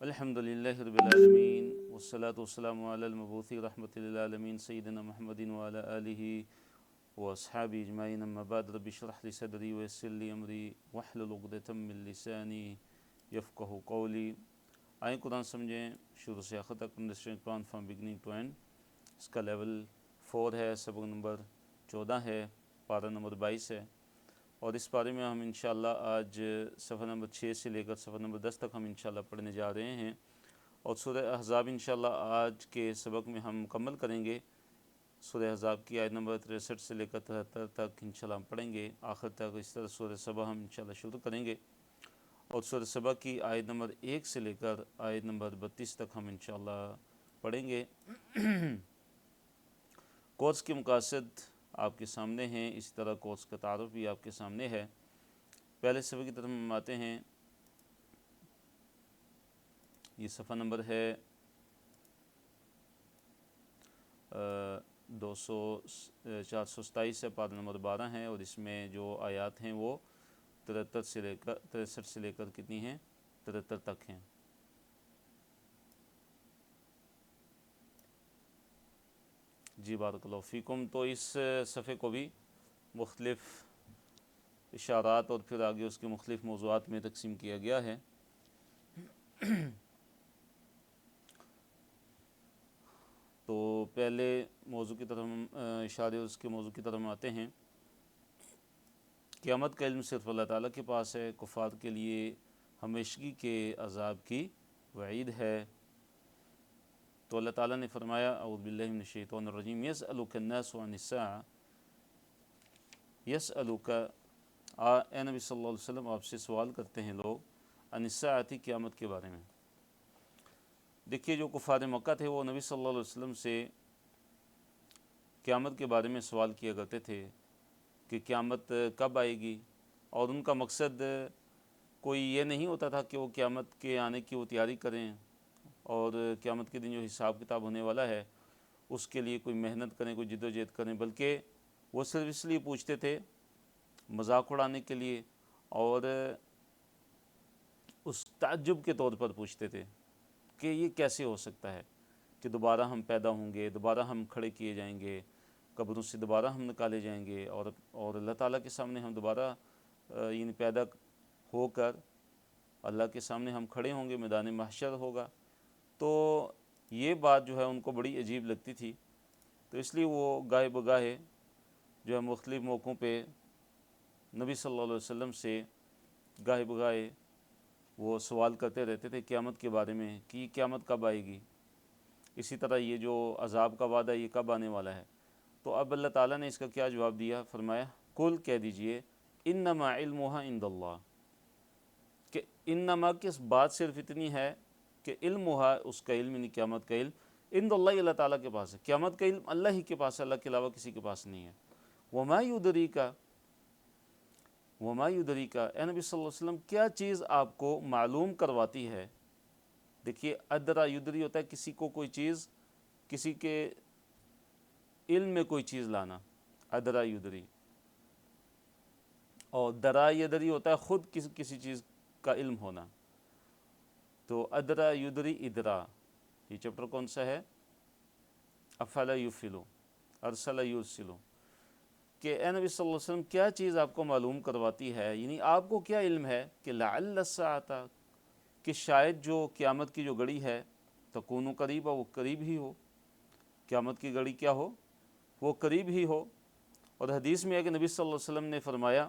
الحمدللہ رب العالمین والصلاة والسلام علی المبعوث رحمۃ للعالمین سیدنا محمد وعلی آلہ واصحابہ اجمعین اما بعد رب اشرح لی صدری ویسر لی امری واحلل عقدۃ من لسانی یفقہوا قولی۔ آئیں قرآن سمجھیں شروع سے آخر تک، understand Quran from beginning to end. اس کا لیول 4 ہے، سبق نمبر 14 ہے، پارہ نمبر 22 ہے، اور اس بارے میں ہم انشاءاللہ آج صفحہ نمبر 6 سے لے کر صفحہ نمبر 10 تک ہم انشاءاللہ پڑھنے جا رہے ہیں، اور سورہ احزاب انشاءاللہ آج کے سبق میں ہم مکمل کریں گے۔ سورہ احزاب کی آیت نمبر 63 سے لے کر 73 تک انشاءاللہ ہم پڑھیں گے آخر تک۔ اس طرح سورہ سبا ہم انشاءاللہ شروع کریں گے، اور سورہ سبا کی آیت نمبر 1 سے لے کر آیت نمبر 32 تک ہم انشاءاللہ پڑھیں گے۔ کورس کے مقاصد آپ کے سامنے ہیں، اسی طرح کورس کا تعارف بھی آپ کے سامنے ہے۔ پہلے صفحے کی طرف ہم آتے ہیں، یہ صفحہ نمبر ہے 427 ہے، پارہ نمبر 12 ہے، اور اس میں جو آیات ہیں وہ 63 سے لے کر کتنی ہیں، 73 تک ہیں۔ جی بارک اللہ فیکم۔ تو اس صفحے کو بھی مختلف اشارات اور پھر آگے اس کے مختلف موضوعات میں تقسیم کیا گیا ہے۔ تو پہلے موضوع کی طرف ہم اشارے اس کے موضوع کی طرف ہم آتے ہیں۔ قیامت کا علم صرف اللہ تعالیٰ کے پاس ہے، کفار کے لیے ہمیشگی کے عذاب کی وعید ہے۔ تو اللہ تعالیٰ نے فرمایا، اعوذ باللہ من الشیطان الرجیم، یسألک الناس عن الساعة، یسألک، اے نبی صلی اللہ علیہ وسلم آپ سے سوال کرتے ہیں لوگ، عن الساعة، قیامت کے بارے میں۔ دیکھیے جو کفار مکہ تھے وہ نبی صلی اللہ علیہ وسلم سے قیامت کے بارے میں سوال کیا کرتے تھے کہ قیامت کب آئے گی، اور ان کا مقصد کوئی یہ نہیں ہوتا تھا کہ وہ قیامت کے آنے کی وہ تیاری کریں اور قیامت کے دن جو حساب کتاب ہونے والا ہے اس کے لیے کوئی محنت کریں، کوئی جد و جہد کریں، بلکہ وہ صرف اس لیے پوچھتے تھے، مذاق اڑانے کے لیے، اور اس تعجب کے طور پر پوچھتے تھے کہ یہ کیسے ہو سکتا ہے کہ دوبارہ ہم پیدا ہوں گے، دوبارہ ہم کھڑے کیے جائیں گے، قبروں سے دوبارہ ہم نکالے جائیں گے، اور اللہ تعالیٰ کے سامنے ہم دوبارہ یعنی پیدا ہو کر اللہ کے سامنے ہم کھڑے ہوں گے، میدان محشر ہوگا۔ تو یہ بات جو ہے ان کو بڑی عجیب لگتی تھی، تو اس لیے وہ گاہے بگاہے جو ہے مختلف موقعوں پہ نبی صلی اللہ علیہ وسلم سے گاہے بگاہے وہ سوال کرتے رہتے تھے قیامت کے بارے میں کہ قیامت کب آئے گی، اسی طرح یہ جو عذاب کا وعدہ یہ کب آنے والا ہے۔ تو اب اللہ تعالیٰ نے اس کا کیا جواب دیا، فرمایا قل، کہہ دیجئے، انما علمھا عند اللہ، کہ انما کس بات صرف اتنی ہے کہ علمھا، اس کا علم یعنی قیامت کا علم، عند اللہ، اللہ تعالیٰ کے پاس ہے۔ قیامت کا علم اللہ ہی کے پاس ہے، اللہ کے علاوہ کسی کے پاس نہیں ہے۔ وما یدریک، وما یدریک، اے نبی صلی اللہ علیہ وسلم کیا چیز آپ کو معلوم کرواتی ہے۔ دیکھیے ادرا یدری ہوتا ہے کسی کو کوئی چیز، کسی کے علم میں کوئی چیز لانا، ادرا یدری، اور درا یدری ہوتا ہے خود کسی چیز کا علم ہونا۔ تو ادرا یدری ادرا، یہ چیپٹر کون سا ہے، افعل یفعل، ارسل یرسل، کہ اے نبی صلی اللہ علیہ وسلم کیا چیز آپ کو معلوم کرواتی ہے، یعنی آپ کو کیا علم ہے کہ لعل الساعۃ، کہ شاید جو قیامت کی جو گھڑی ہے، تکون قریبا، وہ قریب ہی ہو، قیامت کی گھڑی کیا ہو، وہ قریب ہی ہو۔ اور حدیث میں ہے کہ نبی صلی اللہ علیہ وسلم نے فرمایا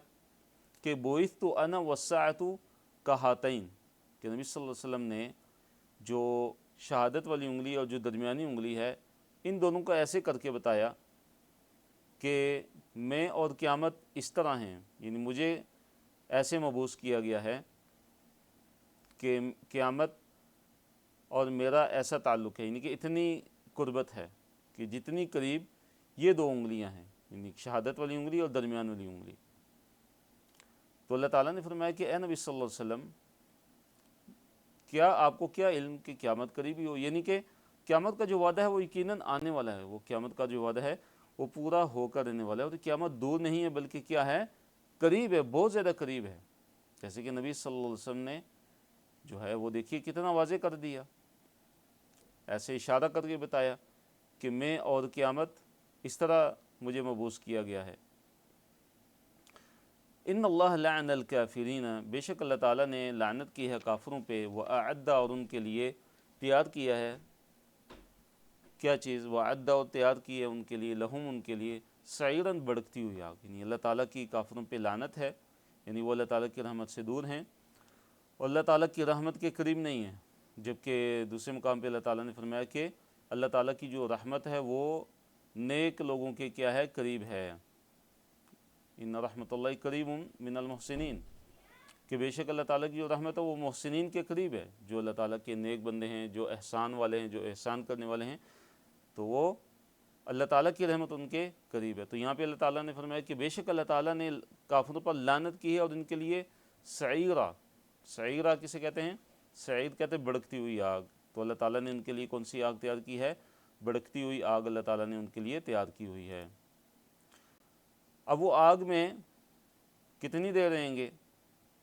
کہ بعثت انا والساعۃ کہاتین، کہ نبی صلی اللہ علیہ وسلم نے جو شہادت والی انگلی اور جو درمیانی انگلی ہے ان دونوں کو ایسے کر کے بتایا کہ میں اور قیامت اس طرح ہیں، یعنی مجھے ایسے مبعوث کیا گیا ہے کہ قیامت اور میرا ایسا تعلق ہے، یعنی کہ اتنی قربت ہے کہ جتنی قریب یہ دو انگلیاں ہیں، یعنی شہادت والی انگلی اور درمیان والی انگلی۔ تو اللہ تعالیٰ نے فرمایا کہ اے نبی صلی اللہ علیہ وسلم کیا آپ کو کیا علم کہ قیامت قریبی ہو، یعنی کہ قیامت کا جو وعدہ ہے وہ یقیناً آنے والا ہے، وہ قیامت کا جو وعدہ ہے وہ پورا ہو کر رہنے والا ہے، اور قیامت دور نہیں ہے بلکہ کیا ہے، قریب ہے، بہت زیادہ قریب ہے۔ جیسے کہ نبی صلی اللہ علیہ وسلم نے جو ہے وہ دیکھیے کتنا واضح کر دیا، ایسے اشارہ کر کے بتایا کہ میں اور قیامت اس طرح مجھے مبعوث کیا گیا ہے۔ ان اللہ لعن الکافرین، بے شک اللہ تعالیٰ نے لعنت کی ہے کافروں پہ، وأعد، اور ان کے لیے تیار کیا ہے کیا چیز، وأعد، اور تیار کی ہے ان کے لیے، لہم، ان کے لیے، سعیراً، بھڑکتی ہوئی آگ، یعنی اللہ تعالیٰ کی کافروں پہ لعنت ہے، یعنی وہ اللہ تعالیٰ کی رحمت سے دور ہیں اور اللہ تعالیٰ کی رحمت کے قریب نہیں ہیں۔ جبکہ دوسرے مقام پہ اللہ تعالیٰ نے فرمایا کہ اللہ تعالیٰ کی جو رحمت ہے وہ نیک لوگوں کے کیا ہے، قریب ہے، ان رحمت اللہ قریب من المحسنین، کہ بے شک اللہ تعالیٰ کی جو رحمت ہے وہ محسنین کے قریب ہے، جو اللہ تعالیٰ کے نیک بندے ہیں، جو احسان والے ہیں، جو احسان کرنے والے ہیں، تو وہ اللہ تعالیٰ کی رحمت ان کے قریب ہے۔ تو یہاں پہ اللہ تعالیٰ نے فرمایا کہ بے شک اللہ تعالیٰ نے کافروں پر لعنت کی ہے اور ان کے لیے سعیرہ، سعیرہ کسے کہتے ہیں، سعیر کہتے ہیں بھڑکتی ہوئی آگ، تو اللہ تعالیٰ نے ان کے لیے کون سی آگ تیار کی ہے، بھڑکتی ہوئی آگ اللہ تعالیٰ نے ان کے لیے تیار کی ہوئی ہے۔ اب وہ آگ میں کتنی دیر رہیں گے؟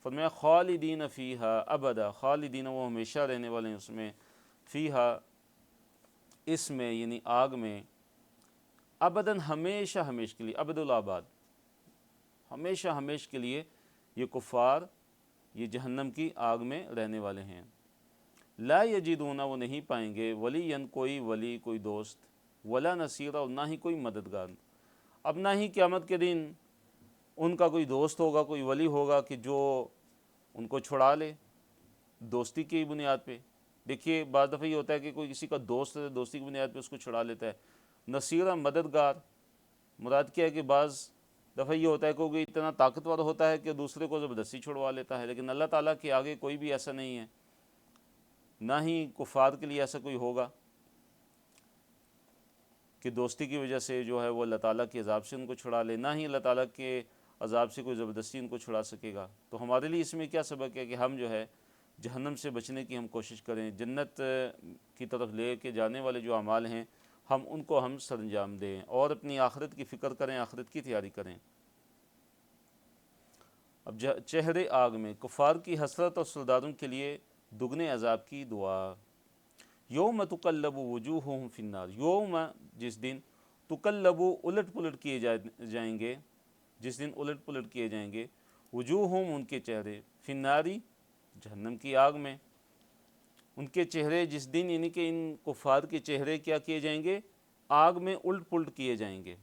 فرمایا خالدین فیہا ابدا، خالدین، وہ ہمیشہ رہنے والے ہیں اس میں، فیہا، اس میں یعنی آگ میں، ابداً، ہمیشہ ہمیش کے لیے، ابد الآباد، ہمیشہ ہمیش کے لیے یہ کفار یہ جہنم کی آگ میں رہنے والے ہیں۔ لا یجدون، وہ نہیں پائیں گے، ولیا، کوئی ولی، کوئی دوست، ولا نصیرا، اور نہ ہی کوئی مددگار۔ اب نہ ہی قیامت کے دن ان کا کوئی دوست ہوگا، کوئی ولی ہوگا کہ جو ان کو چھڑا لے دوستی کی بنیاد پہ۔ دیکھیے بعض دفعہ یہ ہوتا ہے کہ کوئی کسی کا دوست ہے، دوستی کی بنیاد پہ اس کو چھڑا لیتا ہے۔ نصیرہ، مددگار، مراد کیا ہے کہ بعض دفعہ یہ ہوتا ہے کہ کوئی اتنا طاقتور ہوتا ہے کہ دوسرے کو زبردستی چھڑوا لیتا ہے، لیکن اللہ تعالیٰ کے آگے کوئی بھی ایسا نہیں ہے، نہ ہی کفار کے لیے ایسا کوئی ہوگا کہ دوستی کی وجہ سے جو ہے وہ اللہ تعالیٰ کے عذاب سے ان کو چھڑا لے، نہ ہی اللہ تعالیٰ کے عذاب سے کوئی زبردستی ان کو چھڑا سکے گا۔ تو ہمارے لیے اس میں کیا سبق ہے کہ ہم جو ہے جہنم سے بچنے کی ہم کوشش کریں، جنت کی طرف لے کے جانے والے جو اعمال ہیں ہم ان کو ہم سر انجام دیں اور اپنی آخرت کی فکر کریں، آخرت کی تیاری کریں۔ اب چہرے آگ میں، کفار کی حسرت اور سرداروں کے لیے دگنے عذاب کی دعا۔ یوم تقلب وجوہہم فی النار، یوم، جس دن، تقلب، الٹ پلٹ کیے جائیں گے، جس دن الٹ پلٹ کیے جائیں گے، وجوہہم، ان کے چہرے، فی النار، جہنم کی آگ میں، ان کے چہرے جس دن، یعنی کہ ان کفار کے چہرے کیا کیے جائیں گے، آگ میں الٹ پلٹ کیے جائیں گے۔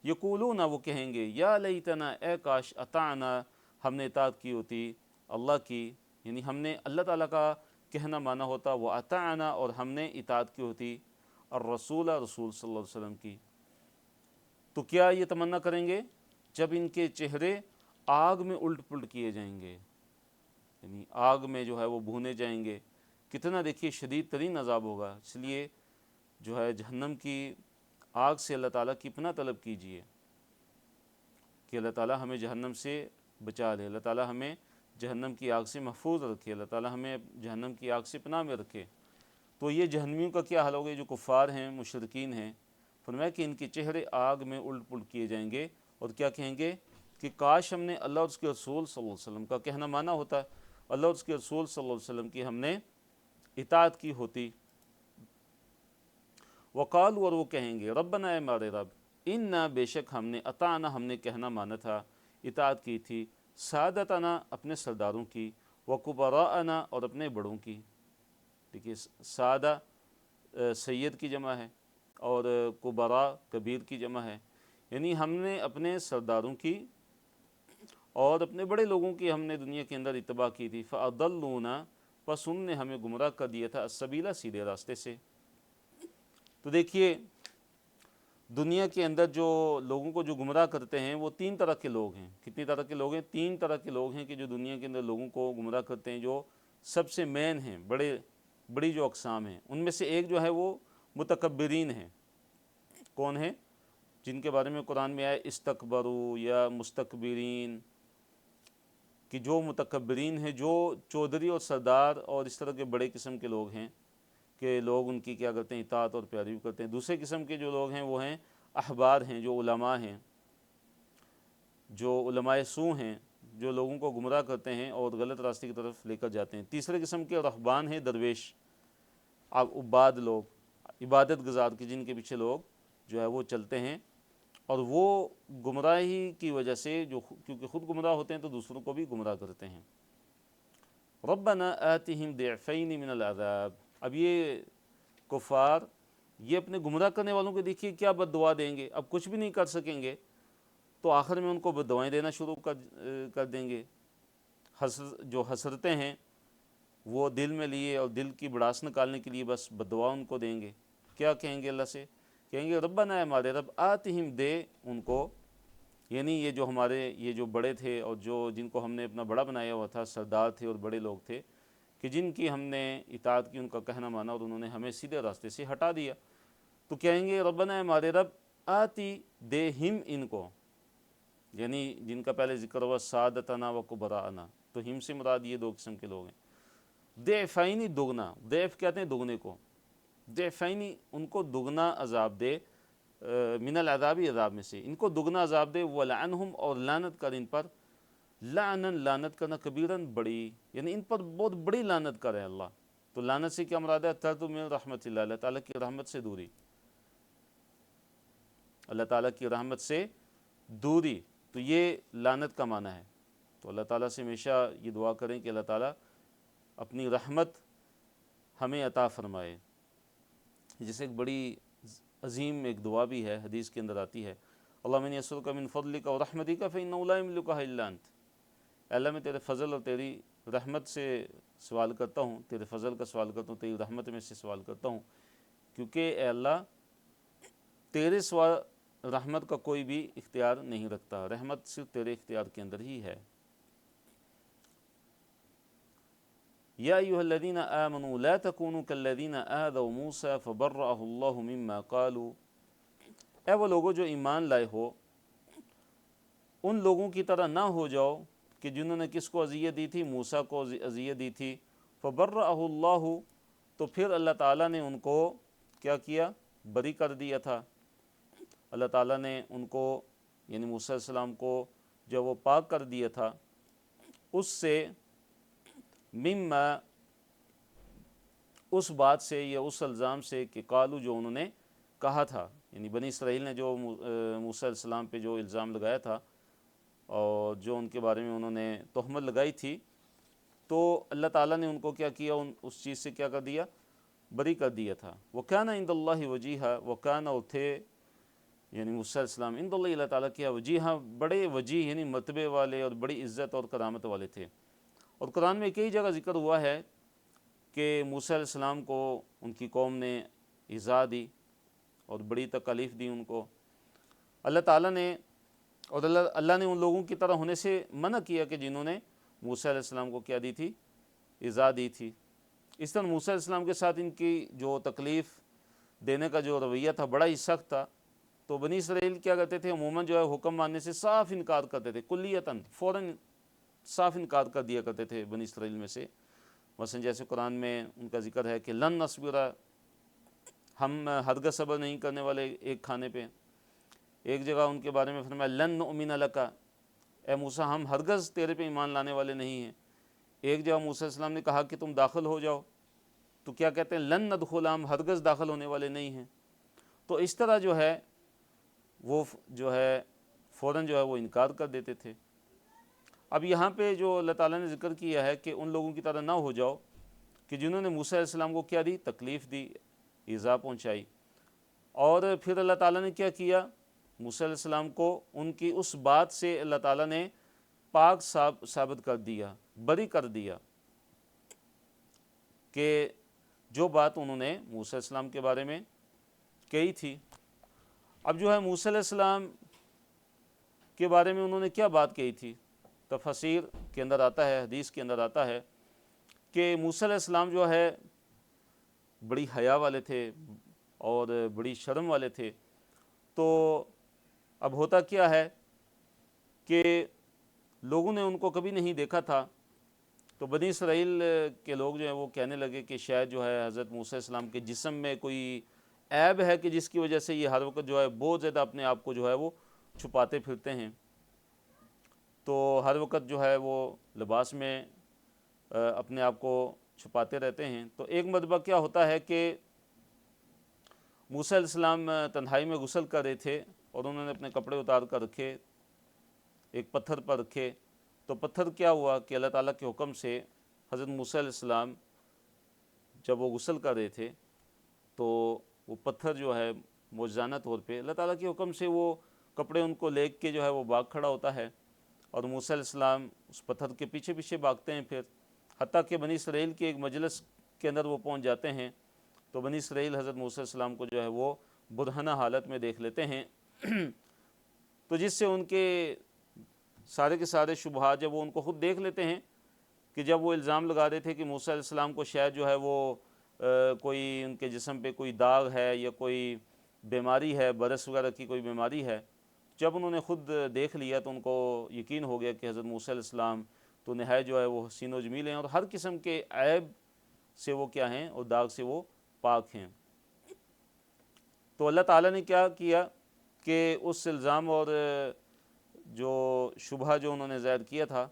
یقولون، وہ کہیں گے، یا لیتنا، اے کاش، اطعنا، ہم نے اطاعت کی ہوتی اللہ کی، یعنی ہم نے اللہ تعالیٰ کا کہنا مانا ہوتا، وہ اطعنا، اور ہم نے اطاعت کی ہوتی الرسول، رسول صلی اللہ علیہ وسلم کی۔ تو کیا یہ تمنا کریں گے جب ان کے چہرے آگ میں الٹ پلٹ کیے جائیں گے، یعنی آگ میں جو ہے وہ بھونے جائیں گے، کتنا دیکھیے شدید ترین عذاب ہوگا۔ اس لیے جو ہے جہنم کی آگ سے اللہ تعالیٰ کی پناہ طلب کیجیے کہ اللہ تعالیٰ ہمیں جہنم سے بچا لے، اللہ تعالیٰ ہمیں جہنم کی آگ سے محفوظ رکھے، اللہ تعالیٰ ہمیں جہنم کی آگ سے پناہ میں رکھے۔ تو یہ جہنمیوں کا کیا حال ہوگا، جو کفار ہیں، مشرکین ہیں؟ فرمایا کہ ان کے چہرے آگ میں الٹ پلٹ کیے جائیں گے اور کیا کہیں گے کہ کاش ہم نے اللہ اور اس کے رسول صلی اللہ علیہ وسلم کا کہنا مانا ہوتا، اللہ اور اس کے رسول صلی اللہ علیہ وسلم کی ہم نے اطاعت کی ہوتی۔ وقالوا، اور وہ کہیں گے، ربنا، اے ہمارے رب، انا، بے شک ہم نے، اطعنا، ہم نے کہنا مانا تھا، اطاعت کی تھی، سادتنا، اپنے سرداروں کی، وکبراءنا، اور اپنے بڑوں کی۔ دیکھیے سادہ سید کی جمع ہے اور کبراء کبیر کی جمع ہے، یعنی ہم نے اپنے سرداروں کی اور اپنے بڑے لوگوں کی ہم نے دنیا کے اندر اتباع کی تھی، فاضلونا، پس ان نے ہمیں گمراہ کر دیا تھا، السبیل، سیدھے راستے سے۔ تو دیکھیے دنیا کے اندر جو لوگوں کو جو گمراہ کرتے ہیں وہ تین طرح کے لوگ ہیں۔ کتنی طرح کے لوگ ہیں؟ تین طرح کے لوگ ہیں کہ جو دنیا کے اندر لوگوں کو گمراہ کرتے ہیں، جو سب سے مین ہیں، بڑی جو اقسام ہیں، ان میں سے ایک جو ہے وہ متکبرین ہیں۔ کون ہیں؟ جن کے بارے میں قرآن میں آیا استکبروا یا مستکبرین، کہ جو متکبرین ہیں، جو چودھری اور سردار اور اس طرح کے بڑے قسم کے لوگ ہیں کہ لوگ ان کی کیا کرتے ہیں، اطاعت اور پیروی کرتے ہیں۔ دوسرے قسم کے جو لوگ ہیں وہ ہیں احبار ہیں، جو علماء ہیں، جو علماء سو ہیں، جو لوگوں کو گمراہ کرتے ہیں اور غلط راستے کی طرف لے کر جاتے ہیں۔ تیسرے قسم کے رہبان ہیں درویش، عباد لوگ، عبادت گزار کے جن کے پیچھے لوگ جو ہے وہ چلتے ہیں، اور وہ گمراہی کی وجہ سے کیونکہ خود گمراہ ہوتے ہیں تو دوسروں کو بھی گمراہ کرتے ہیں۔ ربنا آتہم ضعفین من العذاب، اب یہ کفار یہ اپنے گمراہ کرنے والوں کو دیکھیے کیا بد دعا دیں گے، اب کچھ بھی نہیں کر سکیں گے تو آخر میں ان کو بد دعائیں دینا شروع کر دیں گے۔ جو حسرتیں ہیں وہ دل میں لیے اور دل کی بڑاس نکالنے کے لیے بس بد دعا ان کو دیں گے۔ کیا کہیں گے اللہ سے؟ کہیں گے ربنا، ہمارے رب، آتہم، دے ان کو، یعنی یہ جو ہمارے یہ جو بڑے تھے اور جن کو ہم نے اپنا بڑا بنایا ہوا تھا، سردار تھے اور بڑے لوگ تھے کہ جن کی ہم نے اطاعت کی، ان کا کہنا مانا اور انہوں نے ہمیں سیدھے راستے سے ہٹا دیا، تو کہیں گے ربنا، ہمارے رب، آتی، دے ہم ان کو، یعنی جن کا پہلے ذکر ہوا سادتنا و کبراءنا، تو ہم سے مراد یہ دو قسم کے لوگ ہیں۔ ضعفین، دگنا، ضعف کہتے ہیں دگنے کو، ضعفین ان کو دگنا عذاب دے، من العذابی، عذاب میں سے ان کو دگنا عذاب دے، ولعنہم، اور لعنت کر ان پر، لعنن، لعنت کرنا، کبیرن، بڑی، یعنی ان پر بہت بڑی لعنت کرے اللہ۔ تو لعنت سے کیا مراد ہے؟ طرد من رحمت اللہ، اللہ تعالیٰ کی رحمت سے دوری، اللہ تعالیٰ کی رحمت سے دوری، تو یہ لعنت کا معنی ہے۔ تو اللہ تعالیٰ سے ہمیشہ یہ دعا کریں کہ اللہ تعالیٰ اپنی رحمت ہمیں عطا فرمائے، جسے ایک بڑی عظیم ایک دعا بھی ہے، حدیث کے اندر آتی ہے، اللہم انی اسألک من فضلک و رحمتک فإنہ لا یملکہ الا انت، اللہ میں تیرے فضل اور تیری رحمت سے سوال کرتا ہوں، تیرے فضل کا سوال کرتا ہوں، تیری رحمت میں سے سوال کرتا ہوں، کیونکہ اے اللہ تیرے سوا رحمت کا کوئی بھی اختیار نہیں رکھتا، رحمت صرف تیرے اختیار کے اندر ہی ہے۔ یا ایھا الذین آمنوا لا تکونوا کالذین آذوا موسیٰ فبرأہ اللہ مما قالوا، اے وہ لوگوں جو ایمان لائے ہو، ان لوگوں کی طرح نہ ہو جاؤ کہ جنہوں نے کس کو اذیت دی تھی؟ موسیٰ کو اذیت دی تھی۔ فبرأہ اللہ، تو پھر اللہ تعالیٰ نے ان کو کیا کیا؟ بری کر دیا تھا۔ اللہ تعالیٰ نے ان کو، یعنی موسیٰ علیہ السلام کو جب وہ پاک کر دیا تھا اس سے، مما، اس بات سے یا اس الزام سے کہ قالو، جو انہوں نے کہا تھا، یعنی بنی اسرائیل نے جو موسیٰ علیہ السلام پہ جو الزام لگایا تھا اور جو ان کے بارے میں انہوں نے تہمت لگائی تھی، تو اللہ تعالیٰ نے ان کو کیا کیا؟ اس چیز سے کیا کر دیا؟ بری کر دیا تھا۔ وَكَانَ عِنْدَ اللَّهِ وَجِيهًا، وَكَانَ، اور تھے یعنی موسیٰ علیہ السلام، عند اللہ، اللہ تعالیٰ کیا، وجیہاں، بڑے وجیہ، یعنی مرتبے والے اور بڑی عزت اور کرامت والے تھے۔ اور قرآن میں کئی جگہ ذکر ہوا ہے کہ موسیٰ علیہ السلام کو ان کی قوم نے ایذا دی اور بڑی تکالیف دی ان کو، اللہ تعالیٰ نے، اور اللہ نے ان لوگوں کی طرح ہونے سے منع کیا کہ جنہوں نے موسیٰ علیہ السلام کو کیا دی تھی؟ ایذا دی تھی۔ اس طرح موسیٰ علیہ السلام کے ساتھ ان کی جو تکلیف دینے کا جو رویہ تھا بڑا ہی سخت تھا، تو بنی اسرائیل کیا کرتے تھے؟ عموماً جو ہے حکم ماننے سے صاف انکار کرتے تھے، کلیتاً، فوراً صاف انکار کر دیا کرتے تھے بنی اسرائیل میں سے۔ مثلا جیسے قرآن میں ان کا ذکر ہے کہ لن نصبر، ہم ہرگز صبر نہیں کرنے والے ایک کھانے پہ۔ ایک جگہ ان کے بارے میں فرمایا لن نؤمن لک، اے موسیٰ ہم ہرگز تیرے پہ ایمان لانے والے نہیں ہیں۔ ایک جگہ موسیٰ علیہ السلام نے کہا کہ تم داخل ہو جاؤ، تو کیا کہتے ہیں؟ لن ندخل، ہم ہرگز داخل ہونے والے نہیں ہیں۔ تو اس طرح جو ہے وہ جو ہے فوراً جو ہے وہ انکار کر دیتے تھے۔ اب یہاں پہ جو اللہ تعالیٰ نے ذکر کیا ہے کہ ان لوگوں کی طرح نہ ہو جاؤ کہ جنہوں نے موسیٰ علیہ السلام کو کیا دی؟ تکلیف دی، ایذا پہنچائی۔ اور پھر اللہ تعالیٰ نے کیا کیا؟ موسیٰ علیہ السلام کو ان کی اس بات سے اللہ تعالیٰ نے پاک ثابت کر دیا، بری کر دیا، کہ جو بات انہوں نے موسیٰ علیہ السلام کے بارے میں کہی تھی۔ اب جو ہے موسیٰ علیہ السلام کے بارے میں انہوں نے کیا بات کہی تھی؟ تفسیر کے اندر آتا ہے، حدیث کے اندر آتا ہے کہ موسیٰ علیہ السلام جو ہے بڑی حیا والے تھے اور بڑی شرم والے تھے۔ تو اب ہوتا کیا ہے کہ لوگوں نے ان کو کبھی نہیں دیکھا تھا، تو بنی اسرائیل کے لوگ جو ہیں وہ کہنے لگے کہ شاید جو ہے حضرت موسیٰ علیہ السلام کے جسم میں کوئی عیب ہے کہ جس کی وجہ سے یہ ہر وقت جو ہے بہت زیادہ اپنے آپ کو جو ہے وہ چھپاتے پھرتے ہیں۔ تو ہر وقت جو ہے وہ لباس میں اپنے آپ کو چھپاتے رہتے ہیں۔ تو ایک مرتبہ کیا ہوتا ہے کہ موسیٰ علیہ السلام تنہائی میں غسل کر رہے تھے اور انہوں نے اپنے کپڑے اتار کر رکھے، ایک پتھر پر رکھے، تو پتھر کیا ہوا کہ اللہ تعالیٰ کے حکم سے حضرت موسیٰ علیہ السلام جب وہ غسل کر رہے تھے تو وہ پتھر جو ہے معجزانہ طور پہ اللہ تعالیٰ کے حکم سے وہ کپڑے ان کو لے کے جو ہے وہ بھاگ کھڑا ہوتا ہے، اور موسیٰ علیہ السلام اس پتھر کے پیچھے پیچھے بھاگتے ہیں، پھر حتیٰ کہ بنی اسرائیل کے ایک مجلس کے اندر وہ پہنچ جاتے ہیں، تو بنی اسرائیل حضرت موسیٰ علیہ السلام کو جو ہے وہ برہنہ حالت میں دیکھ لیتے ہیں تو جس سے ان کے سارے کے سارے شبہات جب وہ ان کو خود دیکھ لیتے ہیں کہ جب وہ الزام لگا رہے تھے کہ موسیٰ علیہ السلام کو شاید جو ہے وہ کوئی ان کے جسم پہ کوئی داغ ہے یا کوئی بیماری ہے، برس وغیرہ کی کوئی بیماری ہے، جب انہوں نے خود دیکھ لیا تو ان کو یقین ہو گیا کہ حضرت موسیٰ علیہ السلام تو نہایت جو ہے وہ حسین و جمیل ہیں اور ہر قسم کے عیب سے وہ کیا ہیں اور داغ سے وہ پاک ہیں۔ تو اللہ تعالیٰ نے کیا کیا کہ اس الزام اور جو شبہ جو انہوں نے ظاہر کیا تھا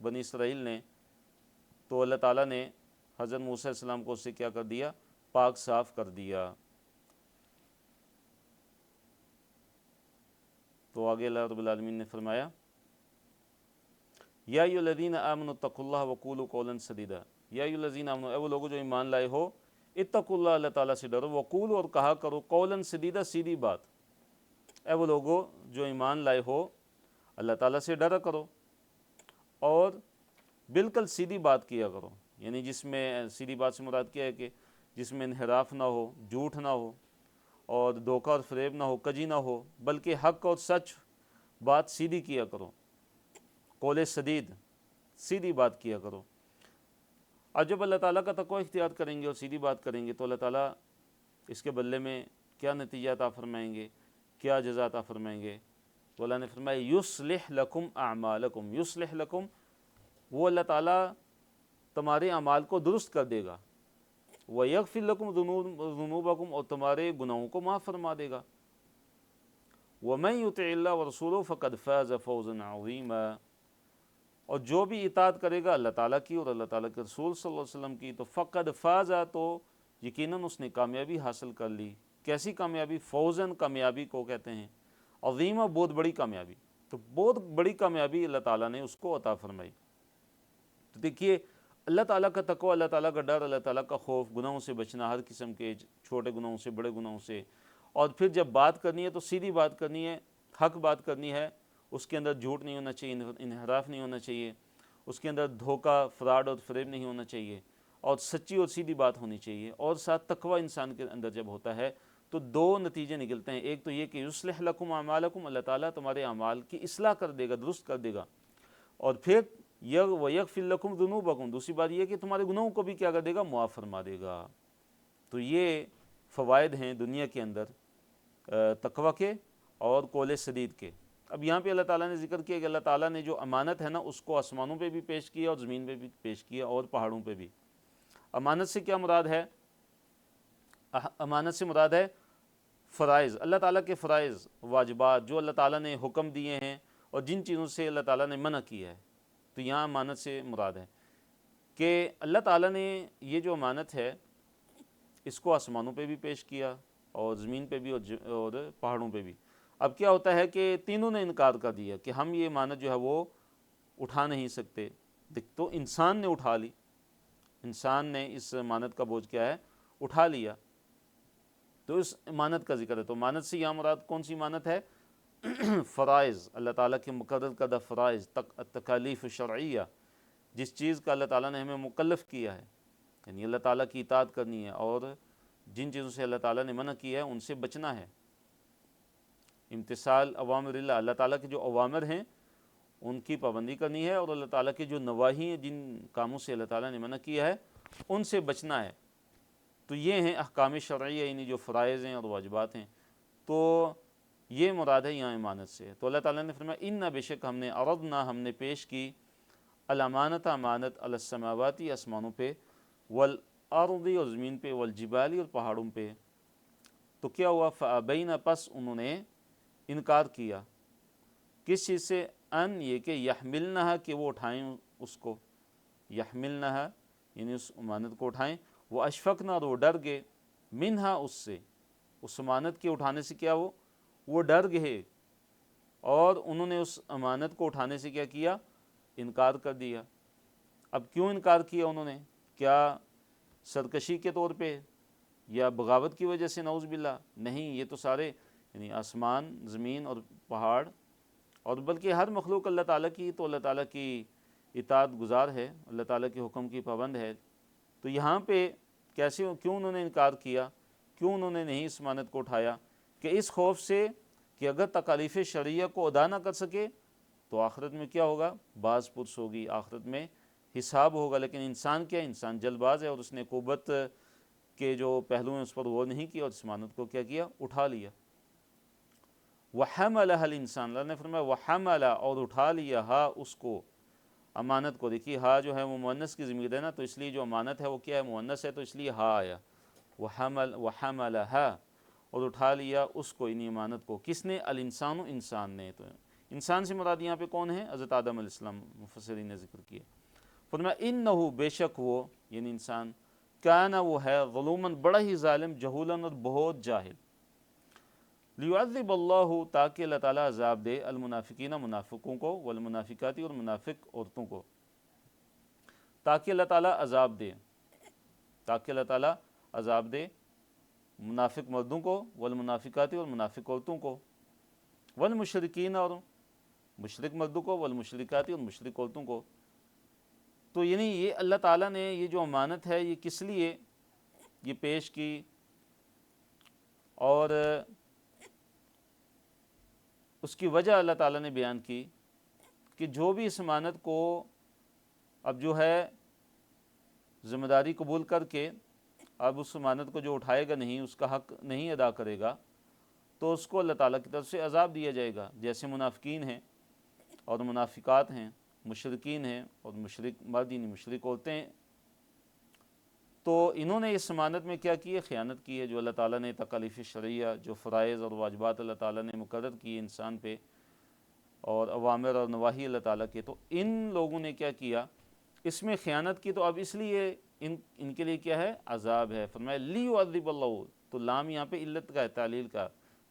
بنی اسرائیل نے، تو اللہ تعالیٰ نے حضرت موسیٰ علیہ السلام کو اس سے کیا کر دیا، پاک صاف کر دیا۔ تو آگے اللہ رب العالمین نے فرمایا یا ایھا الذین آمنوا اتقوا اللہ وقولوا قولا سدیدا، یا ایھا الذین آمنوا، اے وہ لوگوں جو ایمان لائے ہو، اتقوا اللہ، اللہ تعالیٰ سے ڈرو، وقولوا، اور کہا کرو، قولا سدیدا، سیدھی بات۔ اے وہ لوگوں جو ایمان لائے ہو، اللہ تعالیٰ سے ڈرا کرو اور بالکل سیدھی بات کیا کرو، یعنی جس میں سیدھی بات سے مراد کیا ہے کہ جس میں انحراف نہ ہو، جھوٹ نہ ہو اور دھوکہ اور فریب نہ ہو، کجی نہ ہو، بلکہ حق اور سچ بات سیدھی کیا کرو، قول سدید، سیدھی بات کیا کرو۔ اور جب اللہ تعالیٰ کا تقوی اختیار کریں گے اور سیدھی بات کریں گے تو اللہ تعالیٰ اس کے بدلے میں کیا نتیجہ عطا فرمائیں گے، کیا جزا عطا فرمائیں گے؟ تو اللہ نے فرمایا یصلح لکم اعمالکم، یصلح لکم، وہ اللہ تعالیٰ تمہارے اعمال کو درست کر دے گا، ویغفر لکم ذنوبکم، اور تمہارے گناہوں کو معاف فرما دے گا، ومن یطع اللہ ورسولہ فقد فاز فوزا عظیما، اور جو بھی اطاعت کرے گا اللہ تعالیٰ کی اور اللہ تعالیٰ کے رسول صلی اللہ علیہ وسلم کی، تو فقد فاز، تو یقیناً اس نے کامیابی حاصل کر لی۔ کیسی کامیابی؟ فوزن، کامیابی کو کہتے ہیں، عظیمہ، بہت بڑی کامیابی، تو بہت بڑی کامیابی اللہ تعالیٰ نے اس کو عطا فرمائی۔ تو دیکھیے اللہ تعالیٰ کا تقوی، اللہ تعالیٰ کا ڈر، اللہ تعالیٰ کا خوف، گناہوں سے بچنا، ہر قسم کے چھوٹے گناہوں سے، بڑے گناہوں سے، اور پھر جب بات کرنی ہے تو سیدھی بات کرنی ہے، حق بات کرنی ہے، اس کے اندر جھوٹ نہیں ہونا چاہیے، انحراف نہیں ہونا چاہیے، اس کے اندر دھوکہ، فراڈ اور فریب نہیں ہونا چاہیے، اور سچی اور سیدھی بات ہونی چاہیے، اور ساتھ تقوی انسان کے اندر جب ہوتا ہے تو دو نتیجے نکلتے ہیں۔ ایک تو یہ کہ یصلح لکم اعمالکم، اللہ تعالیٰ تمہارے اعمال کی اصلاح کر دے گا، درست کر دے گا، اور پھر ویغفر لکم ذنوبکم، دوسری بات یہ کہ تمہارے گناہوں کو بھی کیا کر دے گا، معاف فرما دے گا۔ تو یہ فوائد ہیں دنیا کے اندر تقوی کے اور قول سدید کے۔ اب یہاں پہ اللہ تعالیٰ نے ذکر کیا کہ اللہ تعالیٰ نے جو امانت ہے نا اس کو آسمانوں پہ بھی پیش کیا اور زمین پہ بھی پیش کیا اور پہاڑوں پہ بھی۔ امانت سے کیا مراد ہے؟ امانت سے مراد ہے فرائض، اللہ تعالیٰ کے فرائض، واجبات جو اللہ تعالیٰ نے حکم دیے ہیں اور جن چیزوں سے اللہ تعالیٰ نے منع کیا ہے، تو یہاں امانت سے مراد ہے کہ اللہ تعالیٰ نے یہ جو امانت ہے اس کو آسمانوں پہ بھی پیش کیا اور زمین پہ بھی اور پہاڑوں پہ بھی۔ اب کیا ہوتا ہے کہ تینوں نے انکار کر دیا کہ ہم یہ امانت جو ہے وہ اٹھا نہیں سکتے، تو انسان نے اٹھا لی، انسان نے اس امانت کا بوجھ کیا ہے، اٹھا لیا، تو اس امانت کا ذکر ہے۔ تو امانت سے یہاں مراد کون سی امانت ہے؟ فرائض، اللہ تعالیٰ کے مقرر کردہ فرائض، تکالیف شرعیہ، جس چیز کا اللہ تعالیٰ نے ہمیں مکلف کیا ہے، یعنی اللہ تعالیٰ کی اطاعت کرنی ہے، اور جن چیزوں سے اللہ تعالیٰ نے منع کیا ہے ان سے بچنا ہے۔ امتثال اوامر اللہ، اللہ تعالیٰ کے جو اوامر ہیں ان کی پابندی کرنی ہے، اور اللہ تعالیٰ کے جو نواہی ہیں، جن کاموں سے اللہ تعالیٰ نے منع کیا ہے ان سے بچنا ہے۔ تو یہ ہیں احکام شرعیہ، یعنی جو فرائض ہیں اور واجبات ہیں، تو یہ مراد ہے یہاں امانت سے۔ تو اللہ تعالیٰ نے فرمایا اِنَّا، بے شک ہم نے، عرضنا، ہم نے پیش کی، الامانت، امانت، علی السماواتی، آسمانوں پہ، والارض، اور زمین پہ، والجبال، اور پہاڑوں پہ۔ تو کیا ہوا؟ فابین، پس انہوں نے انکار کیا، کس چیز سے؟ ان یہ کہ یحملنہا کہ وہ اٹھائیں اس کو، یحملنہا یعنی اس امانت کو اٹھائیں، وہ اشفقنا اور وہ ڈر گئے، منہا اس سے، اس امانت کے اٹھانے سے کیا وہ ڈر گئے، اور انہوں نے اس امانت کو اٹھانے سے کیا کیا، انکار کر دیا۔ اب کیوں انکار کیا انہوں نے؟ کیا سرکشی کے طور پہ یا بغاوت کی وجہ سے؟ نعوذ باللہ، نہیں، یہ تو سارے یعنی آسمان، زمین اور پہاڑ اور بلکہ ہر مخلوق اللہ تعالیٰ کی، تو اللہ تعالیٰ کی اطاعت گزار ہے، اللہ تعالیٰ کے حکم کی پابند ہے۔ تو یہاں پہ کیوں انہوں نے انکار کیا، کیوں انہوں نے نہیں اس امانت کو اٹھایا؟ کہ اس خوف سے کہ اگر تکالیف شرعیہ کو ادا نہ کر سکے تو آخرت میں کیا ہوگا، باز پرس ہوگی، آخرت میں حساب ہوگا۔ لیکن انسان کیا، انسان جلد باز ہے، اور اس نے قوت کے جو پہلو ہیں اس پر غور نہیں کیا، اور اس امانت کو کیا کیا، اٹھا لیا۔ وَحَمَلَهَا الْإِنسَانُ، اللہ نے فرمایا وَحَمَلَ، اور اٹھا لیا، ہا اس کو، امانت کو۔ دیکھیے ہا جو ہے وہ مؤنث کی ضمیر ہے نا، تو اس لیے جو امانت ہے وہ کیا ہے، مؤنث ہے، تو اس لیے ہا آیا، وَحَمَلَهَا، اور اٹھا لیا اس کو، یعنی امانت کو، کس نے؟ الانسان، انسان نے۔ تو انسان سے مراد یہاں پہ کون ہے؟ حضرت آدم علیہ السلام، مفسرین نے ذکر کیا۔ فرمایا انہ، بے شک وہ یعنی انسان، کان وہ ہے، ظلوماً بڑا ہی ظالم، جہولاً اور بہت جاہل۔ لیعذب اللہ، تاکہ اللہ تعالیٰ عذاب دے، المنافقین، منافقوں کو، والمنافقاتی، اور منافق عورتوں کو، تاکہ اللہ تعالیٰ عذاب دے، تاکہ اللہ تعالیٰ عذاب دے منافق مردوں کو، والمنافقاتی، اور منافق عورتوں کو، والمشرکین، اور مشرک مردوں کو، والمشرکاتی، اور مشرک عورتوں کو۔ تو یعنی یہ اللہ تعالیٰ نے یہ جو امانت ہے یہ کس لیے یہ پیش کی، اور اس کی وجہ اللہ تعالیٰ نے بیان کی کہ جو بھی اس امانت کو اب جو ہے ذمہ داری قبول کر کے اب اس امانت کو جو اٹھائے گا نہیں، اس کا حق نہیں ادا کرے گا، تو اس کو اللہ تعالیٰ کی طرف سے عذاب دیا جائے گا۔ جیسے منافقین ہیں اور منافقات ہیں، مشرکین ہیں اور مشرک مرد یعنی مشرک عورتیں ہیں، تو انہوں نے اس امانت میں کیا کی ہے، خیانت کی ہے، جو اللہ تعالیٰ نے تکالیف شرعیہ، جو فرائض اور واجبات اللہ تعالیٰ نے مقرر کی انسان پہ، اور اوامر اور نواہی اللہ تعالیٰ کے، تو ان لوگوں نے کیا کیا، اس میں خیانت کی، تو اب اس لیے ان کے لیے کیا ہے، عذاب ہے۔ فرمایا لیعذب اللہ، تو لام یہاں پہ علت کا ہے، تعلیل کا،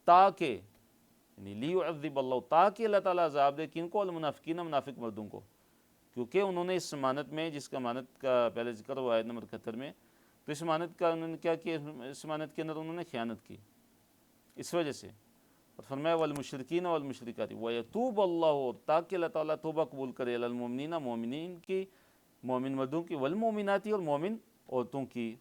تاکہ یعنی لیعذب اللہ، تاکہ اللہ تعالیٰ عذاب دے، کن کو؟ المنافقین، منافق مردوں کو، کیونکہ انہوں نے اس امانت میں، جس کا امانت کا پہلے ذکر ہوا آیت نمبر 71 میں، تو اس امانت کا انہوں نے کیا کیا، اس امانت کے اندر انہوں نے خیانت کی، اس وجہ سے۔ اور فرمایا والمشرکین والمشرکات ویتوب اللہ، تاکہ اللہ تعالیٰ توبہ قبول کرے، علی المؤمنین، مومنین کی، مومن مردوں کی، والمؤمناتی، اور مومن عورتوں کی۔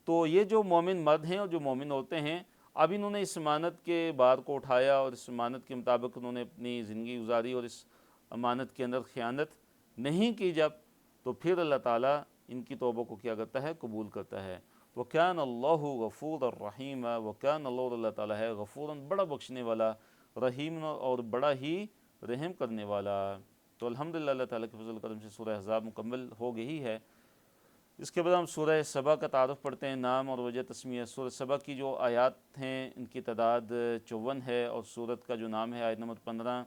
تو یہ جو مومن مرد ہیں اور جو مومن عورتیں ہیں، اب انہوں نے اس امانت کے بار کو اٹھایا اور اس امانت کے مطابق انہوں نے اپنی زندگی گزاری اور اس امانت کے اندر خیانت نہیں کی جب، تو پھر اللہ تعالیٰ ان کی توبہ کو کیا کرتا ہے، قبول کرتا ہے۔ وَكَانَ اللَّهُ غَفُورًا رَحِيمًا، وَكَانَ اللَّهُ، اللہ تعالیٰ ہے، غفوراً بڑا بخشنے والا، رحیم، اور بڑا ہی رحم کرنے والا۔ تو الحمدللہ اللہ تعالیٰ کے فضل و کرم سے سورہ احزاب مکمل ہو گئی ہے۔ اس کے بعد ہم سورہ سبا کا تعارف پڑھتے ہیں، نام اور وجہ تسمیہ۔ سورہ سبا کی جو آیات ہیں ان کی تعداد 54 ہے، اور سورت کا جو نام ہے آیت نمبر 15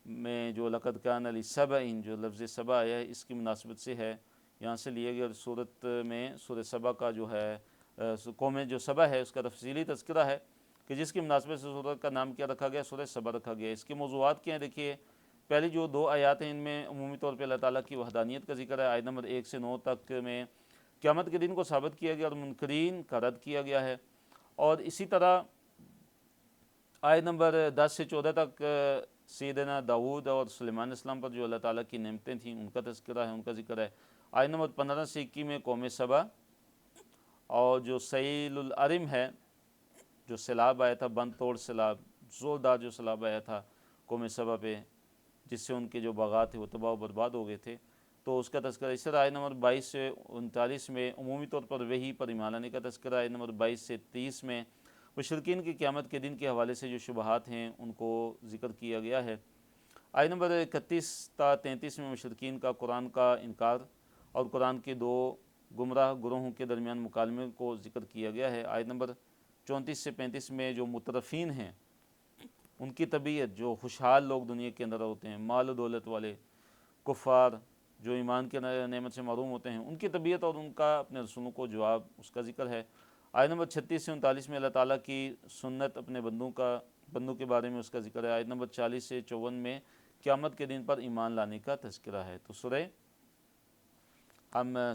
میں جو لقد کان لسبأ، جو لفظ سبا آیا ہے اس کی مناسبت سے ہے، یہاں سے لیے گیا۔ سورت میں سورہ سبا کا جو ہے قوم جو سبا ہے اس کا تفصیلی تذکرہ ہے کہ جس کی مناسبت سے سورت کا نام کیا رکھا گیا، سورہ سبا رکھا گیا۔ اس کے موضوعات کیا ہیں، دیکھیے پہلی جو 2 آیات ہیں ان میں عمومی طور پہ اللہ تعالیٰ کی وحدانیت کا ذکر ہے، آیت نمبر 1 سے 9 تک میں قیامت کے دن کو ثابت کیا گیا اور منکرین کا رد کیا گیا ہے، اور اسی طرح آیت نمبر 10 سے 14 تک سیدنا داؤد اور سلیمان علیہ السلام پر جو اللہ تعالیٰ کی نعمتیں تھیں ان کا تذکرہ ہے، ان کا ذکر ہے۔ آیت نمبر 15 سے 21 میں قوم سبا اور جو سیل العرم ہے، جو سیلاب آیا تھا، بند توڑ سیلاب، زوردار جو سیلاب آیا تھا قوم سبا پہ، جس سے ان کے جو باغات تھے وہ تباہ و برباد ہو گئے تھے، تو اس کا تذکرہ۔ اس طرح آیت نمبر 22 سے 39 میں عمومی طور پر وحی پر ایمان لانے کا تذکرہ۔ آیت نمبر 22 سے 30 میں مشرکین کی قیامت کے دن کے حوالے سے جو شبہات ہیں ان کو ذکر کیا گیا ہے۔ آیت نمبر 31 تا 33 میں مشرکین کا قرآن کا انکار اور قرآن کے 2 گمراہ گروہوں کے درمیان مکالمے کو ذکر کیا گیا ہے۔ آیت نمبر 34 سے 35 میں جو مترفین ہیں ان کی طبیعت، جو خوشحال لوگ دنیا کے اندر ہوتے ہیں، مال و دولت والے کفار جو ایمان کے نعمت سے محروم ہوتے ہیں، ان کی طبیعت اور ان کا اپنے رسولوں کو جواب اس کا ذکر ہے۔ آیت نمبر 36 سے 39 میں اللہ تعالیٰ کی سنت اپنے بندوں کے بارے میں اس کا ذکر ہے۔ آیت نمبر 40 سے 54 میں قیامت کے دن پر ایمان لانے کا تذکرہ ہے۔ تو سورہ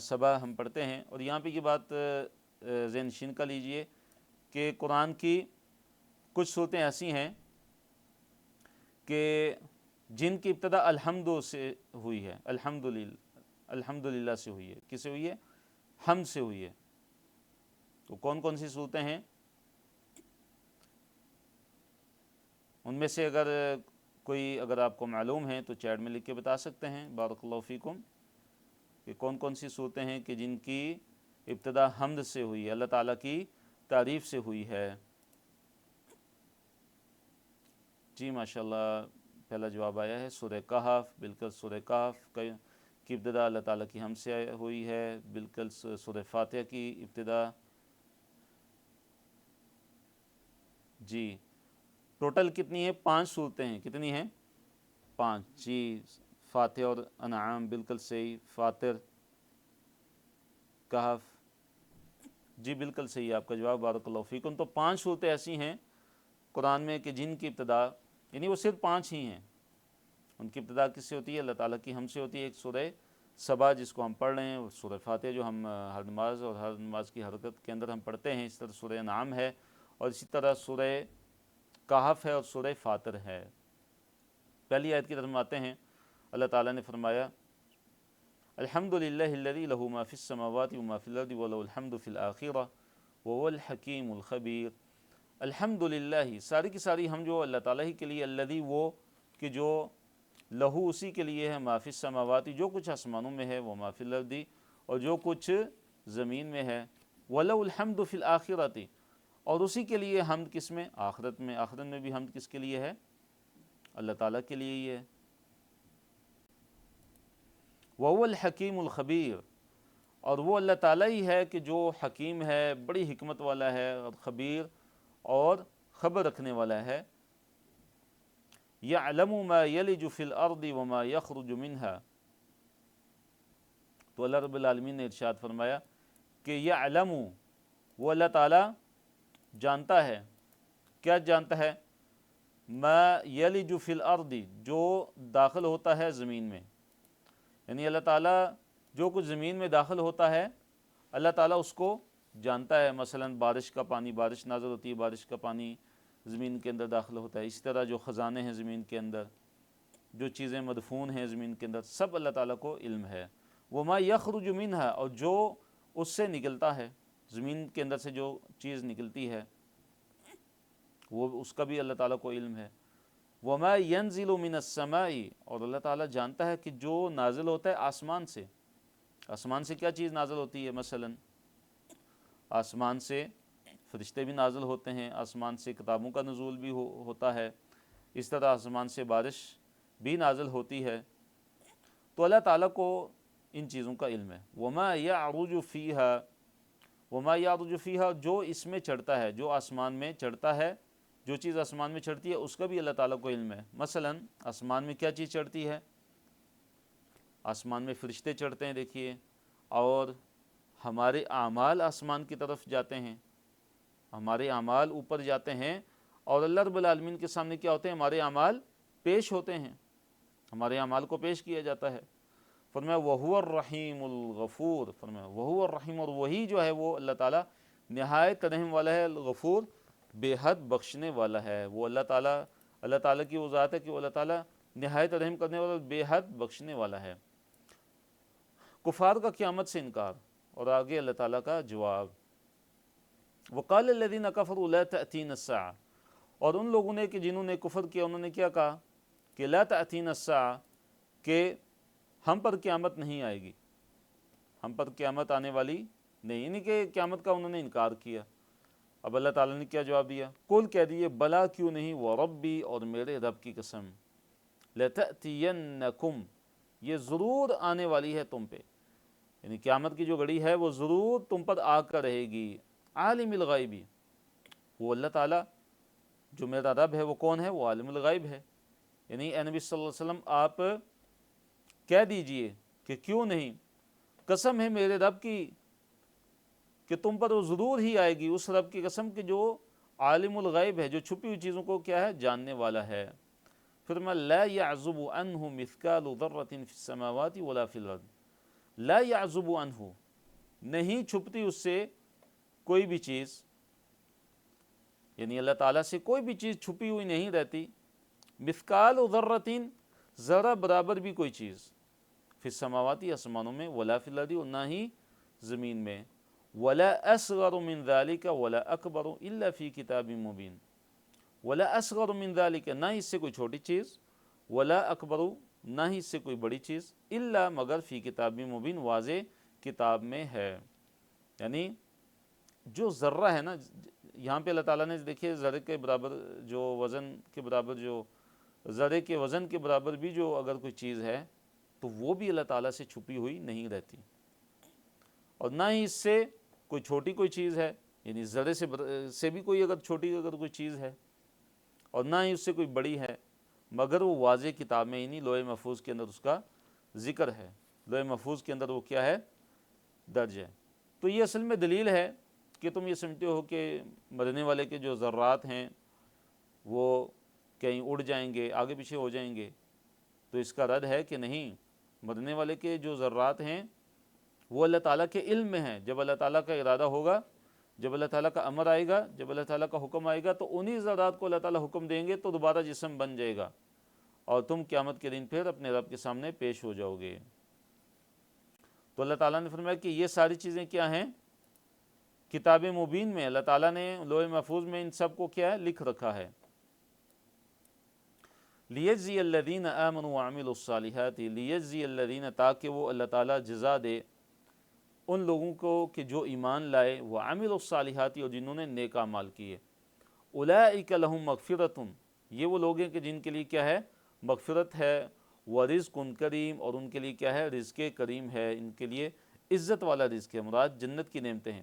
سبا ہم پڑھتے ہیں، اور یہاں پہ یہ بات ذہن نشین کا لیجئے کہ قرآن کی کچھ صورتیں ایسی ہیں کہ جن کی ابتدا الحمد سے ہوئی ہے، الحمدللہ سے ہوئی ہے۔ کس سے ہوئی ہے؟ حمد سے ہوئی ہے۔ تو کون کون سی صورتیں ہیں؟ ان میں سے اگر آپ کو معلوم ہیں تو چیٹ میں لکھ کے بتا سکتے ہیں، بارک اللہ فیکم، کہ کون کون سی صورتیں ہیں کہ جن کی ابتدا حمد سے ہوئی ہے، اللہ تعالیٰ کی تعریف سے ہوئی ہے۔ جی ماشاءاللہ، پہلا جواب آیا ہے سورہ کہف۔ بالکل سورہ کہف کی ابتدا اللہ تعالیٰ کی حمد سے ہوئی ہے۔ بالکل سورہ فاتحہ کی ابتدا۔ جی ٹوٹل کتنی ہیں؟ 5 صورتیں ہیں۔ کتنی ہیں؟ 5۔ جی فاتحہ اور انعام بالکل صحیح، فاطر، کہف، جی بالکل صحیح آپ کا جواب، بارک اللہ فیکم۔ تو 5 صورتیں ایسی ہیں قرآن میں کہ جن کی ابتدا، یعنی وہ صرف 5 ہی ہیں، ان کی ابتدا کس سے ہوتی ہے؟ اللہ تعالیٰ کی حمد سے ہوتی ہے۔ ایک سورہ سبا جس کو ہم پڑھ رہے ہیں، اور سورہ فاتحہ جو ہم ہر نماز اور ہر نماز کی حرکت کے اندر ہم پڑھتے ہیں، اس طرح سورہ انعام ہے، اور اسی طرح سورہ کہف ہے اور سورہ فاطر ہے۔ پہلی آیت کی طرف آتے ہیں۔ اللہ تعالیٰ نے فرمایا الحمدللہ الذی لہ ما فی السماوات وما فی الارض ولہ الحمد فی الآخرہ وہو الحکیم الخبیر۔ الحمدللہ، ساری کی ساری ہم جو اللہ تعالیٰ ہی کے لیے، الذی وہ کہ جو لہو اسی کے لیے ہے، ما فی السماوات جو کچھ آسمانوں میں ہے، وما فی الارض اور جو کچھ زمین میں ہے، ولہ الحمد فی الآخرۃ اور اسی کے لیے حمد کس میں؟ آخرت میں۔ آخرت میں بھی حمد کس کے لیے ہے؟ اللہ تعالیٰ کے لیے ہی ہے۔ وَهُوَ الْحَكِيمُ الْخَبِيرُ اور وہ اللہ تعالیٰ ہی ہے کہ جو حکیم ہے، بڑی حکمت والا ہے، اور خبیر اور خبر رکھنے والا ہے۔ يَعْلَمُ مَا يَلِجُ فِي الْأَرْضِ وَمَا يَخْرُجُ مِنْهَا تو اللہ رب العالمین نے ارشاد فرمایا کہ يَعْلَمُ وہ اللہ تعالیٰ جانتا ہے۔ کیا جانتا ہے؟ ما یلج فی الارض جو داخل ہوتا ہے زمین میں، یعنی اللہ تعالیٰ جو کچھ زمین میں داخل ہوتا ہے اللہ تعالیٰ اس کو جانتا ہے۔ مثلا بارش کا پانی، بارش نازل ہوتی ہے، بارش کا پانی زمین کے اندر داخل ہوتا ہے۔ اسی طرح جو خزانے ہیں زمین کے اندر، جو چیزیں مدفون ہیں زمین کے اندر، سب اللہ تعالیٰ کو علم ہے۔ وما یخرج منہا اور جو اس سے نکلتا ہے، زمین کے اندر سے جو چیز نکلتی ہے وہ اس کا بھی اللہ تعالیٰ کو علم ہے۔ وما ينزل من السماء اور اللہ تعالیٰ جانتا ہے کہ جو نازل ہوتا ہے آسمان سے۔ آسمان سے کیا چیز نازل ہوتی ہے؟ مثلا آسمان سے فرشتے بھی نازل ہوتے ہیں، آسمان سے کتابوں کا نزول بھی ہوتا ہے، اس طرح آسمان سے بارش بھی نازل ہوتی ہے۔ تو اللہ تعالیٰ کو ان چیزوں کا علم ہے۔ وما يعرج فیہا وما يعرج فیہا جو اس میں چڑھتا ہے، جو آسمان میں چڑھتا ہے، جو چیز آسمان میں چڑھتی ہے اس کا بھی اللہ تعالیٰ کو علم ہے۔ مثلا آسمان میں کیا چیز چڑھتی ہے؟ آسمان میں فرشتے چڑھتے ہیں، دیکھیے، اور ہمارے اعمال آسمان کی طرف جاتے ہیں، ہمارے اعمال اوپر جاتے ہیں، اور اللہ رب العالمین کے سامنے کیا ہوتے ہیں؟ ہمارے اعمال پیش ہوتے ہیں، ہمارے اعمال کو پیش کیا جاتا ہے۔ فرمایا وَهُوَ الرَّحِيمُ الْغَفُورُ فرمایا وَهُوَ الرَّحِيمُ اور وہی جو ہے وہ اللہ تعالیٰ نہایت رحم والا ہے، الغفور بے حد بخشنے والا ہے۔ وہ اللہ تعالیٰ کی وہ ذات ہے کہ وہ اللہ تعالیٰ نہایت رحم کرنے والا، بے حد بخشنے والا ہے۔ کفار کا قیامت سے انکار، اور آگے اللہ تعالیٰ کا جواب۔ وَقَالَ الَّذِينَ كَفَرُوا لَا تَأْتِينَ السَّاعَةُ اور ان لوگوں نے کہ جنہوں نے کفر کیا انہوں نے کیا کہا کہ لا تأتین الساعہ کہ ہم پر قیامت نہیں آئے گی، ہم پر قیامت آنے والی نہیں، یعنی کہ قیامت کا انہوں نے انکار کیا۔ اب اللہ تعالیٰ نے کیا جواب دیا؟ قل کہہ دیے بلا کیوں نہیں، وربی اور میرے رب کی قسم، لتأتینکم یہ ضرور آنے والی ہے تم پہ، یعنی قیامت کی جو گھڑی ہے وہ ضرور تم پر آ کر رہے گی۔ عالم الغیبی وہ اللہ تعالیٰ جو میرا رب ہے وہ کون ہے؟ وہ عالم الغیب ہے۔ یعنی اے نبی صلی اللہ علیہ وسلم آپ کہہ دیجئے کہ کیوں نہیں، قسم ہے میرے رب کی کہ تم پر وہ ضرور ہی آئے گی، اس رب کی قسم کہ جو عالم الغیب ہے، جو چھپی ہوئی چیزوں کو کیا ہے؟ جاننے والا ہے۔ پھر میں لا يعزب عنہ مثقال ذرۃ فی السماوات ولا فی الارض، لا يعزب عنہ، نہیں چھپتی اس سے کوئی بھی چیز، یعنی اللہ تعالیٰ سے کوئی بھی چیز چھپی ہوئی نہیں رہتی، مثقال ذرۃ، ذرہ برابر بھی کوئی چیز، فی السماواتی، آسمانوں میں، ولا فی الارض، اور نہ ہی زمین میں، ولا اصغر من ذلک ولا اکبر الا فی کتاب مبین، ولا اصغر من ذلک، نہ اس سے کوئی چھوٹی چیز، ولا اکبر، نہ ہی اس سے کوئی بڑی چیز، الا مگر فی کتاب مبین، واضح کتاب میں ہے۔ یعنی جو ذرہ ہے نا، یہاں پہ اللہ تعالیٰ نے دیکھیے ذرے کے برابر جو وزن کے برابر، جو ذرے کے وزن کے برابر بھی جو اگر کوئی چیز ہے تو وہ بھی اللہ تعالیٰ سے چھپی ہوئی نہیں رہتی، اور نہ ہی اس سے کوئی چھوٹی کوئی چیز ہے، یعنی ذرے سے بھی کوئی اگر چھوٹی اگر کوئی چیز ہے، اور نہ ہی اس سے کوئی بڑی ہے، مگر وہ واضح کتاب میں، یعنی لوح محفوظ کے اندر اس کا ذکر ہے، لوح محفوظ کے اندر وہ کیا ہے؟ درج ہے۔ تو یہ اصل میں دلیل ہے کہ تم یہ سمجھتے ہو کہ مرنے والے کے جو ذرات ہیں وہ کہیں اڑ جائیں گے، آگے پیچھے ہو جائیں گے، تو اس کا رد ہے کہ نہیں، مرنے والے کے جو ذرات ہیں وہ اللہ تعالیٰ کے علم میں ہیں۔ جب اللہ تعالیٰ کا ارادہ ہوگا، جب اللہ تعالیٰ کا امر آئے گا، جب اللہ تعالیٰ کا حکم آئے گا، تو انہی ذرات کو اللہ تعالیٰ حکم دیں گے تو دوبارہ جسم بن جائے گا، اور تم قیامت کے دن پھر اپنے رب کے سامنے پیش ہو جاؤ گے۔ تو اللہ تعالیٰ نے فرمایا کہ یہ ساری چیزیں کیا ہیں؟ کتاب مبین میں، اللہ تعالیٰ نے لوح محفوظ میں ان سب کو کیا ہے؟ لکھ رکھا ہے۔ لیجزی الذین آمنوا وعملوا الصالحات، لیجزی الذین، تاکہ وہ اللہ تعالیٰ جزا دے ان لوگوں کو کہ جو ایمان لائے، وعملوا الصالحات، اور جنہوں نے نیک اعمال کیے، اولئک لہم مغفرۃ، یہ وہ لوگ ہیں کہ جن کے لیے کیا ہے؟ مغفرت ہے، ورزق کریم، اور ان کے لیے کیا ہے؟ رزق کریم ہے، ان کے لیے عزت والا رزق ہے، مراد جنت کی نعمتیں ہیں۔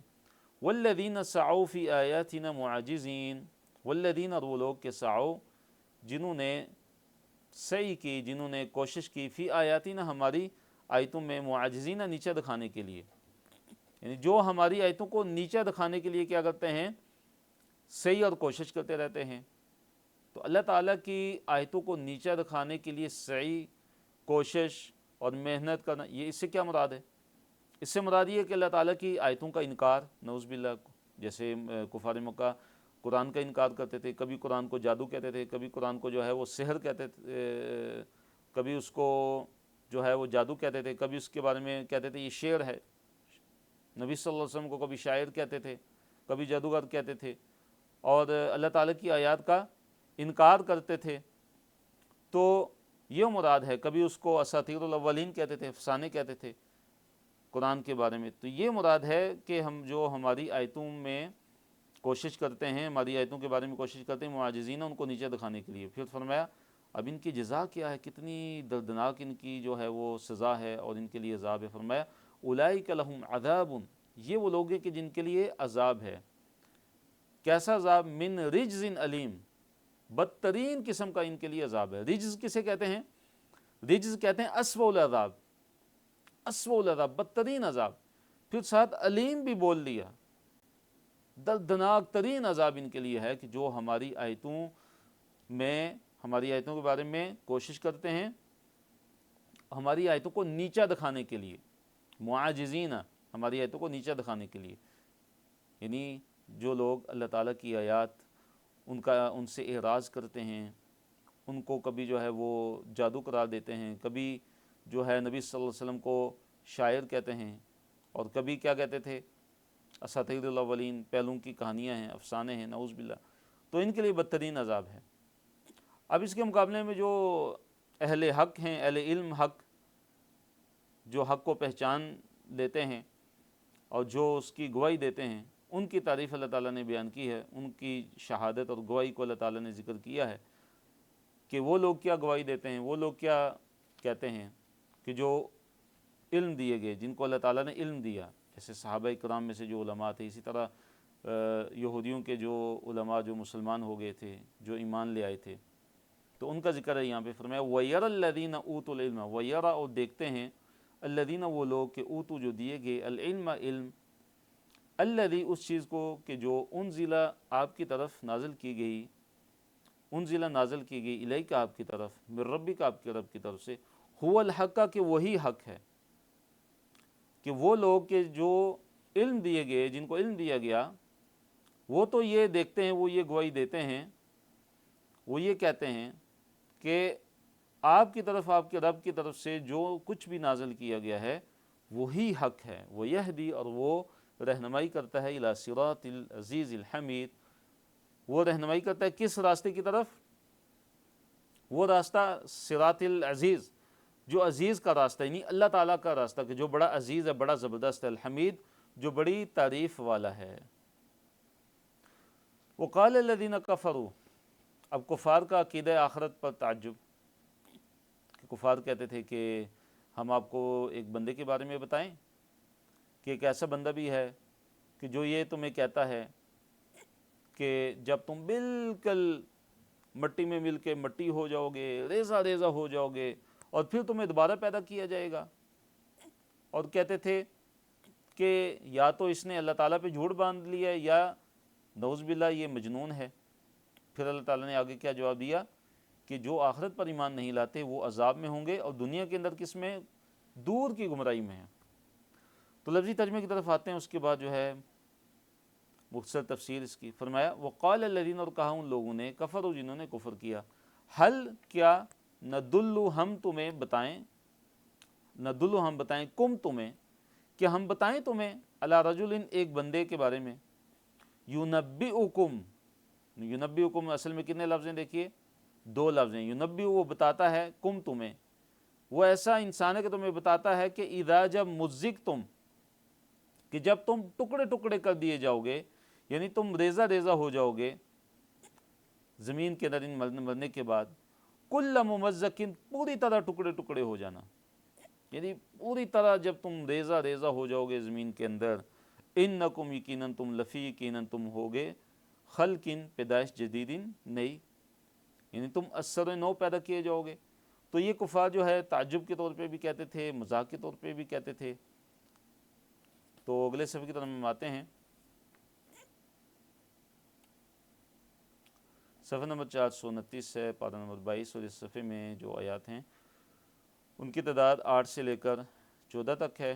والذین سعوا فی آیاتنا معاجزین، والذین، اور وہ لوگ کہ سعوا، جنہوں نے سعی کی، جنہوں نے کوشش کی، فی آیاتنا، ہماری آیتوں میں، معاجزین، نیچا دکھانے کے لیے، یعنی جو ہماری آیتوں کو نیچا دکھانے کے لیے کیا کرتے ہیں؟ سعی اور کوشش کرتے رہتے ہیں۔ تو اللہ تعالیٰ کی آیتوں کو نیچا دکھانے کے لیے سعی، کوشش اور محنت کرنا، یہ اس سے کیا مراد ہے؟ اس سے مراد یہ ہے کہ اللہ تعالیٰ کی آیتوں کا انکار، نعوذ باللہ، جیسے کفار مکہ قرآن کا انکار کرتے تھے، کبھی قرآن کو جادو کہتے تھے، کبھی قرآن کو جو ہے وہ سحر کہتے تھے، کبھی اس کو جو ہے وہ جادو کہتے تھے، کبھی اس کے بارے میں کہتے تھے یہ شعر ہے، نبی صلی اللہ علیہ وسلم کو کبھی شاعر کہتے تھے، کبھی جادوگر کہتے تھے، اور اللہ تعالیٰ کی آیات کا انکار کرتے تھے۔ تو یہ مراد ہے، کبھی اس کو اساطیر الاولین کہتے تھے، افسانے کہتے تھے قرآن کے بارے میں۔ تو یہ مراد ہے کہ ہم جو ہماری آیتوں میں کوشش کرتے ہیں، ہماری آیتوں کے بارے میں کوشش کرتے ہیں، معاجزین، ان کو نیچے دکھانے کے لیے۔ پھر فرمایا اب ان کی جزا کیا ہے، کتنی دردناک ان کی جو ہے وہ سزا ہے اور ان کے لیے عذاب ہے۔ فرمایا اولئک لہم عذاب، یہ وہ لوگ ہیں کہ جن کے لیے عذاب ہے۔ کیسا عذاب؟ من رجز علیم، بدترین قسم کا ان کے لیے عذاب ہے۔ رجز کسے کہتے ہیں؟ رجز کہتے ہیں اسوأ العذاب، اسوأ العذاب، بدترین عذاب۔ پھر ساتھ علیم بھی بول دیا، دردناک ترین عذاب ان کے لیے ہے کہ جو ہماری آیتوں میں، ہماری آیتوں کے بارے میں کوشش کرتے ہیں، ہماری آیتوں کو نیچا دکھانے کے لیے، معاجزین، ہماری آیتوں کو نیچا دکھانے کے لیے، یعنی جو لوگ اللہ تعالیٰ کی آیات ان سے اعراض کرتے ہیں، ان کو کبھی جو ہے وہ جادو قرار دیتے ہیں، کبھی جو ہے نبی صلی اللہ علیہ وسلم کو شاعر کہتے ہیں، اور کبھی کیا کہتے تھے؟ اساطیر الاولین، پہلوں کی کہانیاں ہیں، افسانے ہیں، نعوذ باللہ۔ تو ان کے لیے بدترین عذاب ہے۔ اب اس کے مقابلے میں جو اہل حق ہیں، اہل علم حق، جو حق کو پہچان لیتے ہیں اور جو اس کی گواہی دیتے ہیں، ان کی تعریف اللہ تعالیٰ نے بیان کی ہے، ان کی شہادت اور گواہی کو اللہ تعالیٰ نے ذکر کیا ہے کہ وہ لوگ کیا گواہی دیتے ہیں، وہ لوگ کیا کہتے ہیں کہ جو علم دیے گئے، جن کو اللہ تعالیٰ نے علم دیا، جیسے صحابہ کرام میں سے جو علماء تھے، اسی طرح یہودیوں کے جو علماء جو مسلمان ہو گئے تھے، جو ایمان لے آئے تھے، تو ان کا ذکر ہے یہاں پہ فرمایا وَيَرَى الَّذِينَ أُوتُوا الْعِلْمَ، وَيَرَى اور دیکھتے ہیں، الَّذِينَ وہ لوگ کہ اوتو جو دیے گئے، العلم علم، الذی اس چیز کو کہ جو انزل آپ کی طرف نازل کی گئی، انزل نازل کی گئی الیک آپ کی طرف، من ربک آپ کے رب کی طرف سے، هو الحق کہ وہی حق ہے، کہ وہ لوگ کہ جو علم دیے گئے، جن کو علم دیا گیا، وہ تو یہ دیکھتے ہیں، وہ یہ گواہی دیتے ہیں، وہ یہ کہتے ہیں کہ آپ کی طرف، آپ کے رب کی طرف سے جو کچھ بھی نازل کیا گیا ہے وہی حق ہے، وہ یہدی اور وہ رہنمائی کرتا ہے، الی صراط العزیز الحمید، وہ رہنمائی کرتا ہے کس راستے کی طرف؟ وہ راستہ صراط العزیز، جو عزیز کا راستہ، یعنی اللہ تعالیٰ کا راستہ، کہ جو بڑا عزیز ہے، بڑا زبردست ہے، الحمید جو بڑی تعریف والا ہے۔ وقال الذین کفروا، اب کفار کا عقیدہ آخرت پر تعجب، کہ کفار کہتے تھے کہ ہم آپ کو ایک بندے کے بارے میں بتائیں کہ ایک ایسا بندہ بھی ہے کہ جو یہ تمہیں کہتا ہے کہ جب تم بالکل مٹی میں مل کے مٹی ہو جاؤ گے، ریزہ ریزہ ہو جاؤ گے، اور پھر تمہیں دوبارہ پیدا کیا جائے گا، اور کہتے تھے کہ یا تو اس نے اللہ تعالیٰ پہ جھوٹ باندھ لیا ہے، یا نعوذ باللہ یہ مجنون ہے۔ پھر اللہ تعالیٰ نے آگے کیا جواب دیا کہ جو آخرت پر ایمان نہیں لاتے وہ عذاب میں ہوں گے، اور دنیا کے اندر کس میں؟ دور کی گمراہی میں ہیں۔ تو لفظی ترجمے کی طرف آتے ہیں، اس کے بعد جو ہے مختصر تفسیر اس کی، فرمایا وقال الذین، اور کہا ان لوگوں نے، کفروا جنہوں نے کفر کیا، حل کیا، ندلو ہم تمہیں بتائیں، ندلو ہم بتائیں، کم تمہیں کہ ہم بتائیں تمہیں، علی رجل ایک بندے کے بارے میں، یونبئکم، یونبئکم اصل میں کتنے لفظ ہیں دیکھیے، دو لفظ ہیں، یونبئ وہ بتاتا ہے، کم تمہیں وہ ایسا انسان ہے کہ تمہیں بتاتا ہے کہ اذا جب مزقتم، کہ جب تم ٹکڑے ٹکڑے کر دیے جاؤ گے، یعنی تم ریزہ ریزہ ہو جاؤ گے زمین کے اندر مرنے کے بعد، کل ممزقن پوری طرح ٹکڑے ٹکڑے ہو جانا، یعنی پوری طرح جب تم ریزہ ریزہ ہو جاؤ گے زمین کے اندر، انکم یقیناً تم لفی، یقیناً تم ہوگے، خلقن پیدائش جدیدن نئی، یعنی تم اثر نو پیدا کیے جاؤ گے۔ تو یہ کفار جو ہے تعجب کے طور پہ بھی کہتے تھے، مذاق کے طور پہ بھی کہتے تھے۔ تو اگلے صفحے کی طرف ہم آتے ہیں، صفحہ نمبر 429 ہے، پارہ نمبر 22، اور اس صفحے میں جو آیات ہیں ان کی تعداد 8 سے لے کر 14 تک ہے۔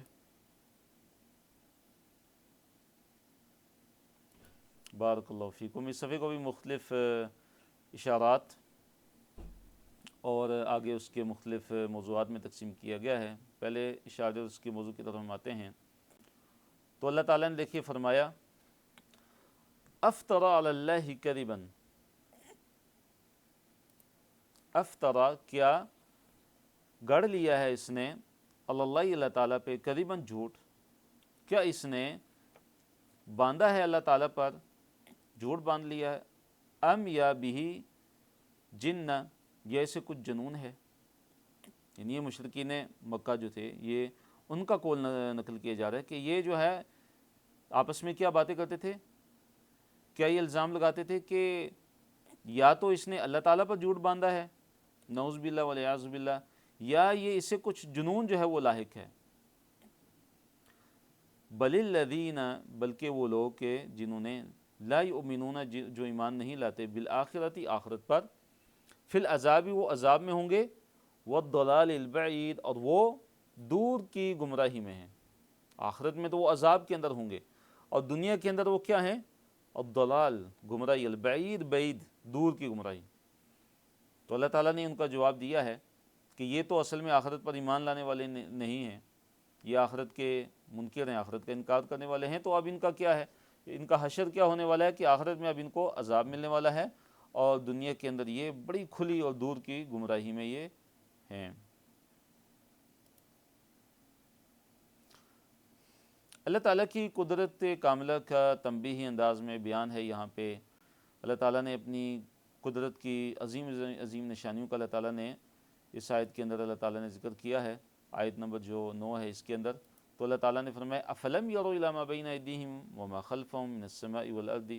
بارک اللہ فیکم۔ اس صفحے کو بھی مختلف اشارات اور آگے اس کے مختلف موضوعات میں تقسیم کیا گیا ہے۔ پہلے اشارے اس کے موضوع کی طرف ہم آتے ہیں، تو اللہ تعالیٰ نے دیکھیے فرمایا افطرا علی اللہ کذبا، افطرا کیا گڑھ لیا ہے اس نے، اللہ اللہ تعالیٰ پہ، کذبا جھوٹ، کیا اس نے باندھا ہے اللہ تعالیٰ پر، جھوٹ باندھ لیا ہے، ام یا بھی جن، یہ ایسے کچھ جنون ہے، یعنی یہ مشرکین مکہ جو تھے یہ ان کا قول نقل کیا جا رہا ہے کہ یہ جو ہے آپس میں کیا باتیں کرتے تھے، کیا یہ الزام لگاتے تھے کہ یا تو اس نے اللہ تعالیٰ پر جھوٹ باندھا ہے، نعوذ باللہ والعیاذ باللہ، یا یہ اسے کچھ جنون جو ہے وہ لاحق ہے۔ بل الذین، بلکہ وہ لوگ کہ جنہوں نے، لا یؤمنون جو ایمان نہیں لاتے، بالآخرتی آخرت پر، فی العذاب وہ عذاب میں ہوں گے، والضلال البعید اور وہ دور کی گمراہی میں ہیں۔ آخرت میں تو وہ عذاب کے اندر ہوں گے، اور دنیا کے اندر وہ کیا ہیں؟ الضلال گمراہی، البعید بعید دور کی گمراہی۔ تو اللہ تعالیٰ نے ان کا جواب دیا ہے کہ یہ تو اصل میں آخرت پر ایمان لانے والے نہیں ہیں، یہ آخرت کے منکر ہیں، آخرت کا انکار کرنے والے ہیں۔ تو اب ان کا کیا ہے، ان کا حشر کیا ہونے والا ہے کہ آخرت میں اب ان کو عذاب ملنے والا ہے، اور دنیا کے اندر یہ بڑی کھلی اور دور کی گمراہی میں یہ ہیں۔ اللہ تعالیٰ کی قدرت کاملہ کا تنبیہی انداز میں بیان ہے یہاں پہ۔ اللہ تعالیٰ نے اپنی قدرت کی عظیم عظیم نشانیوں کا اللہ تعالیٰ نے اس آیت کے اندر اللہ تعالیٰ نے ذکر کیا ہے، آیت نمبر جو 9 ہے اس کے اندر، تو اللہ تعالیٰ نے فرمایا افلم یروا الی ما بین ایدیہم وما خلفہم من السماء والارض،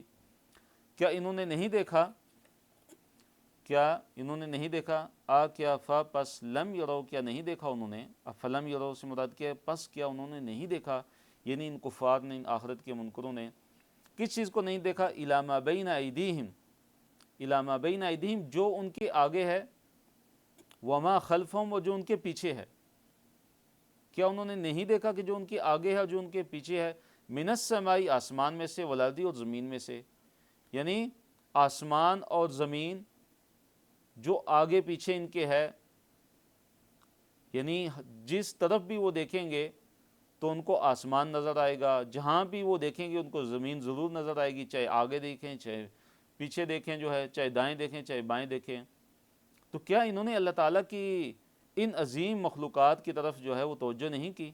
کیا انہوں نے نہیں دیکھا، کیا انہوں نے نہیں دیکھا، کیا پس لم یروا، کیا نہیں دیکھا انہوں نے، افلم یروا سے مراد کیا ہے، پس کیا انہوں نے نہیں دیکھا، یعنی ان کفار نے، ان آخرت کے منکروں نے کس چیز کو نہیں دیکھا، الی ما بین ایدیہم، الی ما بین ایدیہم جو ان کے آگے ہے، وما خلفہم وہ جو ان کے پیچھے ہے، کیا انہوں نے نہیں دیکھا کہ جو ان کے آگے ہے جو ان کے پیچھے ہے، من السماء آسمان میں سے، والارض اور زمین میں سے، یعنی آسمان اور زمین جو آگے پیچھے ان کے ہے، یعنی جس طرف بھی وہ دیکھیں گے تو ان کو آسمان نظر آئے گا، جہاں بھی وہ دیکھیں گے ان کو زمین ضرور نظر آئے گی، چاہے آگے دیکھیں چاہے پیچھے دیکھیں، جو ہے چاہے دائیں دیکھیں چاہے بائیں دیکھیں۔ تو کیا انہوں نے اللہ تعالیٰ کی ان عظیم مخلوقات کی طرف جو ہے وہ توجہ نہیں کی؟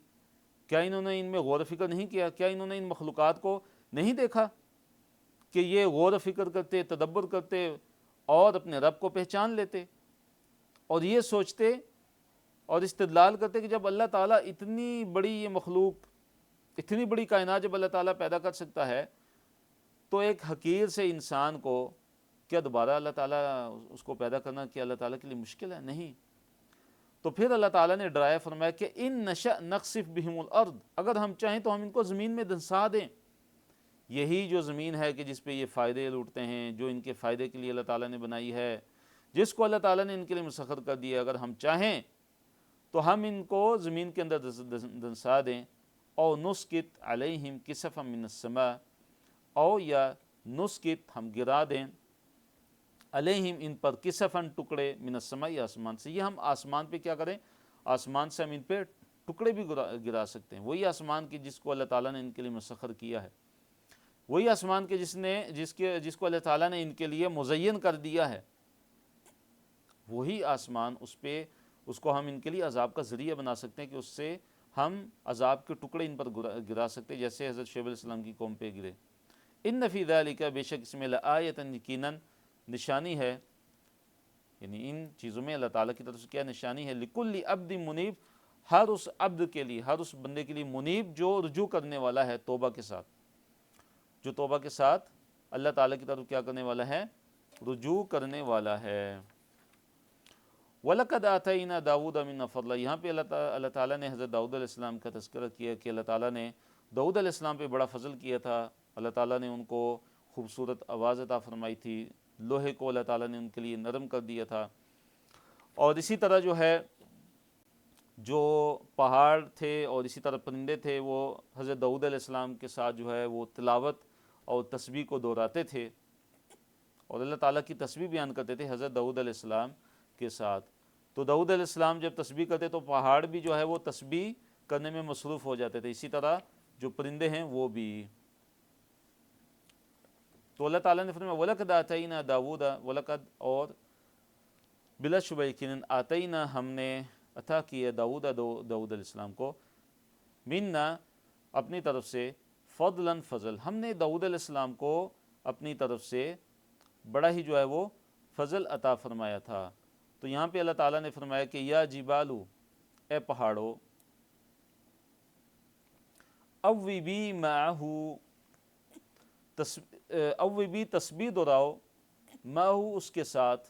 کیا انہوں نے ان میں غور و فکر نہیں کیا؟ کیا انہوں نے ان مخلوقات کو نہیں دیکھا کہ یہ غور و فکر کرتے، تدبر کرتے اور اپنے رب کو پہچان لیتے، اور یہ سوچتے اور استدلال کرتے کہ جب اللہ تعالیٰ اتنی بڑی یہ مخلوق، اتنی بڑی کائنات جب اللہ تعالیٰ پیدا کر سکتا ہے تو ایک حقیر سے انسان کو کیا دوبارہ اللہ تعالیٰ اس کو پیدا کرنا کیا اللہ تعالیٰ کے لیے مشکل ہے؟ نہیں۔ تو پھر اللہ تعالیٰ نے ڈرایا، فرمایا کہ ان نشأ نخسف بہم الارض، اگر ہم چاہیں تو ہم ان کو زمین میں دھنسا دیں، یہی جو زمین ہے کہ جس پہ یہ فائدے لوٹتے ہیں، جو ان کے فائدے کے لیے اللہ تعالیٰ نے بنائی ہے، جس کو اللہ تعالیٰ نے ان کے لیے مسخر کر دیا، اگر ہم چاہیں تو ہم ان کو زمین کے اندر دھنسا دیں، او نسقط علیہم کسفا من السماء، او یا نسقط ہم گرا دیں، علیہم ان پر کسفن ٹکڑے، من السماء آسمان سے، یہ ہم آسمان پہ کیا کریں، آسمان سے ہم ان پہ ٹکڑے بھی گرا سکتے ہیں، وہی آسمان کی جس کو اللہ تعالیٰ نے ان کے لیے مسخر کیا ہے، وہی آسمان کے جس کو اللہ تعالیٰ نے ان کے لیے مزین کر دیا ہے، وہی آسمان اس کو ہم ان کے لیے عذاب کا ذریعہ بنا سکتے ہیں کہ اس سے ہم عذاب کے ٹکڑے ان پر گرا سکتے ہیں، جیسے حضرت شعیب علیہ السلام کی قوم پہ گرے۔ ان فی ذالک، بے شک اس میں لآیۃ، یقیناً نشانی ہے، یعنی ان چیزوں میں اللہ تعالیٰ کی طرف سے کیا نشانی ہے، لکل عبد منیب، ہر اس عبد کے لیے، ہر اس بندے کے لیے، منیب جو رجوع کرنے والا ہے توبہ کے ساتھ، جو توبہ کے ساتھ اللہ تعالیٰ کی طرف کیا کرنے والا ہے، رجوع کرنے والا ہے۔ وَلَقَدْ آتَيْنَا دَاوُودَ مِنَّا فَضْلًا، یہاں پہ اللہ تعالیٰ نے حضرت داؤد علیہ السلام کا تذکرہ کیا کہ اللہ تعالیٰ نے داؤد علیہ السلام پہ بڑا فضل کیا تھا، اللہ تعالیٰ نے ان کو خوبصورت آواز عطا فرمائی تھی، لوہے کو اللہ تعالیٰ نے ان کے لیے نرم کر دیا تھا، اور اسی طرح جو ہے جو پہاڑ تھے اور اسی طرح پرندے تھے وہ حضرت داؤد علیہ السلام کے ساتھ جو ہے وہ تلاوت اور تسبیح کو دہراتے تھے، اور اللہ تعالیٰ کی تسبیح بیان کرتے تھے حضرت داؤد علیہ السلام کے ساتھ۔ تو داؤد علیہ السلام جب تسبیح کرتے تو پہاڑ بھی جو ہے وہ تسبیح کرنے میں مصروف ہو جاتے تھے، اسی طرح جو پرندے ہیں وہ بھی۔ تو اللہ تعالیٰ نے فرمایا وَلَقَدْ آتَيْنَا دَاوُودَ، وَلَقَدْ اور بلا شبہ یقیناً، آتَيْنَا ہم نے عطا کیا داؤد علیہ السلام کو، منا اپنی طرف سے، فضلاً فضل، ہم نے داؤد علیہ السلام کو اپنی طرف سے بڑا ہی جو ہے وہ فضل عطا فرمایا تھا۔ تو یہاں پہ اللہ تعالیٰ نے فرمایا کہ یا جبالو، اے پہاڑو، اوبی معہ، اوبی تسبیح دہراؤ، معہ اس کے ساتھ،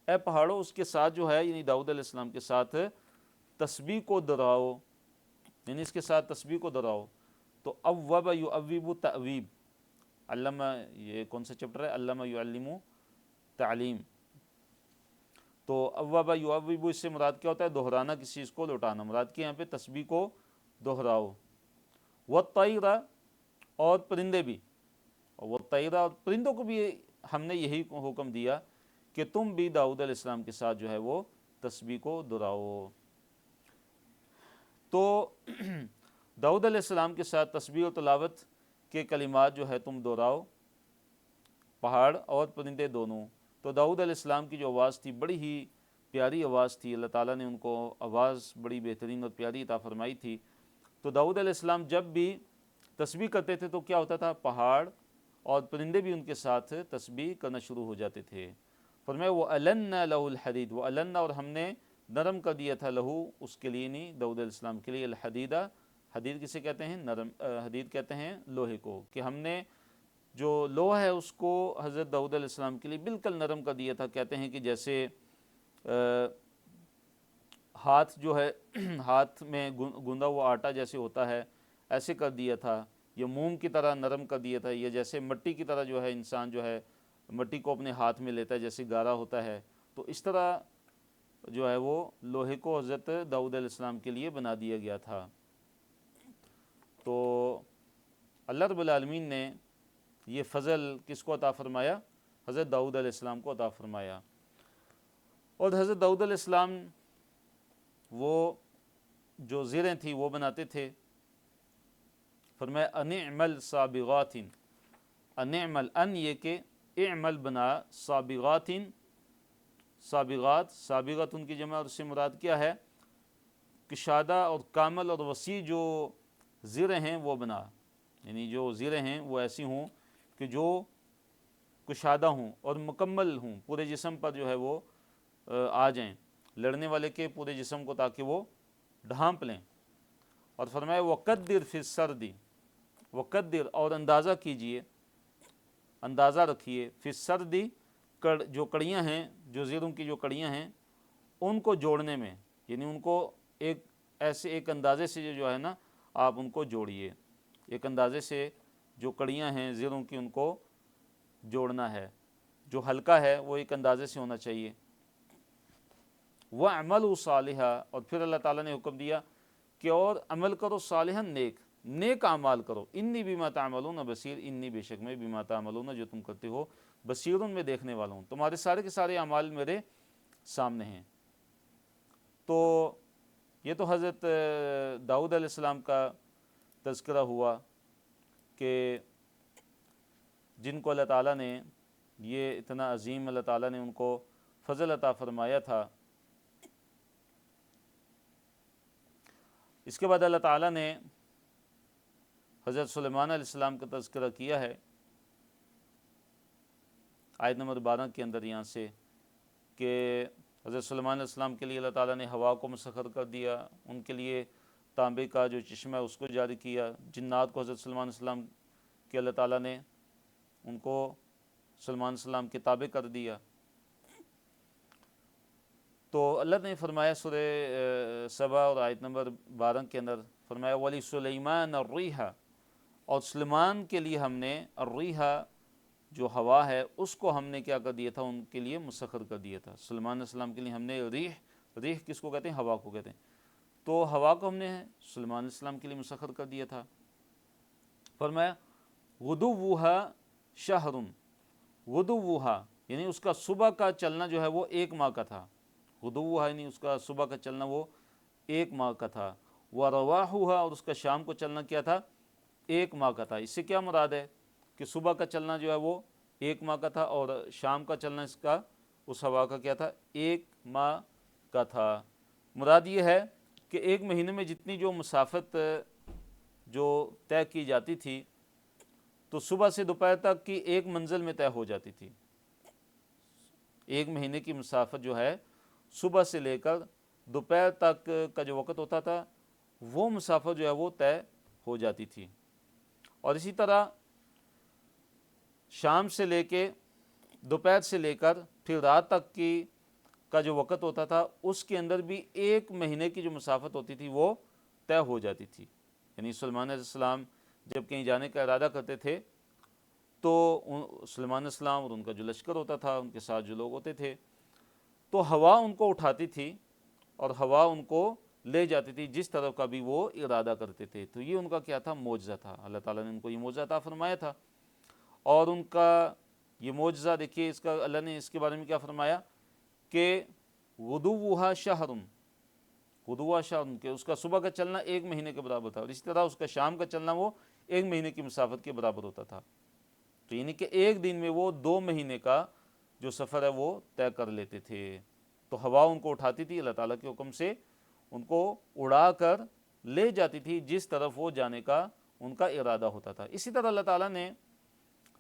اے پہاڑو اس کے ساتھ جو ہے یعنی داؤد علیہ السلام کے ساتھ تسبیح کو دہراؤ، یعنی اس کے ساتھ تسبیح کو دہراؤ۔ تو اوب یعوب تعویب، علامہ، یہ کون سا چیپٹر ہے، علامہ یعلم تعلیم، تو اوب یعوب اس سے مراد کیا ہوتا ہے، دہرانا، کسی چیز کو لوٹانا، مراد کہ یہاں پہ تسبیح کو دہراؤ۔ والطیر، اور پرندے بھی، والطیر، اور پرندوں کو بھی ہم نے یہی حکم دیا کہ تم بھی داؤد علیہ السلام کے ساتھ جو ہے وہ تسبیح کو دہراؤ۔ تو داؤد علیہ السلام کے ساتھ تسبیح و تلاوت کے کلمات جو ہے تم دہراؤ، پہاڑ اور پرندے دونوں۔ تو داؤد علیہ السلام کی جو آواز تھی بڑی ہی پیاری آواز تھی، اللہ تعالیٰ نے ان کو آواز بڑی بہترین اور پیاری عطا فرمائی تھی۔ تو داؤد علیہ السلام جب بھی تسبیح کرتے تھے تو کیا ہوتا تھا، پہاڑ اور پرندے بھی ان کے ساتھ تسبیح کرنا شروع ہو جاتے تھے۔ فرمایا وَأَلَنَّا لَهُ الْحَدِيدَ، وَأَلَنَّا، اور ہم نے نرم کر دیا تھا، لہو اس کے لیے، نہیں داؤد علیہ السلام کے لیے، الحدیدہ حدید کسے کہتے ہیں؟ نرم حدید کہتے ہیں لوہے کو، کہ ہم نے جو لوہا ہے اس کو حضرت داؤد علیہ السلام کے لیے بالکل نرم کر دیا تھا۔ کہتے ہیں کہ جیسے ہاتھ جو ہے ہاتھ میں گوندا ہوا آٹا جیسے ہوتا ہے ایسے کر دیا تھا، یا موم کی طرح نرم کر دیا تھا، یا جیسے مٹی کی طرح جو ہے انسان جو ہے مٹی کو اپنے ہاتھ میں لیتا ہے جیسے گارا ہوتا ہے، تو اس طرح جو ہے وہ لوہے کو حضرت داؤد علیہ السلام کے لیے بنا دیا گیا تھا۔ تو اللہ رب العالمین نے یہ فضل کس کو عطا فرمایا؟ حضرت داؤد علیہ السلام کو عطا فرمایا۔ اور حضرت داؤد علیہ السلام وہ جو زریں تھی وہ بناتے تھے۔ فرمایا انعمل سابغات، انعمل ان یہ کہ اعمل بنا سابغات، سابغات سابغات ان کی جمع، اور اس سے مراد کیا ہے؟ کشادہ اور کامل اور وسیع جو زریں ہیں وہ بنا، یعنی جو زریں ہیں وہ ایسی ہوں کہ جو کشادہ ہوں اور مکمل ہوں، پورے جسم پر جو ہے وہ آ جائیں، لڑنے والے کے پورے جسم کو تاکہ وہ ڈھانپ لیں۔ اور فرمایا وقدر فی السرد، وقدر اور اندازہ کیجئے، اندازہ رکھیے، فی السرد جو کڑیاں ہیں، جو زیروں کی جو کڑیاں ہیں ان کو جوڑنے میں، یعنی ان کو ایک ایسے ایک اندازے سے جو ہے نا آپ ان کو جوڑیے، ایک اندازے سے جو کڑیاں ہیں زیروں کی ان کو جوڑنا ہے، جو ہلکا ہے وہ ایک اندازے سے ہونا چاہیے۔ وَاعْمَلُوا صَالِحًا، اور پھر اللہ تعالیٰ نے حکم دیا کہ اور عمل کرو صالحاً، نیک اعمال کرو، انی بما تعملون بصیر، انی بے شک میں بما تعملون جو تم کرتے ہو بصیرن میں دیکھنے والا ہوں، تمہارے سارے کے سارے اعمال میرے سامنے ہیں۔ تو یہ تو حضرت داؤد علیہ السلام کا تذکرہ ہوا کہ جن کو اللہ تعالیٰ نے یہ اتنا عظیم اللہ تعالیٰ نے ان کو فضل عطا فرمایا تھا۔ اس کے بعد اللہ تعالیٰ نے حضرت سلیمان علیہ السلام کا تذکرہ کیا ہے آیت نمبر 12 کے اندر، یہاں سے کہ حضرت سلیمان علیہ السلام کے لیے اللہ تعالیٰ نے ہوا کو مسخر کر دیا، ان کے لیے تانبے کا جو چشمہ ہے اس کو جاری کیا، جنات کو حضرت سلیمان علیہ السلام کے اللہ تعالیٰ نے ان کو سلیمان علیہ السلام کے تابع کر دیا۔ تو اللہ نے فرمایا سورہ سبا اور آیت نمبر 12 کے اندر فرمایا وَلِسُلَيْمَانَ الرِّيحَ، اور سلیمان کے لیے ہم نے الرِّيحَ جو ہوا ہے اس کو ہم نے کیا کر دیا تھا، ان کے لیے مسخر کر دیا تھا۔ سلیمان علیہ السلام کے لیے ہم نے ریح کس کو کہتے ہیں؟ ہوا کو کہتے ہیں۔ تو ہوا کو ہم نے سلیمان علیہ السلام کے لیے مسخر کر دیا تھا۔ فرمایا غُدُوُّهَا شَهْرٌ، غُدُوُّهَا یعنی اس کا صبح کا چلنا جو ہے وہ 1 ماہ کا تھا، غُدُوُّهَا یعنی اس کا صبح کا چلنا وہ 1 ماہ کا تھا، وَرَوَاحُهَا اور اس کا شام کو چلنا کیا تھا؟ 1 ماہ کا تھا۔ اس سے کیا مراد ہے کہ صبح کا چلنا جو ہے وہ 1 ماہ کا تھا، اور شام کا چلنا اس کا اس ہوا کا کیا تھا؟ 1 ماہ کا تھا۔ مراد یہ ہے کہ 1 مہینے میں جتنی جو مسافت جو طے کی جاتی تھی تو صبح سے دوپہر تک کی 1 منزل میں طے ہو جاتی تھی۔ 1 مہینے کی مسافت جو ہے صبح سے لے کر دوپہر تک کا جو وقت ہوتا تھا وہ مسافت جو ہے وہ طے ہو جاتی تھی۔ اور اسی طرح شام سے لے کے دوپہر سے لے کر پھر رات تک کی کا جو وقت ہوتا تھا اس کے اندر بھی 1 مہینے کی جو مسافت ہوتی تھی وہ طے ہو جاتی تھی۔ یعنی سلیمان علیہ السلام جب کہیں جانے کا ارادہ کرتے تھے تو سلیمان علیہ السلام اور ان کا جو لشکر ہوتا تھا، ان کے ساتھ جو لوگ ہوتے تھے، تو ہوا ان کو اٹھاتی تھی اور ہوا ان کو لے جاتی تھی جس طرف کا بھی وہ ارادہ کرتے تھے۔ تو یہ ان کا کیا تھا؟ معجزہ تھا۔ اللہ تعالیٰ نے ان کو یہ معجزہ عطا فرمایا تھا، اور ان کا یہ معجزہ دیکھیے اس کا اللہ نے اس کے بارے میں کیا فرمایا کہ غُدُوُّهَا شَهْرٌ، غُدُوُّهَا شَهْرٌ کہ اس کا صبح کا چلنا 1 مہینے کے برابر تھا، اور اسی طرح اس کا شام کا چلنا وہ 1 مہینے کی مسافت کے برابر ہوتا تھا۔ تو یعنی کہ 1 دن میں وہ 2 مہینے کا جو سفر ہے وہ طے کر لیتے تھے۔ تو ہوا ان کو اٹھاتی تھی اللہ تعالیٰ کے حکم سے، ان کو اڑا کر لے جاتی تھی جس طرف وہ جانے کا ان کا ارادہ ہوتا تھا۔ اسی طرح اللہ تعالیٰ نے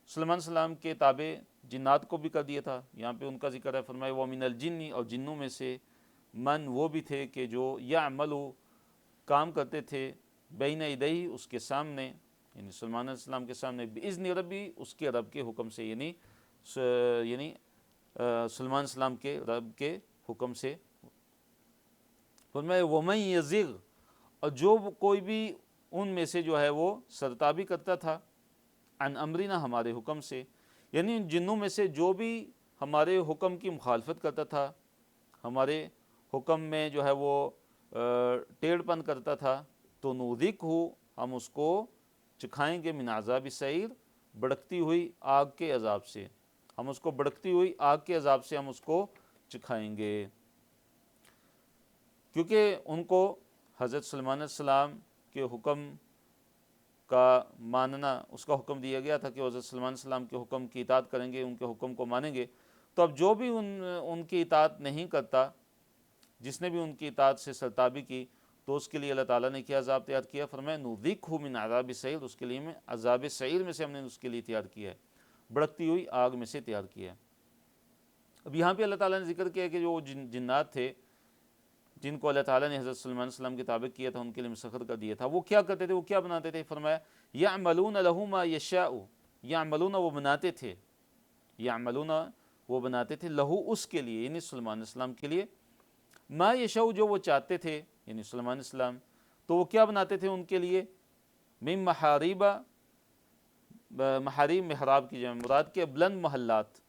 سلیمان علیہ السلام کے تابع جنات کو بھی کر دیا تھا۔ یہاں پہ ان کا ذکر ہے، فرمایا وَمِنَ الْجِنِّ اور جنوں میں سے من وہ بھی تھے کہ جو یعملوا کام کرتے تھے بین یدیہ اس کے سامنے یعنی سلیمان علیہ السلام کے سامنے، بِإِذْنِ ربی اس کے رب کے حکم سے، یعنی سلیمان علیہ السلام کے رب کے حکم سے۔ فرمایا وَمَن يَزِغْ اور جو کوئی بھی ان میں سے جو ہے وہ سرتابی کرتا تھا، عن امرنا ہمارے حکم سے، یعنی ان جنوں میں سے جو بھی ہمارے حکم کی مخالفت کرتا تھا، ہمارے حکم میں جو ہے وہ ٹیڑھ پن کرتا تھا، تو نُذِقْهُ ہم اس کو چکھائیں گے من عذاب السعیر بھڑکتی ہوئی آگ کے عذاب سے، ہم اس کو بھڑکتی ہوئی آگ کے عذاب سے ہم اس کو چکھائیں گے۔ کیونکہ ان کو حضرت سلیمان علیہ السلام کے حکم کا ماننا، اس کا حکم دیا گیا تھا کہ حضرت سلیمان علیہ السلام کے حکم کی اطاعت کریں گے، ان کے حکم کو مانیں گے، تو اب جو بھی ان کی اطاعت نہیں کرتا، جس نے بھی ان کی اطاعت سے سرتابی کی، تو اس کے لیے اللہ تعالیٰ نے کیا عذاب تیار کیا؟ فرمایا نُذِقْهُ مِنْ عَذَابِ السَّعِيرِ اس کے لیے میں عذاب سعیر میں سے ہم نے اس کے لیے تیار کیا ہے، بھڑکتی ہوئی آگ میں سے تیار کیا ہے۔ اب یہاں پہ اللہ تعالیٰ نے ذکر کیا کہ جو جنات تھے جن کو اللہ تعالیٰ نے حضرت سلیمان علیہ السلام کے تابع کیا تھا، ان کے لیے مسخر کر دیا تھا، وہ کیا کرتے تھے، وہ کیا بناتے تھے؟ فرمایا یعملون لہ ما یشاء، یعملون وہ بناتے تھے، یعملون وہ بناتے تھے، لہو اس کے لیے یعنی سلیمان علیہ السلام کے لیے، ما یشاء جو وہ چاہتے تھے یعنی سلیمان علیہ السلام، تو وہ کیا بناتے تھے ان کے لیے؟ من محاریب، محاریم محراب کی جمع مراد کے بلند محلات،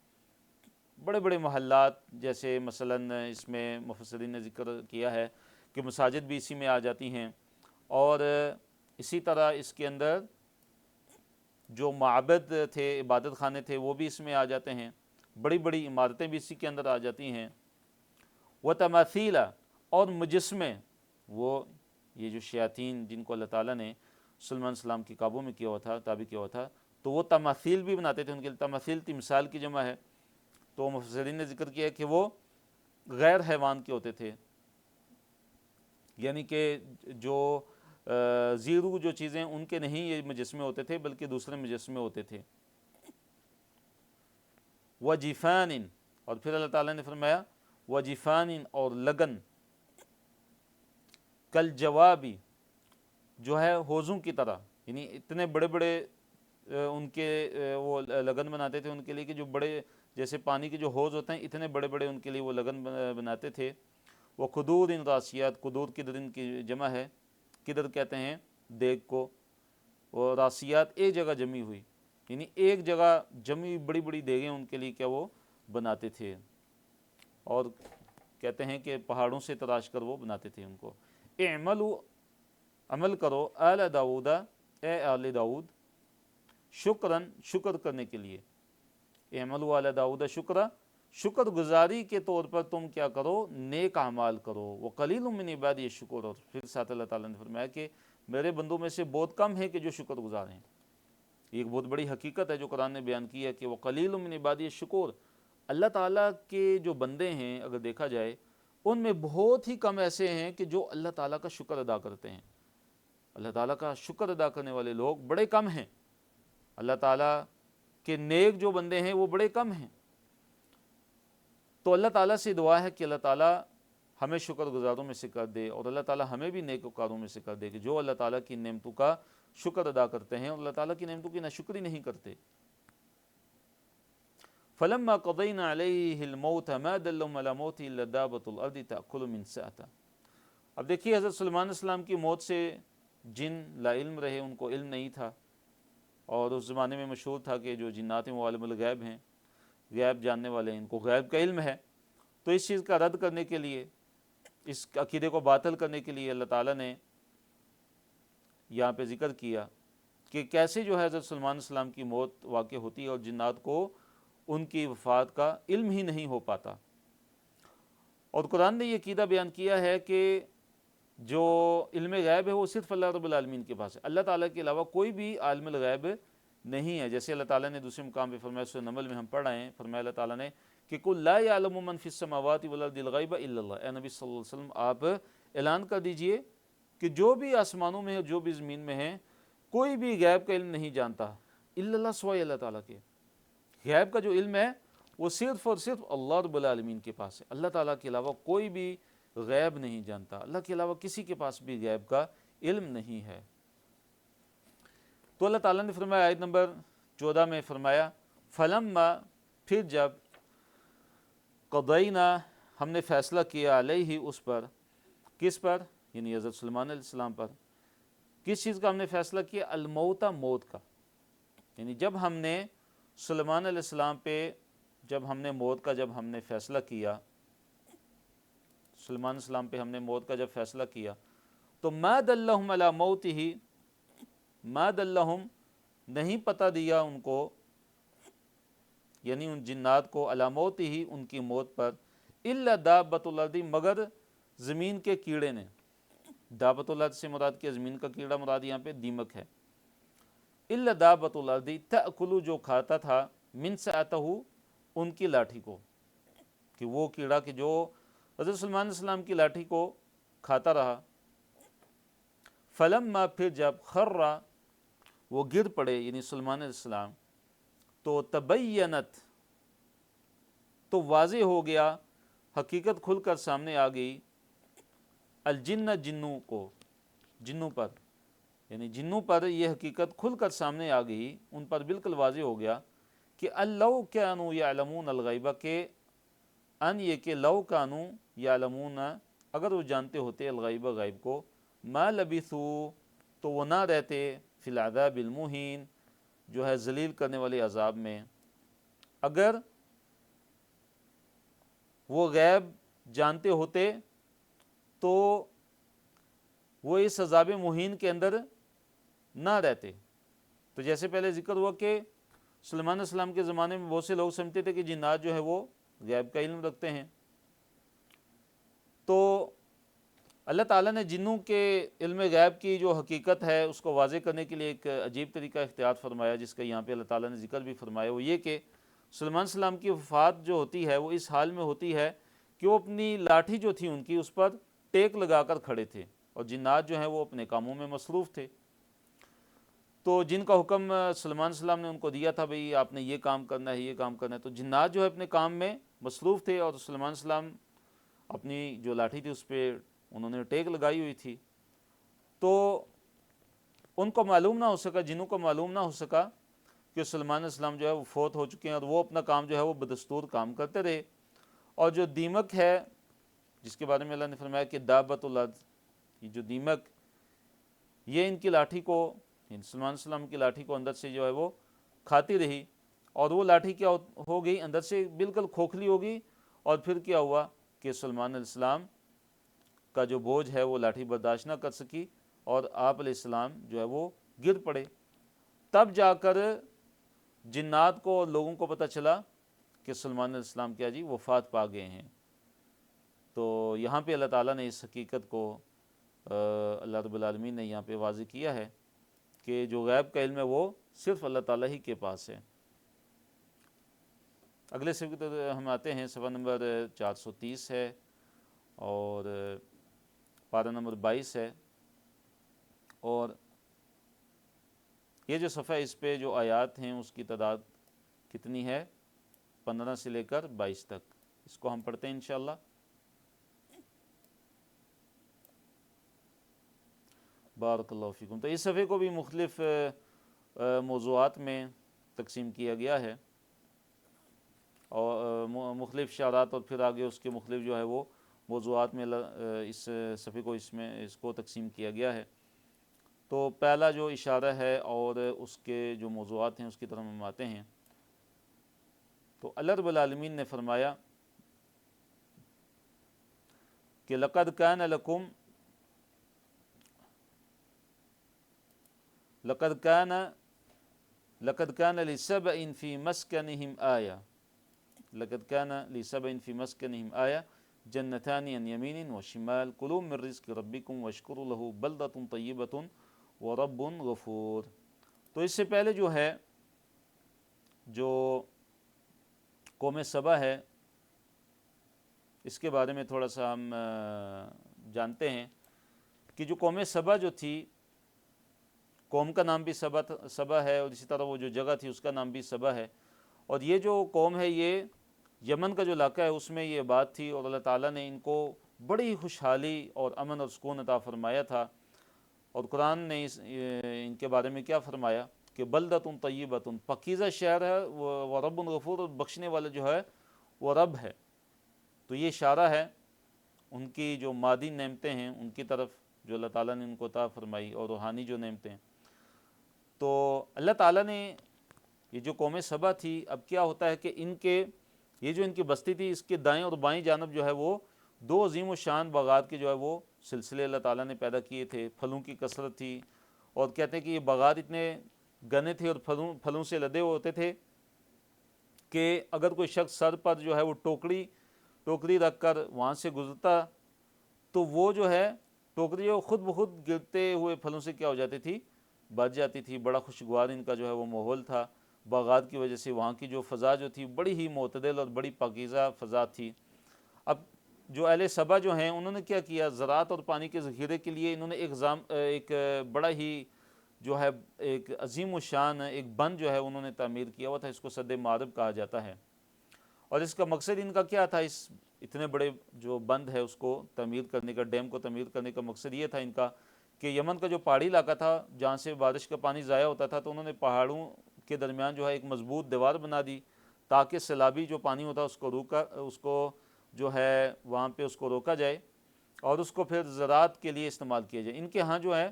بڑے بڑے محلات، جیسے مثلاً اس میں مفسرین نے ذکر کیا ہے کہ مساجد بھی اسی میں آ جاتی ہیں، اور اسی طرح اس کے اندر جو معبد تھے، عبادت خانے تھے، وہ بھی اس میں آ جاتے ہیں، بڑی بڑی عمارتیں بھی اسی کے اندر آ جاتی ہیں۔ وتماثیل اور مجسمے، وہ یہ جو شیاطین جن کو اللہ تعالیٰ نے سلیمان علیہ السلام کے قابو میں کیا ہوا تھا، تابع کیا ہوا تھا، تو وہ تماثیل بھی بناتے تھے ان کے لیے۔ تماثیل تمثال کی جمع ہے، تو مفسرین نے ذکر کیا کہ وہ غیر حیوان کے ہوتے تھے، یعنی کہ جو زیرو جو چیزیں ان کے نہیں یہ مجسمے ہوتے تھے، بلکہ دوسرے مجسمے ہوتے تھے۔ وجفان اور پھر اللہ تعالیٰ نے فرمایا وجفان اور لگن، کل جوابی جو ہے ہوزوں کی طرح، یعنی اتنے بڑے بڑے ان کے وہ لگن بناتے تھے ان کے لیے کہ جو بڑے جیسے پانی کے جو حوض ہوتے ہیں اتنے بڑے بڑے ان کے لیے وہ لگن بناتے تھے۔ وہ قدور ان راسیات، قدور قدر ان کی جمع ہے، قدر کہتے ہیں دیگ کو، وہ راسیات ایک جگہ جمی ہوئی، یعنی ایک جگہ جمی بڑی بڑی دیگیں ان کے لیے کیا وہ بناتے تھے، اور کہتے ہیں کہ پہاڑوں سے تراش کر وہ بناتے تھے ان کو۔ اعملوا عمل کرو آل داؤد اے آل داؤد، شکراً شکر کرنے کے لیے، اعملوا آل داؤد شکرا شکر گزاری کے طور پر تم کیا کرو، نیک اعمال کرو، وقلیل من عبادی الشکور، اور پھر ساتھ اللہ تعالیٰ نے فرمایا کہ میرے بندوں میں سے بہت کم ہیں کہ جو شکر گزار ہیں۔ یہ ایک بہت بڑی حقیقت ہے جو قرآن نے بیان کی ہے کہ وقلیل من عبادی الشکور، اللہ تعالیٰ کے جو بندے ہیں اگر دیکھا جائے ان میں بہت ہی کم ایسے ہیں کہ جو اللہ تعالیٰ کا شکر ادا کرتے ہیں۔ اللہ تعالیٰ کا شکر ادا کرنے والے لوگ بڑے کم ہیں، اللہ تعالیٰ کے نیک جو بندے ہیں وہ بڑے کم ہیں۔ تو اللہ تعالیٰ سے دعا ہے کہ اللہ تعالیٰ ہمیں شکر گزاروں میں سے کر دے، اور اللہ تعالیٰ ہمیں بھی نیک وکاروں میں سے کر دے کہ جو اللہ تعالیٰ کی نعمتوں کا شکر ادا کرتے ہیں اور اللہ تعالیٰ کی نعمتوں کی ناشکری نہیں کرتے۔ فلما قضینا علیہ الموت ما دلهم علی موتہ الا دابۃ الارض تأکل من سأتہ۔ اب دیکھیے حضرت سلیمان علیہ السلام کی موت سے جن لا علم رہے، ان کو علم نہیں تھا، اور اس زمانے میں مشہور تھا کہ جو جنات ہیں وہ عالم الغیب ہیں، غیب جاننے والے ہیں، ان کو غیب کا علم ہے۔ تو اس چیز کا رد کرنے کے لیے، اس عقیدے کو باطل کرنے کے لیے اللہ تعالیٰ نے یہاں پہ ذکر کیا کہ کیسے جو ہے حضرت سلیمان علیہ السلام کی موت واقع ہوتی ہے اور جنات کو ان کی وفات کا علم ہی نہیں ہو پاتا۔ اور قرآن نے یہ عقیدہ بیان کیا ہے کہ جو علم غیب ہے وہ صرف اللہ رب العالمین کے پاس ہے، اللہ تعالیٰ کے علاوہ کوئی بھی عالم الغیب نہیں ہے۔ جیسے اللہ تعالیٰ نے دوسرے مقام پہ فرمایا، سورہ نمل میں ہم پڑھ رہے ہیں، فرمایا اللہ تعالیٰ نے کہ قُل لَا يَعْلَمُ مَن فِي السَّمَاوَاتِ وَالْأَرْضِ الْغَيْبَ إِلَّا اللَّهُ، اے نبی صلی اللہ علیہ وسلم آپ اعلان کر دیجئے کہ جو بھی آسمانوں میں ہے جو بھی زمین میں ہیں کوئی بھی غیب کا علم نہیں جانتا، الا اللہ، سوائے اللہ تعالیٰ کے۔ غیب کا جو علم ہے وہ صرف اور صرف اللہ رب العالمین کے پاس ہے، اللہ تعالیٰ کے علاوہ کوئی بھی غیب نہیں جانتا، اللہ کے علاوہ کسی کے پاس بھی غیب کا علم نہیں ہے۔ تو اللہ تعالیٰ نے فرمایا آیت نمبر 14 میں فرمایا فلما، پھر جب قضینا، ہم نے فیصلہ کیا علیہ اس پر، کس پر؟ یعنی حضرت سلیمان علیہ السلام پر۔ کس چیز کا ہم نے فیصلہ کیا؟ الموت، موت کا۔ یعنی جب ہم نے سلیمان علیہ السلام پہ، جب ہم نے موت کا جب ہم نے فیصلہ کیا، سلیمان علیہ السلام پہ ہم نے موت کا جب فیصلہ کیا، تو ما دلہم علی موتہ، ما دلہم نہیں پتہ دیا ان کو، یعنی ان جنات کو، علی موتہ ان کی موت پر، الا دابۃ الارض مگر زمین کے کیڑے نے۔ دابۃ الارض سے مراد کیا؟ زمین کا کیڑا مراد یہاں پہ دیمک ہے۔ الا دابۃ الارض تأکل جو کھاتا تھا، من سأتہ ان کی لاٹھی کو، کہ وہ کیڑا کہ جو حضرت سلیمان علیہ السلام کی لاٹھی کو کھاتا رہا۔ فلما، پھر جب خرّ وہ گر پڑے یعنی سلیمان علیہ السلام، تو تبینت تو واضح ہو گیا، حقیقت کھل کر سامنے آ گئی، الجن جنوں کو، جنوں پر، یعنی جنوں پر یہ حقیقت کھل کر سامنے آ گئی، ان پر بالکل واضح ہو گیا کہ لو کانوا یعلمون الغیب، کہ ان یہ کہ لو کانوا یعلمون اگر وہ جانتے ہوتے الغیب غیب کو، ما لبثوا تو وہ نہ رہتے فی العذاب المہین جو ہے ذلیل کرنے والے عذاب میں۔ اگر وہ غیب جانتے ہوتے تو وہ اس عذاب مہین کے اندر نہ رہتے۔ تو جیسے پہلے ذکر ہوا کہ سلیمان علیہ السلام کے زمانے میں بہت سے لوگ سمجھتے تھے کہ جنات جو ہے وہ غیب کا علم رکھتے ہیں، تو اللہ تعالیٰ نے جنوں کے علم غیب کی جو حقیقت ہے اس کو واضح کرنے کے لیے ایک عجیب طریقہ اختیار فرمایا، جس کا یہاں پہ اللہ تعالیٰ نے ذکر بھی فرمایا۔ وہ یہ کہ سلیمان علیہ السلام کی وفات جو ہوتی ہے وہ اس حال میں ہوتی ہے کہ وہ اپنی لاٹھی جو تھی ان کی اس پر ٹیک لگا کر کھڑے تھے، اور جنات جو ہیں وہ اپنے کاموں میں مصروف تھے۔ تو جن کا حکم سلیمان علیہ السلام نے ان کو دیا تھا، بھئی آپ نے یہ کام کرنا ہے، یہ کام کرنا ہے، تو جنات جو ہے اپنے کام میں مصروف تھے، اور سلیمان علیہ السلام اپنی جو لاٹھی تھی اس پہ انہوں نے ٹیک لگائی ہوئی تھی۔ تو ان کو معلوم نہ ہو سکا، جنوں کو معلوم نہ ہو سکا کہ سلیمان علیہ السلام جو ہے وہ فوت ہو چکے ہیں، اور وہ اپنا کام جو ہے وہ بدستور کام کرتے رہے۔ اور جو دیمک ہے جس کے بارے میں اللہ نے فرمایا کہ دابۃ الارض، یہ جو دیمک یہ ان کی لاٹھی کو، سلیمان علیہ السلام کی لاٹھی کو اندر سے جو ہے وہ کھاتی رہی، اور وہ لاٹھی کیا ہو گئی؟ اندر سے بالکل کھوکھلی ہو گئی، اور پھر کیا ہوا کہ سلیمان علیہ السلام کا جو بوجھ ہے وہ لاٹھی برداشت نہ کر سکی، اور آپ علیہ السلام جو ہے وہ گر پڑے۔ تب جا کر جنات کو اور لوگوں کو پتہ چلا کہ سلیمان علیہ السلام کیا جی وفات پا گئے ہیں۔ تو یہاں پہ اللہ تعالیٰ نے اس حقیقت کو اللہ رب العالمین نے یہاں پہ واضح کیا ہے کہ جو غیب کا علم ہے وہ صرف اللہ تعالیٰ ہی کے پاس ہے۔ اگلے صفحے پہ ہم آتے ہیں، صفحہ نمبر 430 ہے اور پارہ نمبر 22 ہے، اور یہ جو صفحہ اس پہ جو آیات ہیں اس کی تعداد کتنی ہے؟ 15 سے لے کر 22 تک۔ اس کو ہم پڑھتے ہیں انشاءاللہ۔ بارک اللہ فیکم۔ تو اس صفحے کو بھی مختلف موضوعات میں تقسیم کیا گیا ہے، اور مختلف اشارات، اور پھر آگے اس کے مختلف جو ہے وہ موضوعات میں اس صفحے کو اس کو تقسیم کیا گیا ہے۔ تو پہلا جو اشارہ ہے اور اس کے جو موضوعات ہیں اس کی طرف ہم آتے ہیں۔ تو اللہ رب العالمین نے فرمایا کہ لقد کان لکم، لقد کان لسبع فی مسکنہم آیہ، لقد کان لسبع فی مسکنہم آیہ جنتان عن یمین وشمال کلوا من رزق ربکم واشکروا لہ بلدۃ طیبۃ ورب غفور۔ تو اس سے پہلے جو ہے جو قوم سبا ہے اس کے بارے میں تھوڑا سا ہم جانتے ہیں کہ جو قوم سبا جو تھی، قوم کا نام بھی سبا ہے، اور اسی طرح وہ جو جگہ تھی اس کا نام بھی سبا ہے، اور یہ جو قوم ہے یہ یمن کا جو علاقہ ہے اس میں یہ بات تھی، اور اللہ تعالیٰ نے ان کو بڑی خوشحالی اور امن اور سکون عطا فرمایا تھا۔ اور قرآن نے ان کے بارے میں کیا فرمایا کہ بلدۃ طیبۃ، پاکیزہ شہر ہے وہ رب غفور، اور بخشنے والا جو ہے وہ رب ہے۔ تو یہ اشارہ ہے ان کی جو مادی نعمتیں ہیں ان کی طرف جو اللہ تعالیٰ نے ان کو عطا فرمائی، اور روحانی جو نعمتیں ہیں۔ تو اللہ تعالیٰ نے یہ جو قوم سبا تھی، اب کیا ہوتا ہے کہ یہ جو ان کی بستی تھی، اس کے دائیں اور بائیں جانب جو ہے وہ دو عظیم و شان باغات کے جو ہے وہ سلسلے اللہ تعالیٰ نے پیدا کیے تھے، پھلوں کی کثرت تھی، اور کہتے ہیں کہ یہ باغات اتنے گنے تھے اور پھلوں سے لدے ہوتے تھے کہ اگر کوئی شخص سر پر جو ہے وہ ٹوکری رکھ کر وہاں سے گزرتا تو وہ جو ہے ٹوکری جو خود بخود گرتے ہوئے پھلوں سے کیا ہو جاتی تھی، بچ جاتی تھی۔ بڑا خوشگوار ان کا جو ہے وہ ماحول تھا، باغات کی وجہ سے وہاں کی جو فضا جو تھی بڑی ہی معتدل اور بڑی پاکیزہ فضا تھی۔ اب جو اہل سبا جو ہیں انہوں نے کیا کیا، زراعت اور پانی کے ذخیرے کے لیے انہوں نے ایک بڑا ہی جو ہے ایک عظیم و شان ایک بند جو ہے انہوں نے تعمیر کیا ہوا تھا، اس کو سد معرب کہا جاتا ہے۔ اور اس کا مقصد ان کا کیا تھا، اس اتنے بڑے جو بند ہے اس کو تعمیر کرنے کا، ڈیم کو تعمیر کرنے کا مقصد یہ تھا ان کا کہ یمن کا جو پہاڑی علاقہ تھا جہاں سے بارش کا پانی ضائع ہوتا تھا، تو انہوں نے پہاڑوں کے درمیان جو ہے ایک مضبوط دیوار بنا دی تاکہ سیلابی جو پانی ہوتا اس کو جو ہے وہاں پہ اس کو روکا جائے اور اس کو پھر زراعت کے لیے استعمال کیا جائے۔ ان کے ہاں جو ہے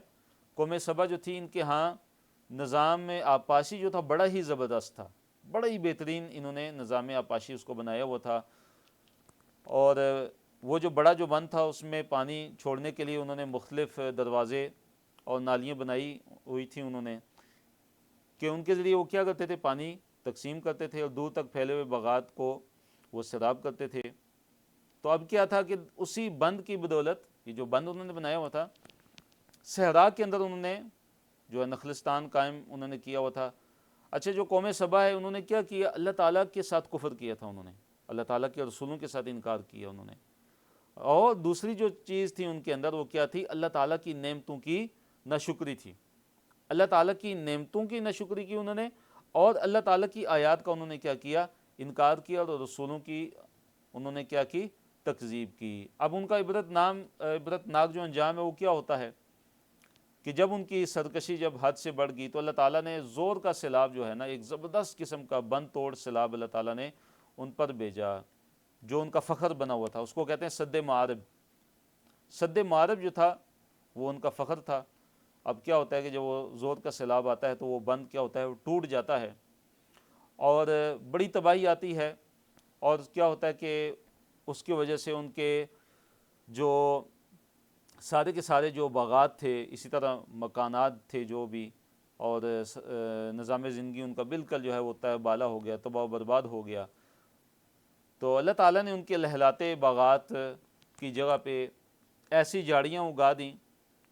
قوم سبا جو تھی، ان کے ہاں نظام میں آبپاشی جو تھا بڑا ہی زبردست تھا، بڑا ہی بہترین انہوں نے نظام آبپاشی اس کو بنایا ہوا تھا۔ اور وہ جو بڑا جو بند تھا اس میں پانی چھوڑنے کے لیے انہوں نے مختلف دروازے اور نالیاں بنائی ہوئی تھیں انہوں نے، کہ ان کے ذریعے وہ کیا کرتے تھے، پانی تقسیم کرتے تھے اور دور تک پھیلے ہوئے باغات کو وہ سیراب کرتے تھے۔ تو اب کیا تھا کہ اسی بند کی بدولت، یہ جو بند انہوں نے بنایا ہوا تھا، صحرا کے اندر انہوں نے جو ہے نخلستان قائم انہوں نے کیا ہوا تھا۔ اچھا، جو قوم سبا ہے انہوں نے کیا کیا، اللہ تعالیٰ کے ساتھ کفر کیا تھا، انہوں نے اللہ تعالیٰ کے رسولوں کے ساتھ انکار کیا انہوں نے۔ اور دوسری جو چیز تھی ان کے اندر وہ کیا تھی، اللہ تعالیٰ کی نعمتوں کی ناشکری تھی۔ اللہ تعالیٰ کی نعمتوں کی ناشکری کی انہوں نے، اور اللہ تعالیٰ کی آیات کا انہوں نے کیا کیا، انکار کیا، اور رسولوں کی انہوں نے کیا کی، تکذیب کی۔ اب ان کا عبرت ناک جو انجام ہے وہ کیا ہوتا ہے کہ جب ان کی سرکشی جب حد سے بڑھ گئی تو اللہ تعالیٰ نے زور کا سیلاب جو ہے نا، ایک زبردست قسم کا بند توڑ سیلاب اللہ تعالیٰ نے ان پر بھیجا، جو ان کا فخر بنا ہوا تھا۔ اس کو کہتے ہیں سد معارب۔ سد معارب جو تھا وہ ان کا فخر تھا۔ اب کیا ہوتا ہے کہ جب وہ زور کا سیلاب آتا ہے تو وہ بند کیا ہوتا ہے، وہ ٹوٹ جاتا ہے اور بڑی تباہی آتی ہے، اور کیا ہوتا ہے کہ اس کی وجہ سے ان کے جو سارے کے سارے جو باغات تھے، اسی طرح مکانات تھے جو بھی، اور نظام زندگی ان کا بالکل جو ہے وہ تہ بالا ہو گیا، تباہ و برباد ہو گیا۔ تو اللہ تعالیٰ نے ان کے لہلاتے باغات کی جگہ پہ ایسی جھاڑیاں اگا دیں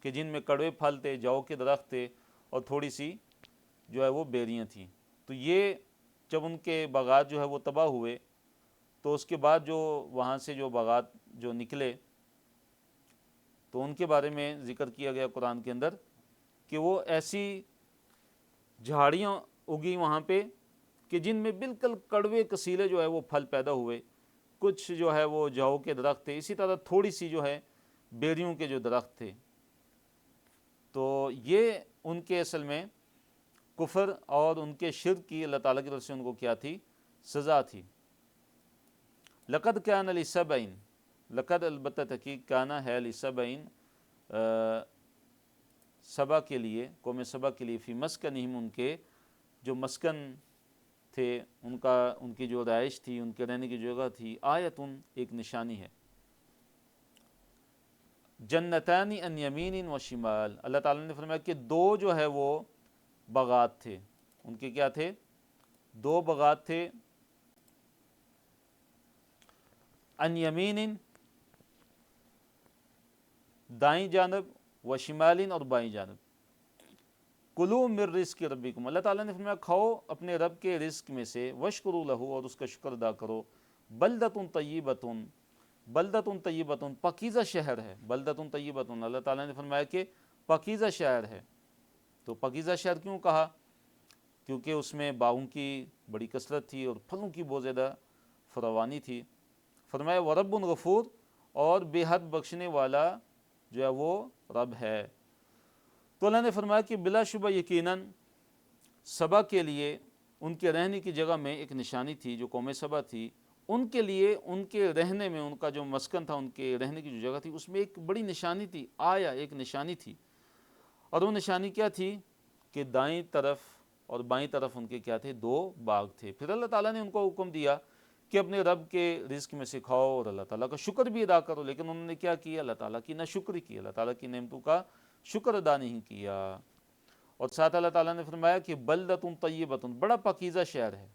کہ جن میں کڑوے پھل تھے، جو کے درخت تھے، اور تھوڑی سی جو ہے وہ بیریاں تھیں۔ تو یہ جب ان کے باغات جو ہے وہ تباہ ہوئے تو اس کے بعد جو وہاں سے جو باغات جو نکلے تو ان کے بارے میں ذکر کیا گیا قرآن کے اندر کہ وہ ایسی جھاڑیاں اگی وہاں پہ کہ جن میں بالکل کڑوے کسیلے جو ہے وہ پھل پیدا ہوئے، کچھ جو ہے وہ جو کے درخت تھے، اسی طرح تھوڑی سی جو ہے بیریوں کے جو درخت تھے۔ تو یہ ان کے اصل میں کفر اور ان کے شرک کی اللہ تعالیٰ کی طرف سے ان کو کیا تھی، سزا تھی۔ لقد کان لسبعین، لقد البتہ تحقیق، کانا ہے لسبعین سبا کے لیے، قوم سبا کے لیے، فی مسکنہم ان کے جو مسکن تھے، ان کی جو رہائش تھی، ان کے رہنے کی جگہ تھی، آیتن ایک نشانی ہے، جنتان ان یمین و شمال۔ اللہ تعالیٰ نے فرمایا کہ دو جو ہے وہ باغات تھے، ان کے کیا تھے، دو باغات تھے، ان یمین دائیں جانب و شمالین اور بائیں جانب، کلوا من رزق ربکم، اللہ تعالیٰ نے فرمایا کھاؤ اپنے رب کے رزق میں سے، واشکروا لہ، اور اس کا شکر ادا کرو، بلدۃ طیبۃ، بلدۃ طیبۃ، پاکیزہ شہر ہے، بلدۃ طیبۃ، اللہ تعالیٰ نے فرمایا کہ پاکیزہ شہر ہے۔ تو پاکیزہ شہر کیوں کہا، کیونکہ اس میں باغوں کی بڑی کثرت تھی اور پھلوں کی بہت زیادہ فراوانی تھی۔ فرمایا ورب غفور، اور بے حد بخشنے والا جو ہے وہ رب ہے۔ تو اللہ نے فرمایا کہ بلا شبہ یقیناً سبا کے لیے ان کے رہنے کی جگہ میں ایک نشانی تھی، جو قوم سبا تھی ان کے لیے، ان کے رہنے میں، ان کا جو مسکن تھا، ان کے رہنے کی جو جگہ تھی، اس میں ایک بڑی نشانی تھی، ایک نشانی تھی۔ اور وہ نشانی کیا تھی کہ دائیں طرف اور بائیں طرف ان کے کیا تھے؟ 2 باغ تھے۔ پھر اللہ تعالیٰ نے ان کو حکم دیا کہ اپنے رب کے رزق میں سے کھاؤ اور اللہ تعالیٰ کا شکر بھی ادا کرو، لیکن انہوں نے کیا کیا؟ اللہ تعالیٰ کی ناشکری کی، اللہ تعالیٰ کی نعمتوں کا شکر ادا نہیں کیا۔ اور ساتھ اللہ تعالیٰ نے فرمایا کہ بلدۃ طیبۃ، بڑا پاکیزہ شہر ہے۔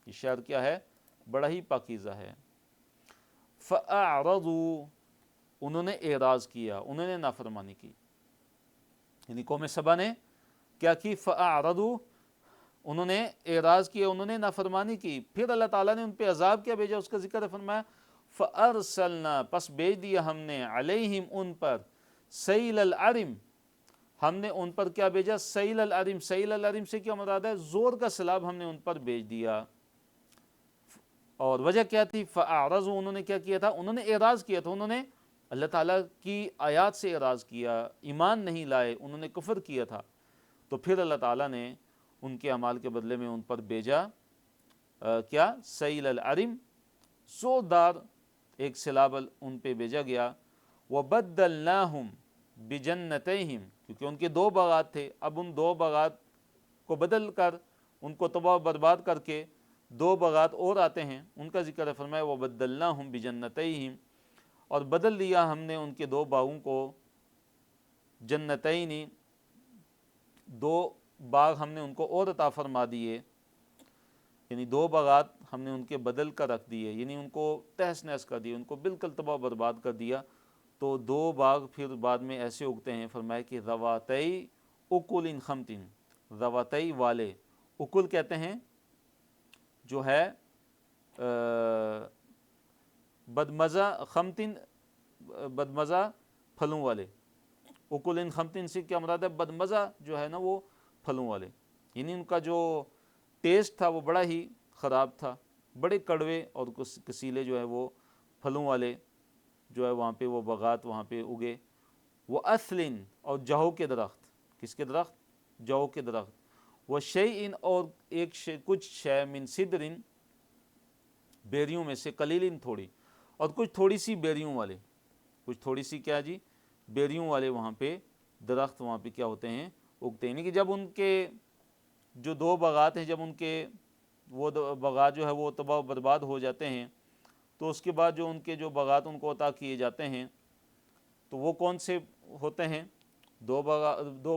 یہ شہر کیا ہے؟ بڑا ہی پاکیزہ ہے۔ فَأَعْرَضُوا، انہوں نے اعراض کیا، انہوں نے نافرمانی کی، یعنی قوم سبا نے کیا کی؟ فَأَعْرَضُوا، انہوں نے اعراض کیا، انہوں نے نافرمانی کی۔ پھر اللہ تعالیٰ نے ان پہ عذاب کیا بھیجا، اس کا ذکر ہے، فرمایا فَأَرْسَلْنَا، پس بھیج دیا ہم نے، عَلَيْهِمْ، ان پر، سیل العرم، ہم نے ان پر کیا بھیجا؟ سیل العرم۔ سیل العرم سے کیا مراد ہے؟ زور کا سیلاب ہم نے ان پر بھیج دیا۔ اور وجہ کیا تھی؟ فَأَعْرَضُوا، انہوں نے کیا کیا تھا؟ انہوں نے اعراض کیا تھا، انہوں نے اللہ تعالیٰ کی آیات سے اعراض کیا، ایمان نہیں لائے، انہوں نے کفر کیا تھا۔ تو پھر اللہ تعالیٰ نے ان کے اعمال کے بدلے میں ان پر بھیجا کیا؟ سیل العرم، زوردار ایک سیلاب ان پہ بھیجا گیا۔ وَبَدَّلْنَاهُمْ بِجَنَّتَيْهِمْ، کیونکہ ان کے 2 باغات تھے، اب ان 2 باغات کو بدل کر، ان کو تباہ و برباد کر کے 2 باغات اور آتے ہیں، ان کا ذکر ہے، فرمایا وَبَدَّلْنَاهُمْ بِجَنَّتَيْهِمْ، اور بدل دیا ہم نے ان کے 2 باغوں کو، جنتین، 2 باغ ہم نے ان کو اور عطا فرما دیے، یعنی 2 باغات ہم نے ان کے بدل کر رکھ دیے، یعنی ان کو تہس نہس کر دیا، ان کو بالکل تباہ برباد کر دیا۔ تو 2 باغ پھر بعد میں ایسے اگتے ہیں، فرمایا کہ ذواتئی اکل خمطن، ذواتئی والے، اکل کہتے ہیں جو ہے بدمزہ، خمطن بدمزہ پھلوں والے، اکل خمطن سے کیا مراد ہے؟ بدمزہ جو ہے نا وہ پھلوں والے، یعنی ان کا جو ٹیسٹ تھا وہ بڑا ہی خراب تھا، بڑے کڑوے اور کسیلے جو ہے وہ پھلوں والے جو ہے وہاں پہ وہ باغات وہاں پہ اگے۔ وہ اصلن، اور جہو کے درخت، کس کے درخت؟ جہو کے درخت۔ وہ شیئن، اور ایک کچھ شے، من صدرن، بیریوں میں سے، قلیلن، تھوڑی، اور کچھ تھوڑی سی بیریوں والے، کچھ تھوڑی سی کیا جی؟ بیریوں والے وہاں پہ درخت وہاں پہ کیا ہوتے ہیں؟ اگتے ہیں۔ یعنی کہ جب ان کے جو 2 باغات ہیں، جب ان کے وہ باغات جو ہے وہ تباہ و برباد ہو جاتے ہیں، تو اس کے بعد جو ان کے جو باغات ان کو عطا کیے جاتے ہیں، تو وہ کون سے ہوتے ہیں؟ 2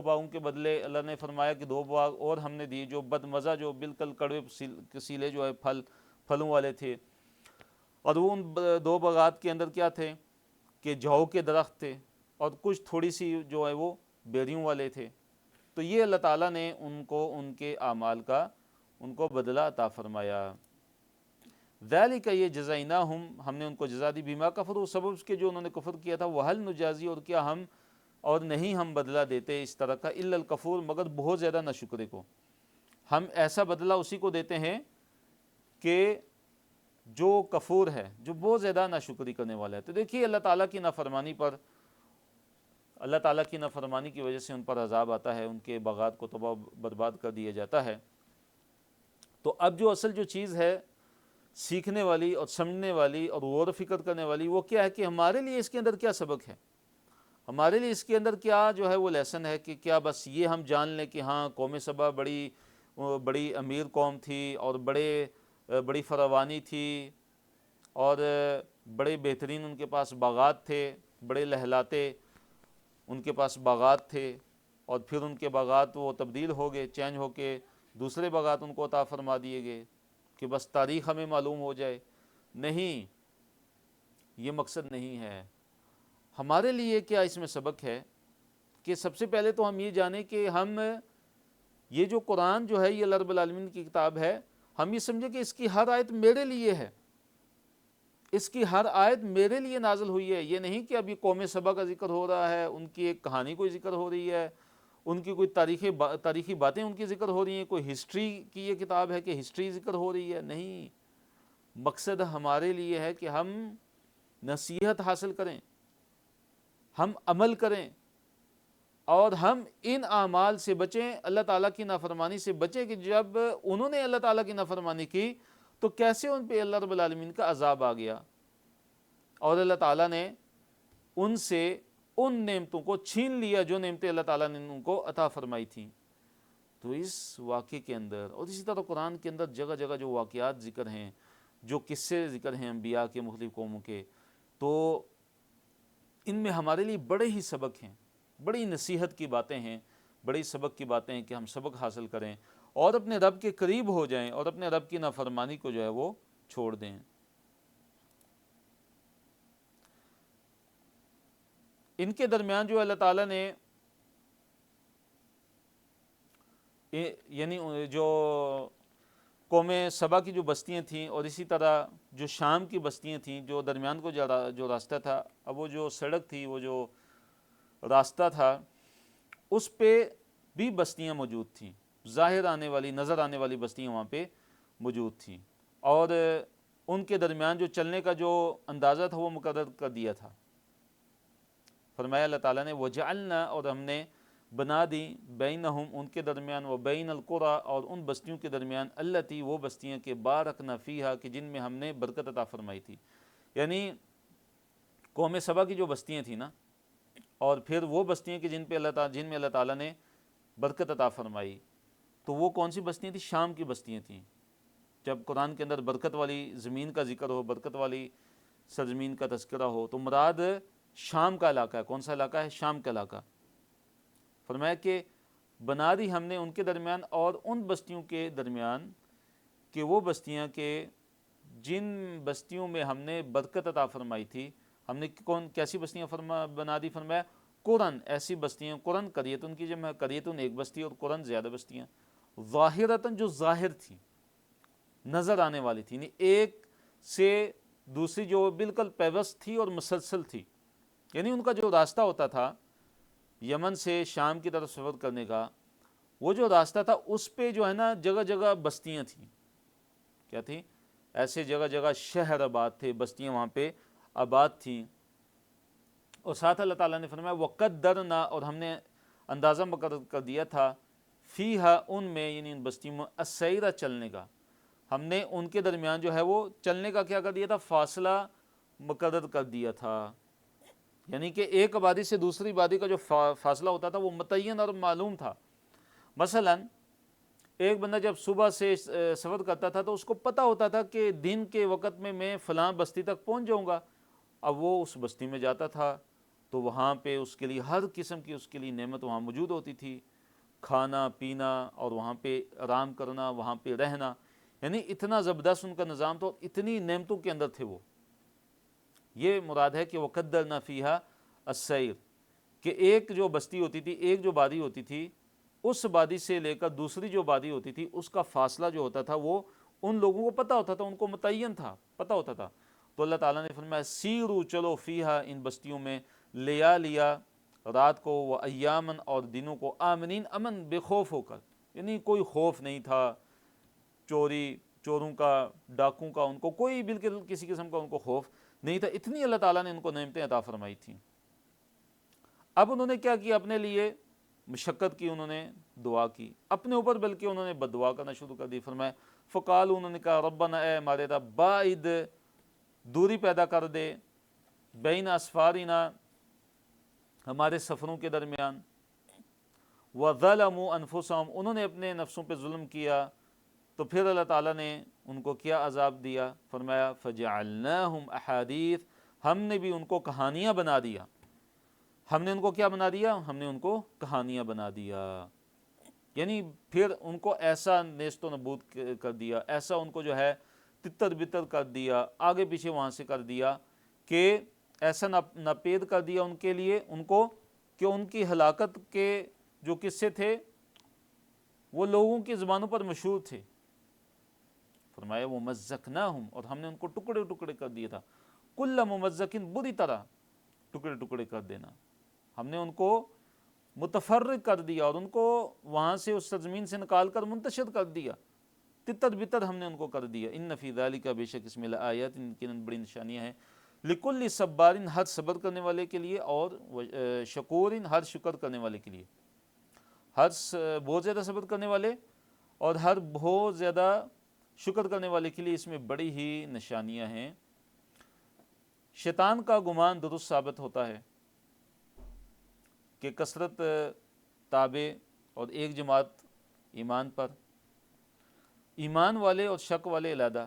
باغوں کے بدلے اللہ نے فرمایا کہ 2 باغ اور ہم نے دیے، جو بدمزہ، جو بالکل کڑوے کسیلے جو ہے پھلوں والے تھے۔ اور وہ ان 2 باغات کے اندر کیا تھے؟ کہ جہو کے درخت تھے، اور کچھ تھوڑی سی جو ہے وہ بیریوں والے تھے۔ تو یہ اللہ تعالیٰ نے ان کو ان کے اعمال کا ان کو بدلہ عطا فرمایا۔ ذالک، یہ جزائناہم، ہم نے ان کو جزا دی، بما کفروا، سبب اس کے جو انہوں نے کفر کیا تھا، وہل نجازی، اور کیا ہم اور نہیں ہم بدلہ دیتے اس طرح کا، الا الکفور، مگر بہت زیادہ ناشکرے کو، ہم ایسا بدلہ اسی کو دیتے ہیں کہ جو کفور ہے، جو بہت زیادہ ناشکری کرنے والا ہے۔ تو دیکھیے اللہ تعالیٰ کی نافرمانی پر، اللہ تعالیٰ کی نافرمانی کی وجہ سے ان پر عذاب آتا ہے، ان کے باغات کو تباہ برباد کر دیا جاتا ہے۔ تو اب جو اصل جو چیز ہے سیکھنے والی اور سمجھنے والی اور غور و فکر کرنے والی، وہ کیا ہے کہ ہمارے لیے اس کے اندر کیا سبق ہے، ہمارے لیے اس کے اندر کیا جو ہے وہ لیسن ہے، کہ کیا بس یہ ہم جان لیں کہ ہاں قوم سبا بڑی امیر قوم تھی، اور بڑی فراوانی تھی، اور بڑے بہترین ان کے پاس باغات تھے، بڑے لہلاتے ان کے پاس باغات تھے، اور پھر ان کے باغات وہ تبدیل ہو گئے، چینج ہو کے دوسرے باغات ان کو عطا فرما دیے گئے، کہ بس تاریخ ہمیں معلوم ہو جائے۔ نہیں، یہ مقصد نہیں ہے۔ ہمارے لیے کیا اس میں سبق ہے کہ سب سے پہلے تو ہم یہ جانیں کہ ہم یہ جو قرآن جو ہے یہ اللہ رب العالمین کی کتاب ہے، ہم یہ سمجھیں کہ اس کی ہر آیت میرے لیے ہے، اس کی ہر آیت میرے لیے نازل ہوئی ہے۔ یہ نہیں کہ ابھی قوم سبا کا ذکر ہو رہا ہے، ان کی ایک کہانی کوئی ذکر ہو رہی ہے، ان کی کوئی تاریخی باتیں ان کی ذکر ہو رہی ہیں، کوئی ہسٹری کی یہ کتاب ہے کہ ہسٹری ذکر ہو رہی ہے۔ نہیں، مقصد ہمارے لیے ہے کہ ہم نصیحت حاصل کریں، ہم عمل کریں، اور ہم ان اعمال سے بچیں، اللہ تعالیٰ کی نافرمانی سے بچیں کہ جب انہوں نے اللہ تعالیٰ کی نافرمانی کی تو کیسے ان پہ اللہ رب العالمین کا عذاب آ گیا، اور اللہ تعالیٰ نے ان سے ان نعمتوں کو چھین لیا جو نعمتیں اللہ تعالیٰ نے ان کو عطا فرمائی تھیں۔ تو اس واقعے کے اندر، اور اسی طرح قرآن کے اندر جگہ جگہ جو واقعات ذکر ہیں، جو قصے ذکر ہیں انبیاء کے، مختلف قوموں کے، تو ان میں ہمارے لیے بڑے ہی سبق ہیں، بڑی نصیحت کی باتیں ہیں، بڑی سبق کی باتیں ہیں کہ ہم سبق حاصل کریں اور اپنے رب کے قریب ہو جائیں اور اپنے رب کی نافرمانی کو جو ہے وہ چھوڑ دیں۔ ان کے درمیان جو اللہ تعالیٰ نے یعنی جو قوم سبا کی جو بستیاں تھیں اور اسی طرح جو شام کی بستیاں تھیں، جو درمیان کو جو راستہ تھا، اب وہ جو سڑک تھی، وہ جو راستہ تھا، اس پہ بھی بستیاں موجود تھیں، ظاہر آنے والی، نظر آنے والی بستیاں وہاں پہ موجود تھیں، اور ان کے درمیان جو چلنے کا جو اندازہ تھا وہ مقرر کر دیا تھا۔ فرمایا اللہ تعالیٰ نے وَجَعَلْنَا، اور ہم نے بنا دی، بینہم، ان کے درمیان، و بین القریٰ، اور ان بستیوں کے درمیان، التی، وہ بستیاں کہ بارکنا فیہا، کہ جن میں ہم نے برکت عطا فرمائی تھی، یعنی قوم سبا کی جو بستیاں تھیں نا، اور پھر وہ بستیاں کہ جن میں اللہ تعالیٰ نے برکت عطا فرمائی، تو وہ کون سی بستیاں تھیں؟ شام کی بستیاں تھیں۔ جب قرآن کے اندر برکت والی زمین کا ذکر ہو، برکت والی سرزمین کا تذکرہ ہو، تو مراد شام کا علاقہ ہے۔ کون سا علاقہ ہے؟ شام کا علاقہ۔ فرمایا کہ بنا دی ہم نے ان کے درمیان اور ان بستیوں کے درمیان کہ وہ بستیاں کہ جن بستیوں میں ہم نے برکت عطا فرمائی تھی، ہم نے کیسی بستیاں بنا دی؟ فرمایا قرن، ایسی بستیاں، قرن قریتن کی جمع ہے، قریتن ایک بستی اور قرن زیادہ بستیاں، ظاہرتن، جو ظاہر تھی، نظر آنے والی تھی، یعنی ایک سے دوسری جو بالکل پیوست تھی اور مسلسل تھی، یعنی ان کا جو راستہ ہوتا تھا یمن سے شام کی طرف سفر کرنے کا، وہ جو راستہ تھا اس پہ جو ہے نا جگہ جگہ بستیاں تھیں۔ کیا تھیں؟ ایسے جگہ جگہ شہر آباد تھے، بستیاں وہاں پہ آباد تھیں۔ اور ساتھ اللہ تعالیٰ نے فرمایا وَقَدَّرْنَا، اور ہم نے اندازہ مقرر کر دیا تھا، فیہا، ان میں، یعنی ان بستیوں میں، السیرہ، چلنے کا، ہم نے ان کے درمیان جو ہے وہ چلنے کا کیا کر دیا تھا؟ فاصلہ مقرر کر دیا تھا، یعنی کہ ایک آبادی سے دوسری آبادی کا جو فاصلہ ہوتا تھا وہ متعین اور معلوم تھا۔ مثلا ایک بندہ جب صبح سے سفر کرتا تھا تو اس کو پتہ ہوتا تھا کہ دن کے وقت میں فلاں بستی تک پہنچ جاؤں گا۔ اب وہ اس بستی میں جاتا تھا تو وہاں پہ اس کے لیے ہر قسم کی اس کے لیے نعمت وہاں موجود ہوتی تھی، کھانا پینا، اور وہاں پہ آرام کرنا، وہاں پہ رہنا، یعنی اتنا زبردست ان کا نظام تھا، اتنی نعمتوں کے اندر تھے وہ۔ یہ مراد ہے کہ وَقَدَّرْنَا فِيهَا السَّيْرَ، کہ ایک جو بستی ہوتی تھی، ایک جو بادی ہوتی تھی، اس بادی سے لے کر دوسری جو بادی ہوتی تھی اس کا فاصلہ جو ہوتا تھا وہ ان لوگوں کو پتہ ہوتا تھا، ان کو متعین تھا، پتہ ہوتا تھا۔ تو اللہ تعالیٰ نے فرمایا سیرو، چلو، فیہا، ان بستیوں میں، لیالیا، رات کو، و ایامن، اور دنوں کو، آمنین، امن بے خوف ہو کر، یعنی کوئی خوف نہیں تھا چوروں کا، ڈاکوں کا، ان کو کوئی بالکل کسی قسم کا ان کو خوف نہیں تھا، اتنی اللہ تعالیٰ نے ان کو نعمتیں عطا فرمائی تھیں۔ اب انہوں نے کیا کیا؟ اپنے لیے مشقت کی، انہوں نے دعا کی اپنے اوپر، بلکہ انہوں نے بد دعا کرنا شروع کر دی۔ فرمایا فقالوا، انہوں نے کہا ربنا، اے ہمارے رب، باعد، دوری پیدا کر دے، بین اسفارنا، ہمارے سفروں کے درمیان، وظلموا انفسهم، انہوں نے اپنے نفسوں پہ ظلم کیا، تو پھر اللہ تعالیٰ نے ان کو کیا عذاب دیا؟ فرمایا فجعلناہم احادیث، ہم نے بھی ان کو کہانیاں بنا دیا۔ ہم نے ان کو کیا بنا دیا؟ ہم نے ان کو کہانیاں بنا دیا، یعنی پھر ان کو ایسا نیست و نبود کر دیا، ایسا ان کو جو ہے تتر بتر کر دیا، آگے پیچھے وہاں سے کر دیا، کہ ایسا ناپید کر دیا ان کے لیے، ان کو، کہ ان کی ہلاکت کے جو قصے تھے وہ لوگوں کی زبانوں پر مشہور تھے۔ فرمایا ومزقناہم، اور ہم نے ان کو ٹکڑے ٹکڑے کر دیا تھا، کل ممزقن، بری طرح ٹکڑے ٹکڑے کر دینا، ہم نے ان کو متفرق کر دیا اور ان کو وہاں سے اس سرزمین سے نکال کر منتشر کر دیا، تتر بتر ہم نے ان کو کر دیا۔ ان فی ذالک، بے شک اس میں لآیات، ان کی بڑی نشانیاں ہیں لکل صبارن ہر صبر کرنے والے کے لیے، اور شکورن ہر شکر کرنے والے کے لیے، ہر بہت زیادہ صبر کرنے والے اور ہر بہت زیادہ شکر کرنے والے کے لیے اس میں بڑی ہی نشانیاں ہیں۔ شیطان کا گمان درست ثابت ہوتا ہے کہ کثرت تابع اور ایک جماعت ایمان پر، ایمان والے اور شک والے علیحدہ۔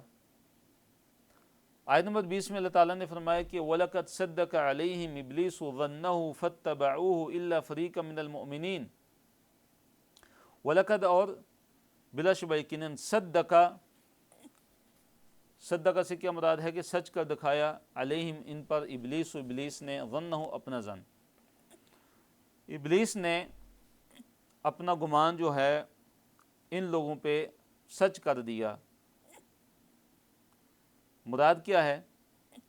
آیت نمبر 20 میں اللہ تعالیٰ نے فرمایا کہ وَلَقَدْ صَدَّقَ عَلَيْهِمْ إِبْلِيسُ ظَنَّهُ فَاتَّبَعُوهُ إِلَّا فَرِيقًا مِنَ الْمُؤْمِنِينَ۔ وَلَقَدْ اور بلا شبہ یقیناً، صدقہ سے کیا مراد ہے کہ سچ کر دکھایا، علیہم ان پر، ابلیس نے، ظنہ اپنا ظن، ابلیس نے اپنا گمان جو ہے ان لوگوں پہ سچ کر دیا۔ مراد کیا ہے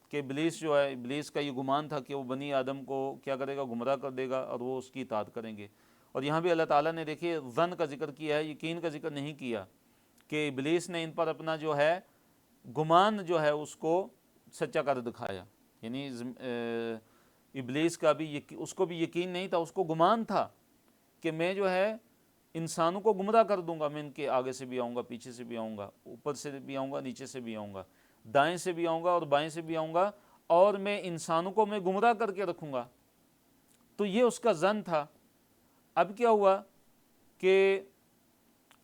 کہ ابلیس جو ہے، ابلیس کا یہ گمان تھا کہ وہ بنی آدم کو کیا کرے گا، گمراہ کر دے گا اور وہ اس کی اطاعت کریں گے۔ اور یہاں بھی اللہ تعالیٰ نے دیکھیے ظن کا ذکر کیا ہے، یقین کا ذکر نہیں کیا، کہ ابلیس نے ان پر اپنا جو ہے گمان جو ہے اس کو سچا کر دکھایا۔ یعنی ابلیس کا بھی اس کو بھی یقین نہیں تھا، اس کو گمان تھا کہ میں جو ہے انسانوں کو گمراہ کر دوں گا، میں ان کے آگے سے بھی آؤں گا، پیچھے سے بھی آؤں گا، اوپر سے بھی آؤں گا، نیچے سے بھی آؤں گا، دائیں سے بھی آؤں گا اور بائیں سے بھی آؤں گا، اور میں انسانوں کو میں گمراہ کر کے رکھوں گا۔ تو یہ اس کا ظن تھا۔ اب کیا ہوا کہ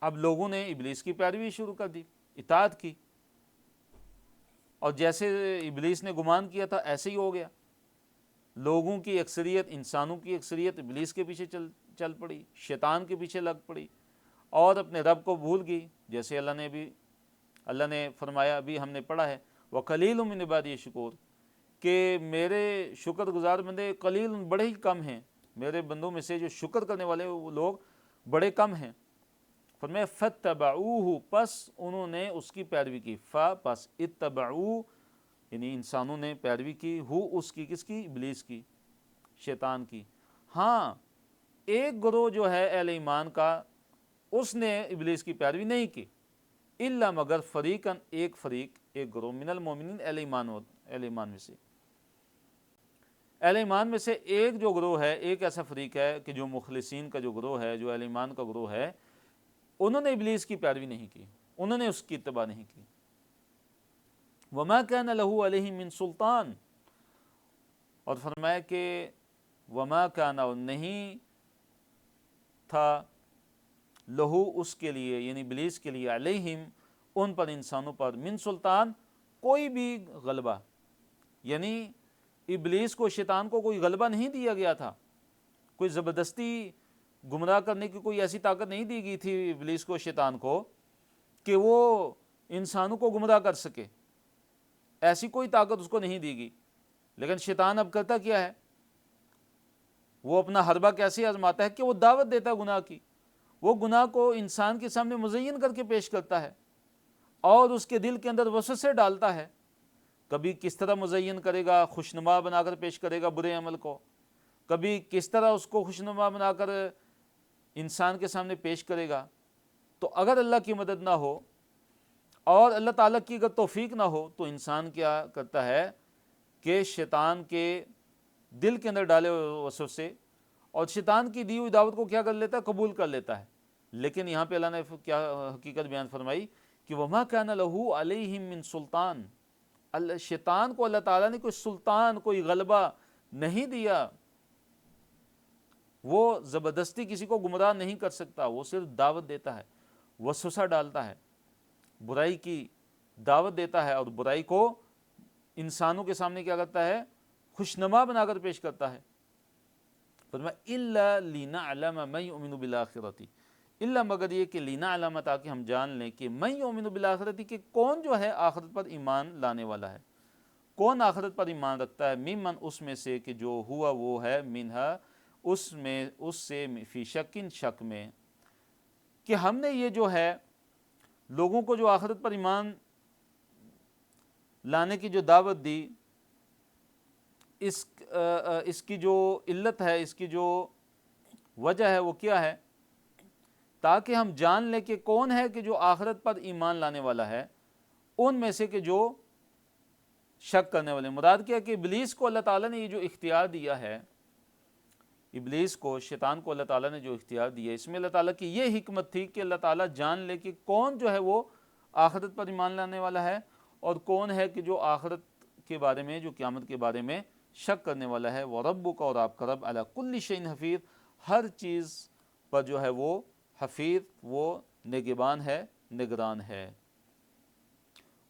اب لوگوں نے ابلیس کی پیروی شروع کر دی، اطاعت کی، اور جیسے ابلیس نے گمان کیا تھا ایسے ہی ہو گیا۔ لوگوں کی اکثریت، انسانوں کی اکثریت ابلیس کے پیچھے چل پڑی، شیطان کے پیچھے لگ پڑی، اور اپنے رب کو بھول گئی۔ جیسے اللہ نے فرمایا، ابھی ہم نے پڑھا ہے، وَقَلِيلٌ مِّنْ عِبَادِيَ الشُّكُورُ، کہ میرے شکر گزار بندے قلیل، بڑے ہی کم ہیں، میرے بندوں میں سے جو شکر کرنے والے وہ لوگ بڑے کم ہیں۔ فرمایا فَاتَّبَعُوهُ، پس انہوں نے اس کی پیروی کی، پس اتبعو یعنی انسانوں نے پیروی کی، اس کی، کس کی؟ ابلیس کی، شیطان کی۔ ہاں، ایک گروہ جو ہے اہل ایمان کا، اس نے ابلیس کی پیروی نہیں کی، الا مگر فریقاً، ایک گروہ، من المومنین، اہل ایمان میں سے، اہل ایمان میں سے ایک جو گروہ ہے، ایک ایسا فریق ہے کہ جو مخلصین کا جو گروہ ہے، جو اہل ایمان کا گروہ ہے، انہوں نے ابلیس کی پیروی نہیں کی، انہوں نے اس کی اتباع نہیں کی۔ وما كان له علیہ من سلطان، اور فرمایا کہ وما كان، نہیں تھا، لہو اس کے لیے، یعنی ابلیس کے لیے، علیہم ان پر، انسانوں پر، من سلطان کوئی بھی غلبہ، یعنی ابلیس کو، شیطان کو کوئی غلبہ نہیں دیا گیا تھا، کوئی زبردستی گمراہ کرنے کی کوئی ایسی طاقت نہیں دی گئی تھی ابلیس کو، شیطان کو، کہ وہ انسانوں کو گمراہ کر سکے، ایسی کوئی طاقت اس کو نہیں دی گئی۔ لیکن شیطان اب کرتا کیا ہے، وہ اپنا حربہ کیسے آزماتا ہے کہ وہ دعوت دیتا ہے گناہ کی، وہ گناہ کو انسان کے سامنے مزین کر کے پیش کرتا ہے، اور اس کے دل کے اندر وسوسے ڈالتا ہے۔ کبھی کس طرح مزین کرے گا، خوشنما بنا کر پیش کرے گا برے عمل کو، کبھی کس طرح اس کو خوشنما بنا کر انسان کے سامنے پیش کرے گا۔ تو اگر اللہ کی مدد نہ ہو اور اللہ تعالیٰ کی اگر توفیق نہ ہو، تو انسان کیا کرتا ہے کہ شیطان کے دل کے اندر ڈالے وسوسے، اور شیطان کی دی ہوئی دعوت کو کیا کر لیتا ہے، قبول کر لیتا ہے۔ لیکن یہاں پہ اللہ نے کیا حقیقت بیان فرمائی کہ وَمَا كَانَ لَهُ عَلَيْهِمْ مِنْ سُلطان، شیطان کو اللہ تعالیٰ نے کوئی سلطان، کوئی غلبہ نہیں دیا، وہ زبردستی کسی کو گمراہ نہیں کر سکتا، وہ صرف دعوت دیتا ہے، وسوسہ ڈالتا ہے، برائی کی دعوت دیتا ہے، اور برائی کو انسانوں کے سامنے کیا کرتا ہے، خوشنما بنا کر پیش کرتا ہے۔ فرمایا الا لنعلم من یؤمن بالآخرۃ، الا مگر یہ کہ لنعلم، تاکہ ہم جان لیں کہ من یؤمن بالآخرۃ، کہ کون جو ہے آخرت پر ایمان لانے والا ہے، کون آخرت پر ایمان رکھتا ہے، ممن اس میں سے، کہ جو ہوا وہ ہے، منہا اس سے، فی شکن شک میں، کہ ہم نے یہ جو ہے لوگوں کو جو آخرت پر ایمان لانے کی جو دعوت دی، اس کی جو علت ہے، اس کی جو وجہ ہے وہ کیا ہے، تاکہ ہم جان لیں کہ کون ہے کہ جو آخرت پر ایمان لانے والا ہے، ان میں سے کہ جو شک کرنے والے. مراد کیا کہ ابلیس کو اللہ تعالیٰ نے یہ جو اختیار دیا ہے، ابلیس کو، شیطان کو اللہ تعالیٰ نے جو اختیار دیا ہے، اس میں اللہ تعالیٰ کی یہ حکمت تھی کہ اللہ تعالیٰ جان لے کہ کون جو ہے وہ آخرت پر ایمان لانے والا ہے اور کون ہے کہ جو آخرت کے بارے میں، جو قیامت کے بارے میں شک کرنے والا ہے. وَرَبُّكَ، اور آپ کا رب، عَلَىٰ كُلِّ شَيْءٍ حفیظ، ہر چیز پر جو ہے وہ حفیظ، وہ نگہبان ہے، نگران ہے.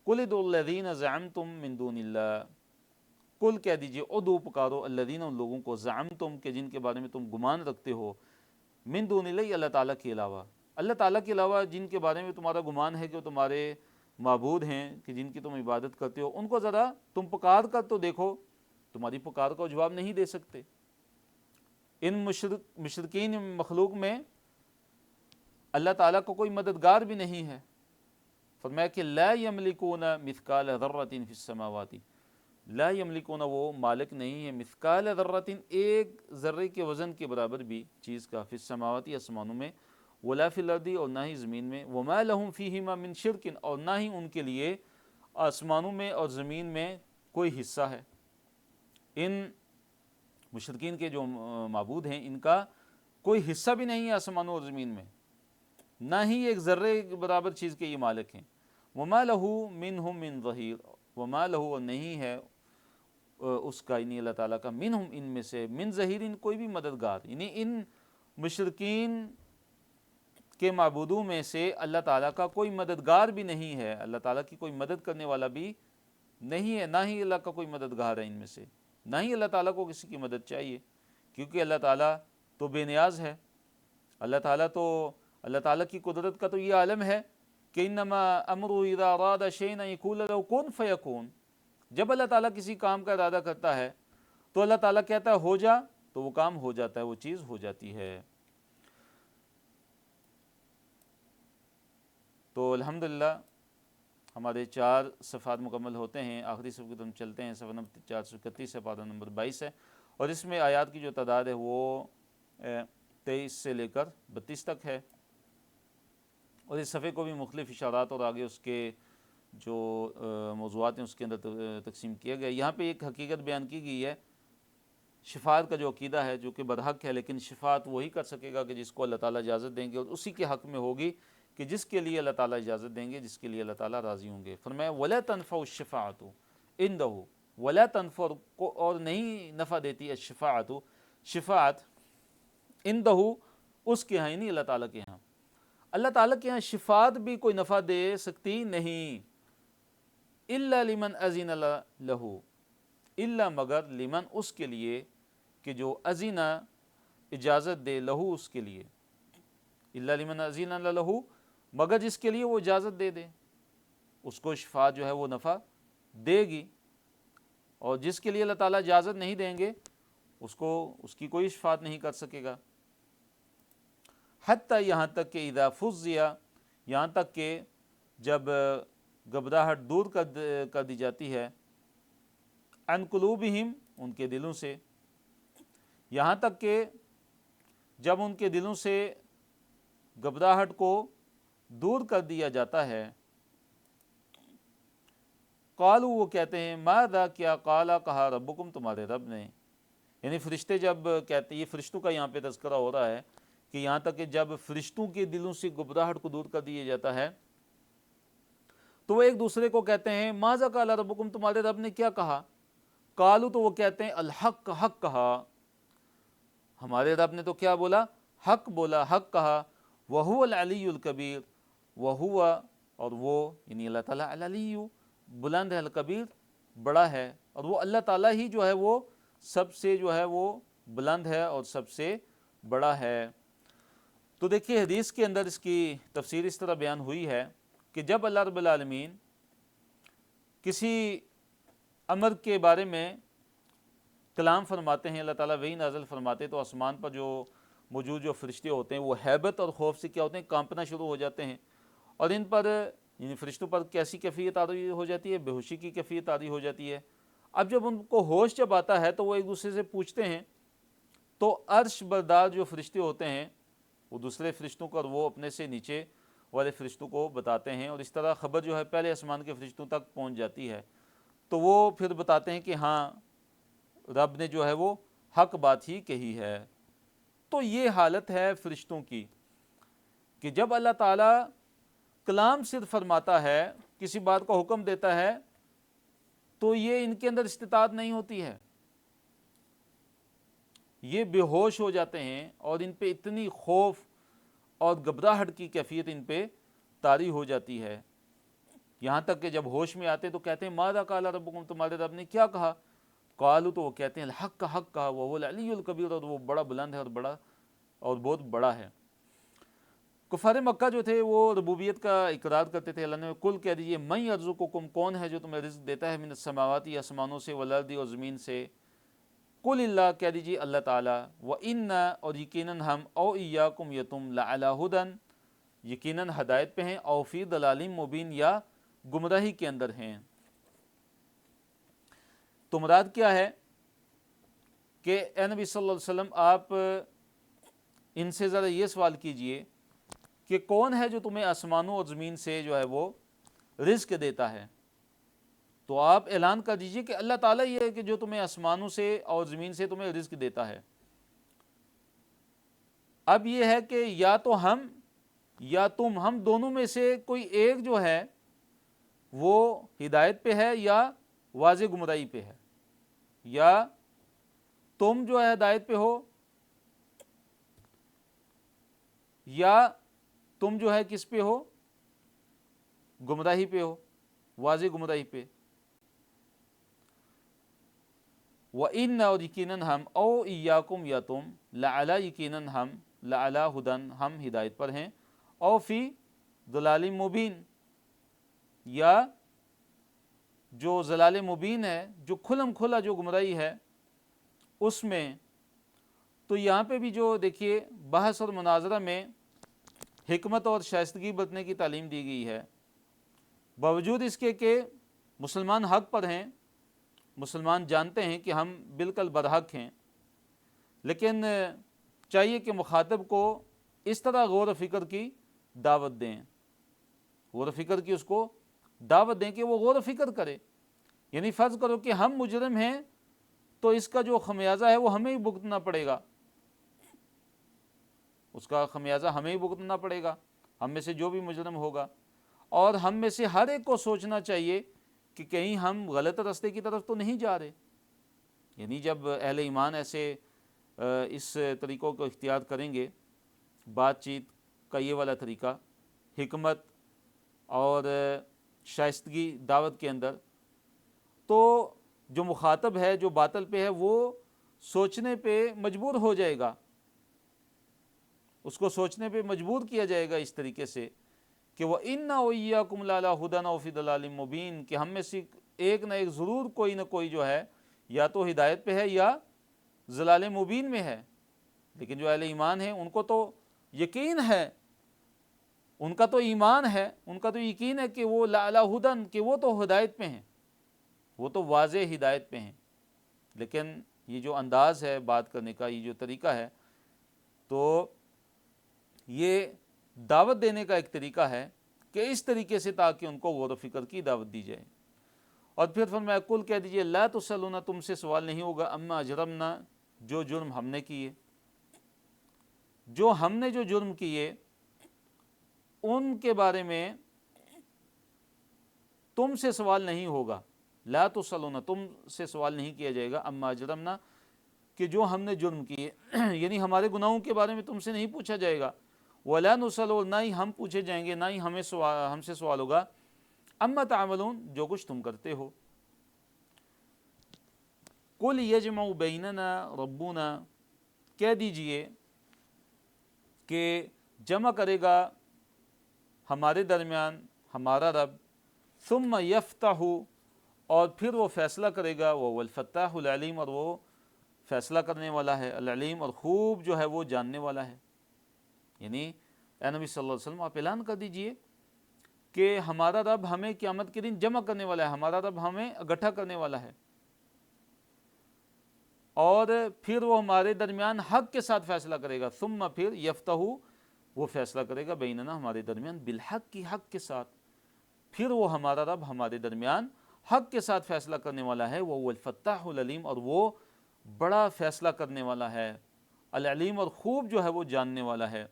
قُلِ ادْعُوا الَّذِينَ زَعَمْتُم مِّن دُونِ اللَّهِ، کل کہہ دیجئے، ادعو پکارو، الذین، ان لوگوں کو، زعمتم کہ جن کے بارے میں تم گمان رکھتے ہو، من دون اللہ، اللہ تعالیٰ کے علاوہ، اللہ تعالیٰ کے علاوہ جن کے بارے میں تمہارا گمان ہے کہ وہ تمہارے معبود ہیں، کہ جن کی تم عبادت کرتے ہو، ان کو ذرا تم پکار کر تو دیکھو، تمہاری پکار کو جواب نہیں دے سکتے. ان مشرکین مخلوق میں اللہ تعالیٰ کو کوئی مددگار بھی نہیں ہے. فرمایا کہ لا یملکون مثقال ذرۃ فی السماوات، لا یملکون، وہ مالک نہیں ہے، مثقال ذرۃ، ایک ذرے کے وزن کے برابر بھی چیز کا، فی السماوات، آسمانوں میں، ولا فی الارض، اور نہ ہی زمین میں، وما لہم فیہما من شرک، اور نہ ہی ان کے لیے آسمانوں میں اور زمین میں کوئی حصہ ہے. ان مشرکین کے جو معبود ہیں، ان کا کوئی حصہ بھی نہیں ہے آسمانوں اور زمین میں، نہ ہی ایک ذرے برابر چیز کے یہ مالک ہیں. وما لہو منہم من ظہیر، وما لہو، اور نہیں ہے اس کا، یعنی اللہ تعالیٰ کا، منہم، ان میں سے، من ظہیر، کوئی بھی مددگار، یعنی ان مشرکین کے معبودوں میں سے اللہ تعالیٰ کا کوئی مددگار بھی نہیں ہے، اللہ تعالیٰ کی کوئی مدد کرنے والا بھی نہیں ہے، نہ ہی اللہ کا کوئی مددگار ہے ان میں سے، نہ ہی اللہ تعالیٰ کو کسی کی مدد چاہیے، کیونکہ اللہ تعالیٰ تو بے نیاز ہے. اللہ تعالیٰ کی قدرت کا تو یہ عالم ہے کہ انما امرہ اذا اراد شیئا ان یقول له کن فیکون، جب اللہ تعالیٰ کسی کام کا ارادہ کرتا ہے تو اللہ تعالیٰ کہتا ہے ہو جا، تو وہ کام ہو جاتا ہے، وہ چیز ہو جاتی ہے. تو الحمدللہ ہمارے 4 صفحات مکمل ہوتے ہیں. آخری صفحے کی ہم چلتے ہیں، صفحہ نمبر 431 سے پارہ نمبر 22 ہے، اور اس میں آیات کی جو تعداد ہے وہ 23 سے لے کر 32 تک ہے. اور اس صفحے کو بھی مختلف اشارات اور آگے اس کے جو موضوعات ہیں اس کے اندر تقسیم کیا گیا. یہاں پہ ایک حقیقت بیان کی گئی ہے، شفاعت کا جو عقیدہ ہے، جو کہ برحق ہے، لیکن شفاعت وہی کر سکے گا کہ جس کو اللہ تعالیٰ اجازت دیں گے، اور اسی کے حق میں ہوگی کہ جس کے لیے اللہ تعالیٰ اجازت دیں گے، جس کے لیے اللہ تعالیٰ راضی ہوں گے. فرمایا وَلَا تَنْفَعُ الشَّفَاعَةُ عِنْدَهُ، وَلَا تَنْفَعُ، اور نہیں نفع دیتی الشفاعت، شفاعت، عِنْدَهُ، اس کے ہاں، یعنی اللہ تعالیٰ کے ہاں. اللہ تعالیٰ کے ہاں شفاعت بھی کوئی نفع دے سکتی نہیں، الا لمن اذن لہ، الا مگر، لمن، اس کے لیے، کہ جو اذن، اجازت دے، لہو، اس کے لیے، الا لمن اذن لہ، مگر جس کے لیے وہ اجازت دے دے، اس کو شفاعت جو ہے وہ نفع دے گی. اور جس کے لیے اللہ تعالیٰ اجازت نہیں دیں گے اس کی کوئی شفاعت نہیں کر سکے گا. حتیٰ، یہاں تک کہ اذا فزع، یہاں تک کہ جب گھبراہٹ دور کر دی جاتی ہے، عن قلوبہم، ان کے دلوں سے، یہاں تک کہ جب ان کے دلوں سے گھبراہٹ کو دور کر دیا جاتا ہے، قالوا، وہ کہتے ہیں، ماذا، کیا، قالا، کہا، ربکم، تمہارے رب نے. یعنی فرشتے جب کہتے ہیں، یہ فرشتوں کا یہاں پہ تذکرہ ہو رہا ہے کہ یہاں تک کہ جب فرشتوں کے دلوں سے گھبراہٹ کو دور کر دیا جاتا ہے تو وہ ایک دوسرے کو کہتے ہیں، ماذا قال ربکم، تمہارے رب نے کیا کہا. قالوا، تو وہ کہتے ہیں، الحق، حق کہا، ہمارے رب نے تو کیا بولا، حق بولا، حق کہا. وہو العلی الکبیر، وہو، اور وہ، یعنی اللہ تعالیٰ، العلی، بلند ہے، الکبیر، بڑا ہے، اور وہ اللہ تعالیٰ ہی جو ہے وہ سب سے جو ہے وہ بلند ہے اور سب سے بڑا ہے. تو دیکھیے حدیث کے اندر اس کی تفسیر اس طرح بیان ہوئی ہے کہ جب اللہ رب العالمین کسی امر کے بارے میں کلام فرماتے ہیں، اللہ تعالیٰ وحی نازل فرماتے، تو آسمان پر جو موجود جو فرشتے ہوتے ہیں وہ ہیبت اور خوف سے کیا ہوتے ہیں، کانپنا شروع ہو جاتے ہیں. اور ان پر، یعنی فرشتوں پر کیسی کیفیت عاری ہو جاتی ہے، بے ہوشی کی کیفیت عاری ہو جاتی ہے. اب جب ان کو ہوش جب آتا ہے تو وہ ایک دوسرے سے پوچھتے ہیں، تو عرش بردار جو فرشتے ہوتے ہیں وہ دوسرے فرشتوں کو اور وہ اپنے سے نیچے والے فرشتوں کو بتاتے ہیں، اور اس طرح خبر جو ہے پہلے آسمان کے فرشتوں تک پہنچ جاتی ہے. تو وہ پھر بتاتے ہیں کہ ہاں رب نے جو ہے وہ حق بات ہی کہی ہے۔ تو یہ حالت ہے فرشتوں کی کہ جب اللہ تعالیٰ کلام صرف فرماتا ہے، کسی بات کا حکم دیتا ہے، تو یہ ان کے اندر استطاعت نہیں ہوتی ہے، یہ بے ہوش ہو جاتے ہیں، اور ان پہ اتنی خوف اور گھبراہٹ کی کیفیت ان پہ طاری ہو جاتی ہے، یہاں تک کہ جب ہوش میں آتے تو کہتے ہیں ماذا قال ربکم، تمہارے رب نے کیا کہا؟ قالوا، تو وہ کہتے ہیں الحق کا حق کہا، وہو العلی الکبیر، اور وہ بڑا بلند ہے اور بہت بڑا ہے۔ کفار مکہ جو تھے وہ ربوبیت کا اقرار کرتے تھے۔ اللہ نے کل کہہ دیجئے من یرزقکم، کون ہے جو تمہیں رزق دیتا ہے، من السماوات، آسمانوں سے، والارض، اور زمین سے، قل اللہ، کہہ دیجئے اللہ تعالیٰ، وَإِنَّا، اور یقیناً ہم، او ایاکم، یا تم، لعلی ھدی، یقیناً ہدایت پہ ہیں، او فی ضلال مبین، یا گمراہی کے اندر ہیں۔ تو مراد کیا ہے کہ اے نبی صلی اللہ علیہ وسلم، آپ ان سے ذرا یہ سوال کیجئے کہ کون ہے جو تمہیں آسمانوں اور زمین سے جو ہے وہ رزق دیتا ہے؟ تو آپ اعلان کر دیجئے کہ اللہ تعالیٰ یہ ہے کہ جو تمہیں آسمانوں سے اور زمین سے تمہیں رزق دیتا ہے۔ اب یہ ہے کہ یا تو ہم یا تم، ہم دونوں میں سے کوئی ایک جو ہے وہ ہدایت پہ ہے یا واضح گمراہی پہ ہے، یا تم جو ہے ہدایت پہ ہو، یا تم جو ہے کس پہ ہو، گمراہی پہ ہو، واضح گمراہی پہ۔ وَإِنَّا، اور یقیناً ہم، او ایاکم، یا تم، لعلی، یقیناً ہم، لعلی ھدی، ہم ہدایت پر ہیں، او فی ضلال مبین، یا جو ضلال مبین ہے، جو کھلم کھلا جو گمراہی ہے اس میں۔ تو یہاں پہ بھی جو دیکھیے بحث اور مناظرہ میں حکمت اور شائستگی برتنے کی تعلیم دی گئی ہے، باوجود اس کے کہ مسلمان حق پر ہیں، مسلمان جانتے ہیں کہ ہم بالکل برحق ہیں، لیکن چاہیے کہ مخاطب کو اس طرح غور و فکر کی دعوت دیں، غور و فکر کی اس کو دعوت دیں کہ وہ غور و فکر کرے۔ یعنی فرض کرو کہ ہم مجرم ہیں تو اس کا جو خمیازہ ہے وہ ہمیں ہی بھگتنا پڑے گا، اس کا خمیازہ ہمیں ہی بھگتنا پڑے گا، ہم میں سے جو بھی مجرم ہوگا۔ اور ہم میں سے ہر ایک کو سوچنا چاہیے کہ کہیں ہم غلط راستے کی طرف تو نہیں جا رہے۔ یعنی جب اہل ایمان ایسے اس طریقوں کو اختیار کریں گے، بات چیت کا یہ والا طریقہ، حکمت اور شائستگی دعوت کے اندر، تو جو مخاطب ہے، جو باطل پہ ہے، وہ سوچنے پہ مجبور ہو جائے گا، اس کو سوچنے پہ مجبور کیا جائے گا اس طریقے سے کہ وَإِنَّا وَإِيَّاكُمْ لَعَلَىٰ هُدًى أَوْ فِي ضَلَالٍ مُّبِينٍ، کہ ہم میں سے ایک نہ ایک ضرور کوئی نہ کوئی جو ہے یا تو ہدایت پہ ہے یا ضلال مبین میں ہے۔ لیکن جو اہل ایمان ہیں ان کو تو یقین ہے، ان کا تو ایمان ہے، ان کا تو یقین ہے کہ وہ لَعَلَىٰ هُدًى، کہ وہ تو ہدایت پہ ہیں، وہ تو واضح ہدایت پہ ہیں۔ لیکن یہ جو انداز ہے بات کرنے کا، یہ جو طریقہ ہے، تو یہ دعوت دینے کا ایک طریقہ ہے کہ اس طریقے سے تاکہ ان کو غور و فکر کی دعوت دی جائے۔ اور پھر فرمایا کل، کہہ دیجئے لا تسألون، تم سے سوال نہیں ہوگا، اما اجرمنا، جو جرم ہم نے کیے، جو ہم نے جو جرم کیے ان کے بارے میں تم سے سوال نہیں ہوگا۔ لا تسألون، تم سے سوال نہیں کیا جائے گا، اما اجرمنا، کہ جو ہم نے جرم کیے یعنی ہمارے گناہوں کے بارے میں تم سے نہیں پوچھا جائے گا، ولا نسأل، نہ ہی ہم پوچھے جائیں گے، نہ ہی ہم سے سوال ہوگا، اما تعملون، جو کچھ تم کرتے ہو۔ قل یجمع بیننا ربنا، کہہ دیجئے کہ جمع کرے گا ہمارے درمیان ہمارا رب، ثم یفتح، اور پھر وہ فیصلہ کرے گا، وہ الفتاح العلیم، اور وہ فیصلہ کرنے والا ہے، العلیم، اور خوب جو ہے وہ جاننے والا ہے۔ یعنی اے نبی صلی اللہ علیہ وسلم، آپ اعلان کر دیجئے کہ ہمارا رب ہمیں قیامت کے دن جمع کرنے والا ہے، ہمارا رب ہمیں اکٹھا کرنے والا ہے، اور پھر وہ ہمارے درمیان حق کے ساتھ فیصلہ کرے گا، ثم، پھر یفتح، وہ فیصلہ کرے گا، بیننا، ہمارے درمیان، بالحق، کی حق کے ساتھ، پھر وہ ہمارا رب ہمارے درمیان حق کے ساتھ فیصلہ کرنے والا ہے، وہ الفتاح العلیم، اور وہ بڑا فیصلہ کرنے والا ہے، العلیم، اور خوب جو ہے وہ جاننے والا ہے۔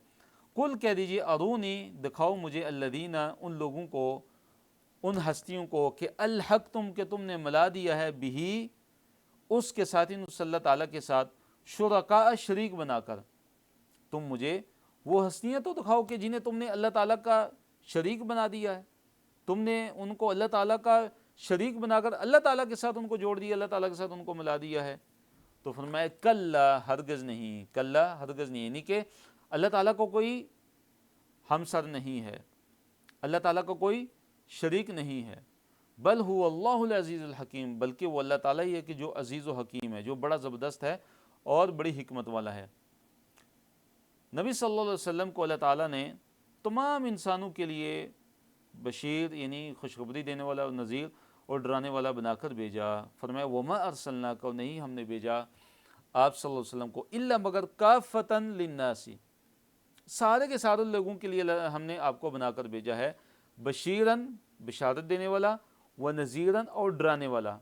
قل کہہ دیجیے ارونی، دکھاؤ مجھے، الذین، ان لوگوں کو، ان ہستیوں کو، کہ الحق تم، کہ تم نے ملا دیا ہے، بہی، اس کے ساتھ، اس اللہ تعالیٰ کے ساتھ، شرکاء، شریک بنا کر۔ تم مجھے وہ ہستیاں تو دکھاؤ کہ جنہیں تم نے اللہ تعالیٰ کا شریک بنا دیا ہے، تم نے ان کو اللہ تعالیٰ کا شریک بنا کر اللہ تعالیٰ کے ساتھ ان کو جوڑ دیا، اللہ تعالیٰ کے ساتھ ان کو ملا دیا ہے۔ تو فرمایا کلا، ہرگز نہیں، کلا، ہرگز نہیں، یعنی کہ اللہ تعالیٰ کو کوئی ہمسر نہیں ہے، اللہ تعالیٰ کو کوئی شریک نہیں ہے، بل هو اللہ العزیز الحکیم، بلکہ وہ اللہ تعالیٰ ہی ہے کہ جو عزیز و حکیم ہے، جو بڑا زبردست ہے اور بڑی حکمت والا ہے۔ نبی صلی اللہ علیہ وسلم کو اللہ تعالیٰ نے تمام انسانوں کے لیے بشیر، یعنی خوشخبری دینے والا، اور نذیر اور ڈرانے والا بنا کر بھیجا۔ فرمایا وما ارسلناک، نہیں ہم نے بھیجا آپ صلی اللہ علیہ وسلم کو، الا مگر کافۃ للناس، سارے کے سارے لوگوں کے لیے ہم نے آپ کو بنا کر بھیجا ہے، بشیرن، بشارت دینے والا، و نذیرن، اور ڈرانے والا،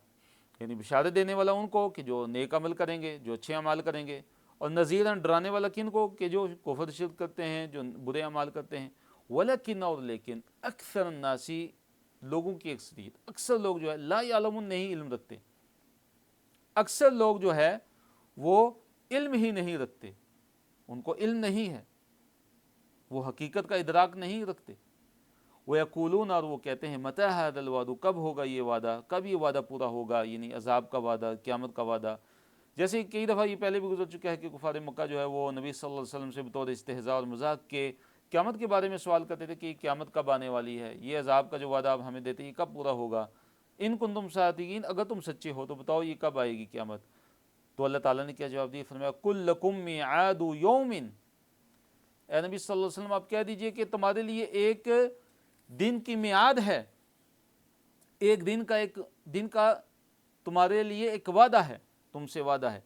یعنی بشارت دینے والا ان کو کہ جو نیک عمل کریں گے، جو اچھے اعمال کریں گے، اور نذیرن، ڈرانے والا کن کو، کہ جو کفر شرک کرتے ہیں، جو برے اعمال کرتے ہیں۔ ولیکن، اور لیکن، اکثر الناس، لوگوں کی اکثریت، اکثر لوگ جو ہے، لا یعلمون، نہیں علم رکھتے، اکثر لوگ جو ہے وہ علم ہی نہیں رکھتے، ان کو علم نہیں ہے، وہ حقیقت کا ادراک نہیں رکھتے۔ وَيَقُولُونَ، اور وہ کہتے ہیں، مَتَى هَذَا الْوَعْدُ، کب ہوگا یہ وعدہ، کب یہ وعدہ پورا ہوگا، یعنی عذاب کا وعدہ، قیامت کا وعدہ۔ جیسے کئی دفعہ یہ پہلے بھی گزر چکا ہے کہ کفار مکہ جو ہے وہ نبی صلی اللہ علیہ وسلم سے بطور استہزاء اور مذاق کے قیامت کے بارے میں سوال کرتے تھے کہ یہ قیامت کب آنے والی ہے، یہ عذاب کا جو وعدہ آپ ہمیں دیتے ہیں یہ کب پورا ہوگا، ان کنتم صادقین، اگر تم سچے ہو تو بتاؤ یہ کب آئے گی قیامت۔ تو اللہ تعالیٰ نے کیا جواب دیا، فرمایا قُل لَكُم مِيعَادُ يَوْمٍ، اے نبی صلی اللہ علیہ وسلم آپ کہہ دیجئے کہ تمہارے لیے ایک دن کی میعاد ہے، ایک دن کا تمہارے لیے ایک وعدہ ہے، تم سے وعدہ ہے،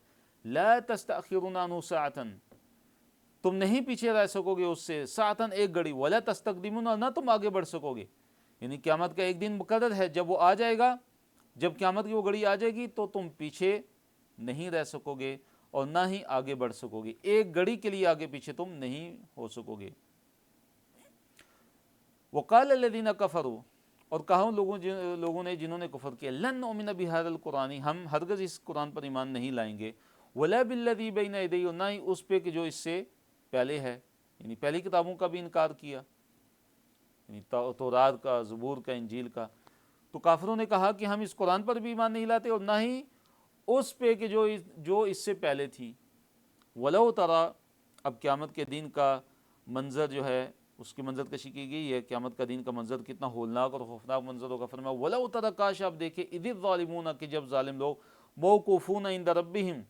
لا تستأخرون عنہ ساعۃ، تم نہیں پیچھے رہ سکو گے اس سے، ساعتاً، ایک گھڑی، ولا تستقدمون، نہ تم آگے بڑھ سکو گے، یعنی قیامت کا ایک دن مقرر ہے، جب وہ آ جائے گا، جب قیامت کی وہ گھڑی آ جائے گی تو تم پیچھے نہیں رہ سکو گے اور نہ ہی آگے بڑھ سکو گے، ایک گھڑی کے لیے آگے پیچھے تم نہیں ہو سکو گے۔ وقال الذین کفروا، اور کہا ان لوگوں نے جنہوں نے کفر کیا، لن نؤمن بہذا القرآن، ہم ہرگز اس قرآن پر ایمان نہیں لائیں گے، ولا بالذی بین یدیہ، اور نہ ہی اس پہ کہ جو اس سے پہلے ہے، یعنی پہلی کتابوں کا بھی انکار کیا، یعنی تورات کا، زبور کا، انجیل کا۔ تو کافروں نے کہا کہ ہم اس قرآن پر بھی ایمان نہیں لاتے اور نہ ہی اس پہ کہ جو اس سے پہلے تھی۔ ولو ترا، اب قیامت کے دن کا منظر جو ہے اس کی منظر کشی کی گئی ہے، قیامت کا دن کا منظر کتنا ہولناک اور خوفناک منظر ہوگا۔ فرمایا ولو ترا، کاش آپ دیکھیں، اذ الظالمون، کہ جب ظالم لوگ، موقوفون عند ربہم،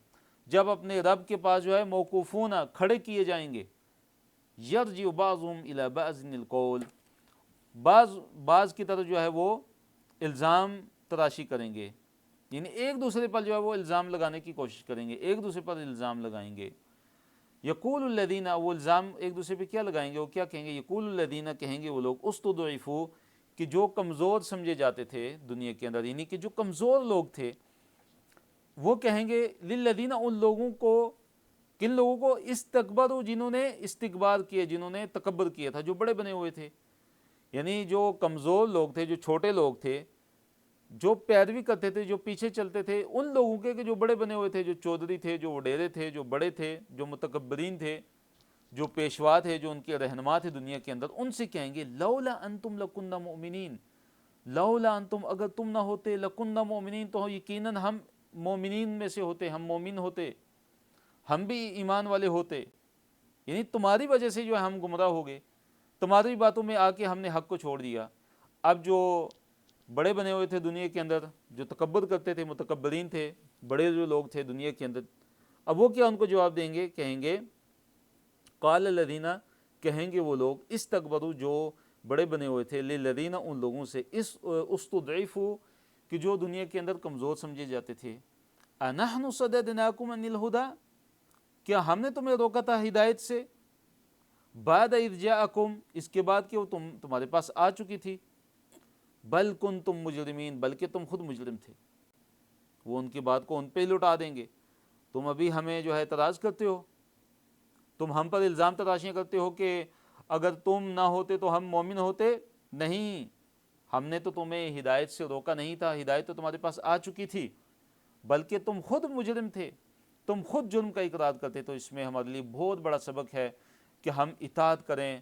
جب اپنے رب کے پاس جو ہے موقوفون، کھڑے کیے جائیں گے، یرجع بعضهم الی بعض القول، بعض کی طرف جو ہے وہ الزام تراشی کریں گے، یعنی ایک دوسرے پر جو ہے وہ الزام لگانے کی کوشش کریں گے، ایک دوسرے پر الزام لگائیں گے۔ یقول الذین، وہ الزام ایک دوسرے پہ کیا لگائیں گے، وہ کیا کہیں گے، یقول الذین، کہیں گے وہ لوگ، استضعفوا، کہ جو کمزور سمجھے جاتے تھے دنیا کے اندر، یعنی کہ جو کمزور لوگ تھے، وہ کہیں گے للذین، ان لوگوں کو، کن لوگوں کو، استکبروا، جنہوں نے استکبار کیا، جنہوں نے تکبر کیا تھا، جو بڑے بنے ہوئے تھے، یعنی جو کمزور لوگ تھے، جو چھوٹے لوگ تھے، جو پیروی کرتے تھے، جو پیچھے چلتے تھے، ان لوگوں کے کہ جو بڑے بنے ہوئے تھے، جو چودھری تھے، جو وڈیرے تھے، جو بڑے تھے، جو متکبرین تھے، جو پیشوا تھے، جو ان کے رہنما تھے دنیا کے اندر، ان سے کہیں گے لولا انتم لکننا مؤمنین، لولا انتم، اگر تم نہ ہوتے، لکننا مؤمنین، تو یقیناً ہم مومنین میں سے ہوتے، ہم مومن ہوتے، ہم بھی ایمان والے ہوتے، یعنی تمہاری وجہ سے جو ہے ہم گمراہ ہو گئے، تمہاری باتوں میں آ کے ہم نے حق کو چھوڑ دیا۔ اب جو بڑے بنے ہوئے تھے دنیا کے اندر، جو تکبر کرتے تھے، متکبرین تھے، بڑے جو لوگ تھے دنیا کے اندر، اب وہ کیا ان کو جواب دیں گے، کہیں گے قال الذین، کہیں گے وہ لوگ، استکبروا، جو بڑے بنے ہوئے تھے، للذین، ان لوگوں سے، استضعفوا، کہ جو دنیا کے اندر کمزور سمجھے جاتے تھے، انحن صددناکم عن الہدی، کیا ہم نے تمہیں روکا تھا ہدایت سے، بعد اذ جاءکم، اس کے بعد کہ وہ تمہارے پاس آ چکی تھی، بل کنتم مجرمین، بلکہ تم خود مجرم تھے۔ وہ ان کی بات کو ان پہ ہی لٹا دیں گے، تم ابھی ہمیں جو ہے اعتراض کرتے ہو، تم ہم پر الزام تراشیاں کرتے ہو کہ اگر تم نہ ہوتے تو ہم مومن ہوتے۔ نہیں، ہم نے تو تمہیں ہدایت سے روکا نہیں تھا، ہدایت تو تمہارے پاس آ چکی تھی، بلکہ تم خود مجرم تھے، تم خود جرم کا اقرار کرتے۔ تو اس میں ہمارے لیے بہت بڑا سبق ہے کہ ہم اطاعت کریں،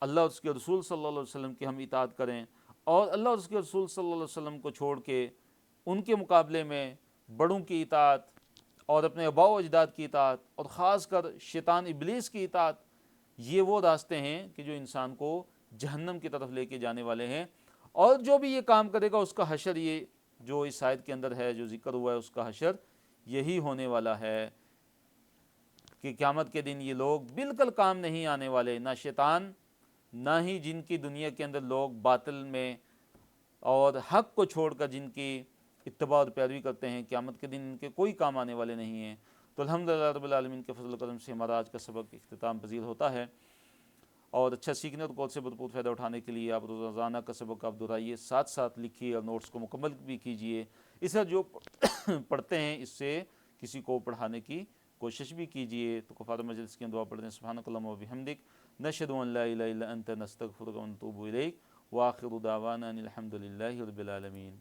اللہ اور اس کے رسول صلی اللہ علیہ وسلم کی ہم اطاعت کریں، اور اللہ اور اس کے رسول صلی اللہ علیہ وسلم کو چھوڑ کے ان کے مقابلے میں بڑوں کی اطاعت اور اپنے آباء و اجداد کی اطاعت اور خاص کر شیطان ابلیس کی اطاعت، یہ وہ راستے ہیں کہ جو انسان کو جہنم کی طرف لے کے جانے والے ہیں۔ اور جو بھی یہ کام کرے گا اس کا حشر، یہ جو اس آیت کے اندر ہے جو ذکر ہوا ہے، اس کا حشر یہی ہونے والا ہے کہ قیامت کے دن یہ لوگ بالکل کام نہیں آنے والے، نہ شیطان نہ ہی جن کی دنیا کے اندر لوگ باطل میں اور حق کو چھوڑ کر جن کی اتباع اور پیروی کرتے ہیں، قیامت کے دن ان کے کوئی کام آنے والے نہیں ہیں۔ تو الحمدللہ رب العالمین کے فضل و کرم سے ہمارا آج کا سبق اختتام پذیر ہوتا ہے، اور اچھا سیکھنے اور قول سے بھرپور فائدہ اٹھانے کے لیے آپ روزانہ کا سبق آپ دہرائیے، ساتھ ساتھ لکھیے اور نوٹس کو مکمل بھی کیجیے۔ اس طرح جو پڑھتے ہیں اس سے کسی کو پڑھانے کی کوشش بھی کیجیے۔ تو کفار مجلس کی دعا پڑھتے ہیں، سبحانک اللہم و بحمدک، نشہد ان لا الہ الا انت، نستغفرک و نتوب الیک، وآخر دعوانا ان الحمد للہ رب العالمین۔